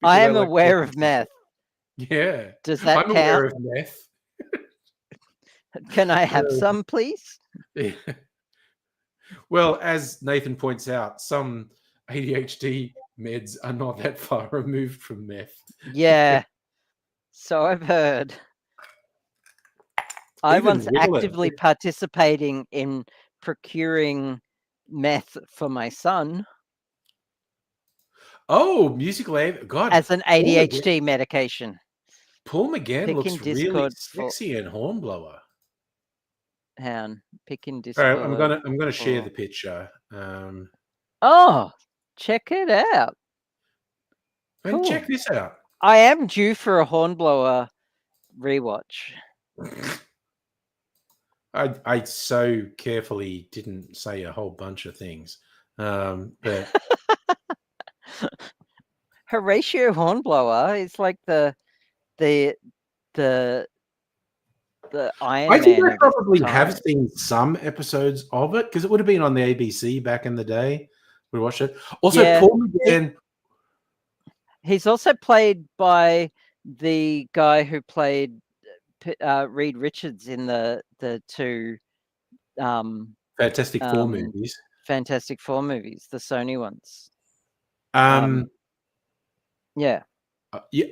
Speaker 2: I am aware of meth.
Speaker 1: Yeah.
Speaker 2: Does that
Speaker 1: count?
Speaker 2: I'm aware
Speaker 1: of meth.
Speaker 2: Can I have some, please?
Speaker 1: Yeah. Well, as Nathan points out, some ADHD meds are not that far removed from meth.
Speaker 2: Yeah. So I've heard. I was actively participating in procuring meth for my son.
Speaker 1: Oh, musical aid. God.
Speaker 2: As an ADHD medication.
Speaker 1: Paul McGann looks really sexy in Hornblower.
Speaker 2: Pick in Discord.
Speaker 1: All right, I'm gonna share the picture.
Speaker 2: Oh, check it out.
Speaker 1: And check this out.
Speaker 2: I am due for a Hornblower rewatch.
Speaker 1: I so carefully didn't say a whole bunch of things. But
Speaker 2: Horatio Hornblower is like the Iron Man.
Speaker 1: I think I probably have seen some episodes of it because it would have been on the ABC back in the day. We watched it. Also, Paul McGann.
Speaker 2: He's also played by the guy who played Reed Richards in the two
Speaker 1: Fantastic Four movies.
Speaker 2: Fantastic Four movies, the Sony ones.
Speaker 1: Yeah,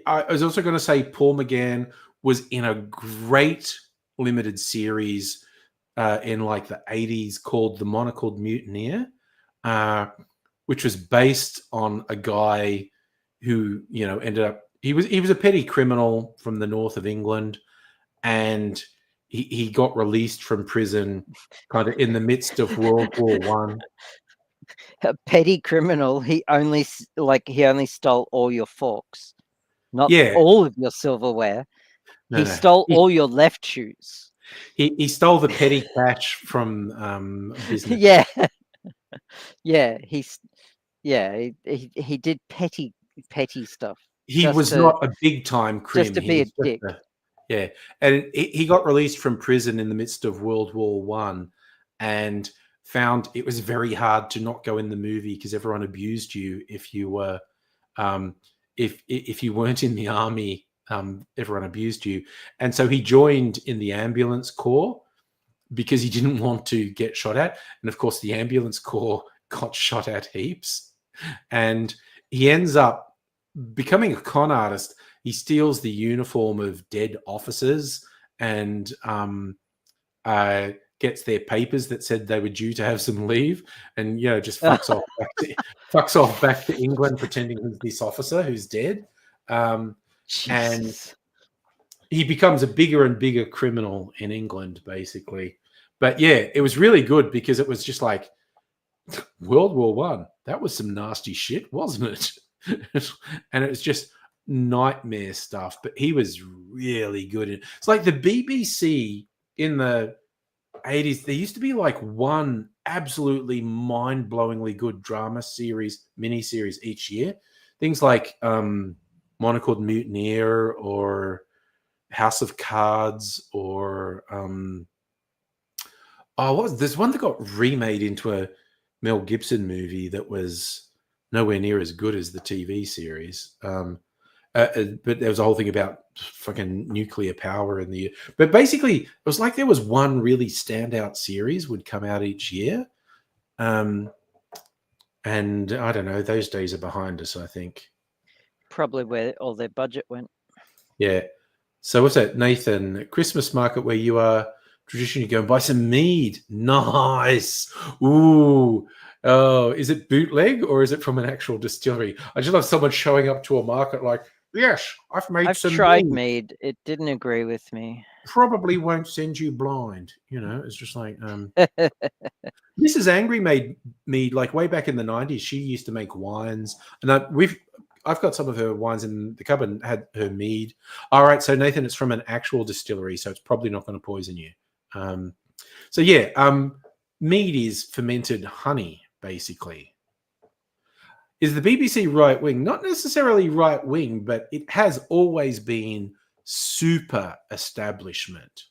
Speaker 1: I was also going to say Paul McGann was in a great limited series in like the 80s called The Monocled Mutineer, which was based on a guy who, ended up, he was a petty criminal from the north of England, and he got released from prison kind of in the midst of World War One.
Speaker 2: A petty criminal. He only stole all your forks, not all of your silverware. He stole all your left shoes.
Speaker 1: He stole the petty cash from business.
Speaker 2: He did petty stuff.
Speaker 1: He was not a big time crim.
Speaker 2: Just to be a dick.
Speaker 1: And he got released from prison in the midst of World War One, and found it was very hard to not go in the movie because everyone abused you if you were if you weren't in the army. Everyone abused you, and so he joined in the ambulance corps because he didn't want to get shot at. And of course, the ambulance corps got shot at heaps, and he ends up becoming a con artist. He steals the uniform of dead officers and gets their papers that said they were due to have some leave, and just fucks off back to England, pretending he's this officer who's dead. And he becomes a bigger and bigger criminal in England, basically. But yeah, it was really good because it was just like World War One. That was some nasty shit, wasn't it? And it was just nightmare stuff. But he was really good. It's like the BBC in the 80s. There used to be like one absolutely mind-blowingly good drama series, miniseries each year. Things like one called Mutineer or House of Cards or there's one that got remade into a Mel Gibson movie that was nowhere near as good as the TV series. But there was a whole thing about fucking nuclear power in the. But basically, it was like there was one really standout series would come out each year, and I don't know. Those days are behind us, I think.
Speaker 2: Probably where all their budget went.
Speaker 1: Yeah. So what's that, Nathan? Christmas market where you are traditionally go and buy some mead. Nice. Ooh. Oh, is it bootleg or is it from an actual distillery? I just love someone showing up to a market like, yes, I've some
Speaker 2: tried
Speaker 1: mead.
Speaker 2: mead. It didn't agree with me.
Speaker 1: Probably won't send you blind. You know, it's just like Mrs. Angry made mead like way back in the 90s. She used to make wines. And I've got some of her wines in the cupboard and had her mead. All right, so Nathan, it's from an actual distillery, so it's probably not going to poison you. Mead is fermented honey, basically. Is the BBC right wing? Not necessarily right wing, but it has always been super establishment.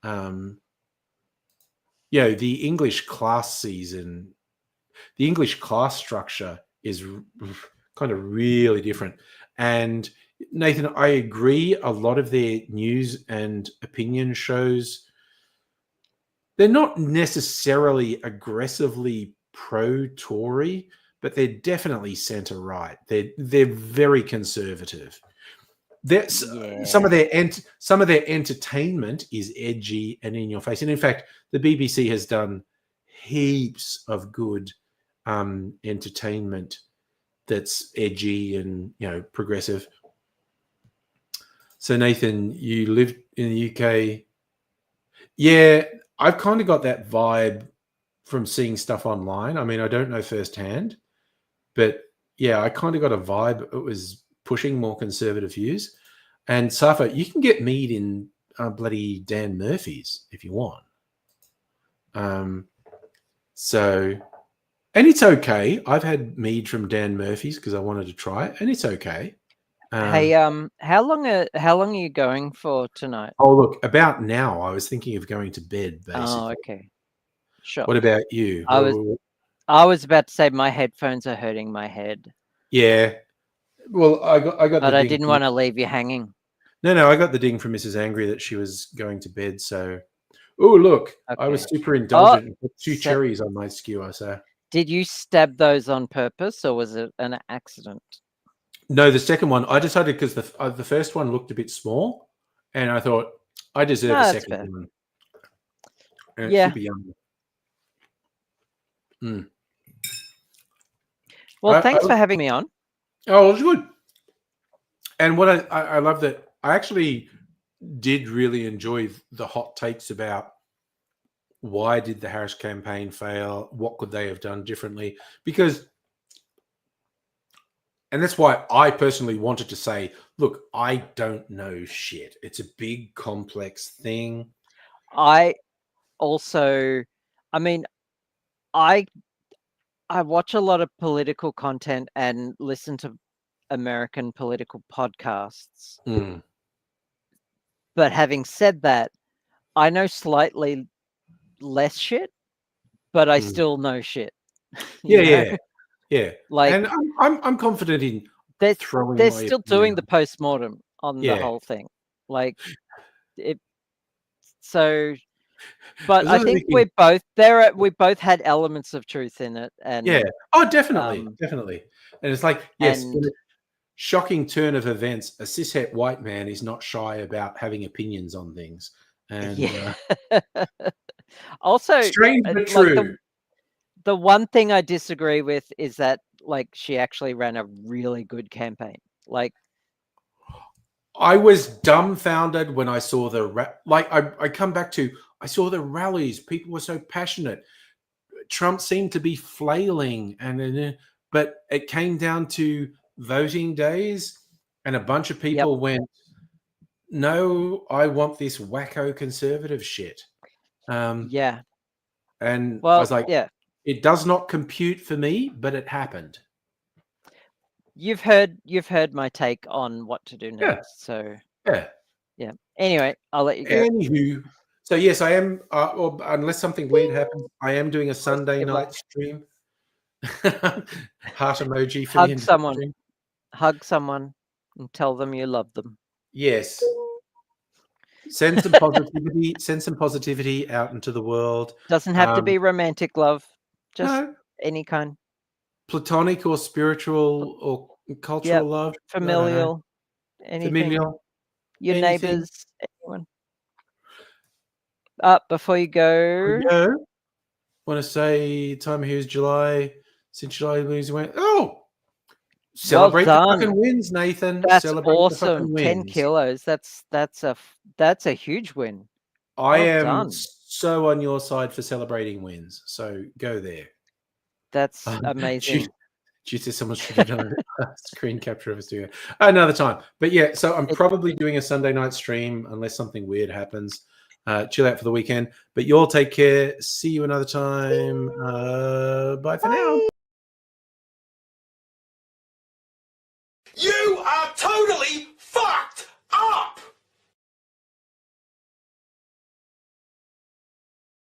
Speaker 1: The English class season, the English class structure is kind of really different. And Nathan, I agree. A lot of their news and opinion shows, they're not necessarily aggressively pro-Tory, but they're definitely centre-right. They're very conservative. Some of their entertainment is edgy and in your face. And in fact, the BBC has done heaps of good entertainment that's edgy and progressive. So Nathan, you lived in the UK. Yeah, I've kind of got that vibe from seeing stuff online. I mean, I don't know firsthand, but yeah, I kind of got a vibe. It was pushing more conservative views. And Safa, you can get mead in bloody Dan Murphy's if you want. And it's okay. I've had mead from Dan Murphy's because I wanted to try it, and it's okay.
Speaker 2: Hey, how long are you going for tonight?
Speaker 1: Oh, look, about now. I was thinking of going to bed. Basically.
Speaker 2: Oh, okay. Sure.
Speaker 1: What about you?
Speaker 2: I was about to say my headphones are hurting my head.
Speaker 1: Yeah. Well, I got.
Speaker 2: But I didn't want to leave you hanging.
Speaker 1: No, I got the ding from Mrs. Angry that she was going to bed. So, oh look, okay. I was super indulgent and put 2 cherries on my skewer. So,
Speaker 2: did you stab those on purpose, or was it an accident?
Speaker 1: No, the second one. I decided because the first one looked a bit small, and I thought I deserve a second one. And
Speaker 2: yeah.
Speaker 1: It should be yummy. Mm.
Speaker 2: Well, thanks for having me on.
Speaker 1: Oh, it was good. And what I love that I actually did really enjoy the hot takes about why did the Harris campaign fail? What could they have done differently? And that's why I personally wanted to say, look, I don't know shit. It's a big, complex thing.
Speaker 2: I watch a lot of political content and listen to American political podcasts.
Speaker 1: Mm.
Speaker 2: But having said that, I know slightly less shit, but I still know shit.
Speaker 1: Yeah.
Speaker 2: Like,
Speaker 1: and I'm confident in
Speaker 2: they're still doing the postmortem on the whole thing. Like it. So, but I think we both had elements of truth in it, and
Speaker 1: definitely. And it's like, yes, in a shocking turn of events, a cishet white man is not shy about having opinions on things. And
Speaker 2: also,
Speaker 1: strange but true.
Speaker 2: The one thing I disagree with is that, like, she actually ran a really good campaign. Like,
Speaker 1: I was dumbfounded when I saw I come back to, I saw the rallies. People were so passionate. Trump seemed to be flailing, but it came down to voting days, and a bunch of people went, "No, I want this wacko conservative shit."
Speaker 2: Yeah.
Speaker 1: And I
Speaker 2: Well,
Speaker 1: was like,
Speaker 2: yeah.
Speaker 1: it does not compute for me, but it happened.
Speaker 2: You've heard my take on what to do
Speaker 1: Yeah,
Speaker 2: next. So
Speaker 1: yeah.
Speaker 2: yeah. Anyway, I'll let you go.
Speaker 1: Anywho, so yes, I am. Or unless something weird happens, I am doing a Sunday night stream. Heart emoji for the end of the stream.
Speaker 2: Hug someone and tell them you love them.
Speaker 1: Yes. Send some positivity. Send some positivity out into the world.
Speaker 2: Doesn't have to be romantic love. Just
Speaker 1: No,
Speaker 2: any kind.
Speaker 1: platonic or spiritual or cultural love. I don't know.
Speaker 2: Familial. Anything.
Speaker 1: Familial.
Speaker 2: Your
Speaker 1: Anything.
Speaker 2: neighbors. Anyone. Before you go.
Speaker 1: Want to say time here is July. Since July moves away. Oh, celebrate the fucking wins, Nathan.
Speaker 2: That's
Speaker 1: Celebrate
Speaker 2: awesome.
Speaker 1: the fucking wins.
Speaker 2: 10 kilos. That's a huge win.
Speaker 1: I
Speaker 2: Well
Speaker 1: am
Speaker 2: done.
Speaker 1: so on your side for celebrating wins. So go there.
Speaker 2: That's amazing.
Speaker 1: She says someone should have done a screen capture of us doing it another time. But yeah, so I'm probably doing a Sunday night stream unless something weird happens. Chill out for the weekend. But you all take care. See you another time. Bye for now.
Speaker 3: You are totally fucked up!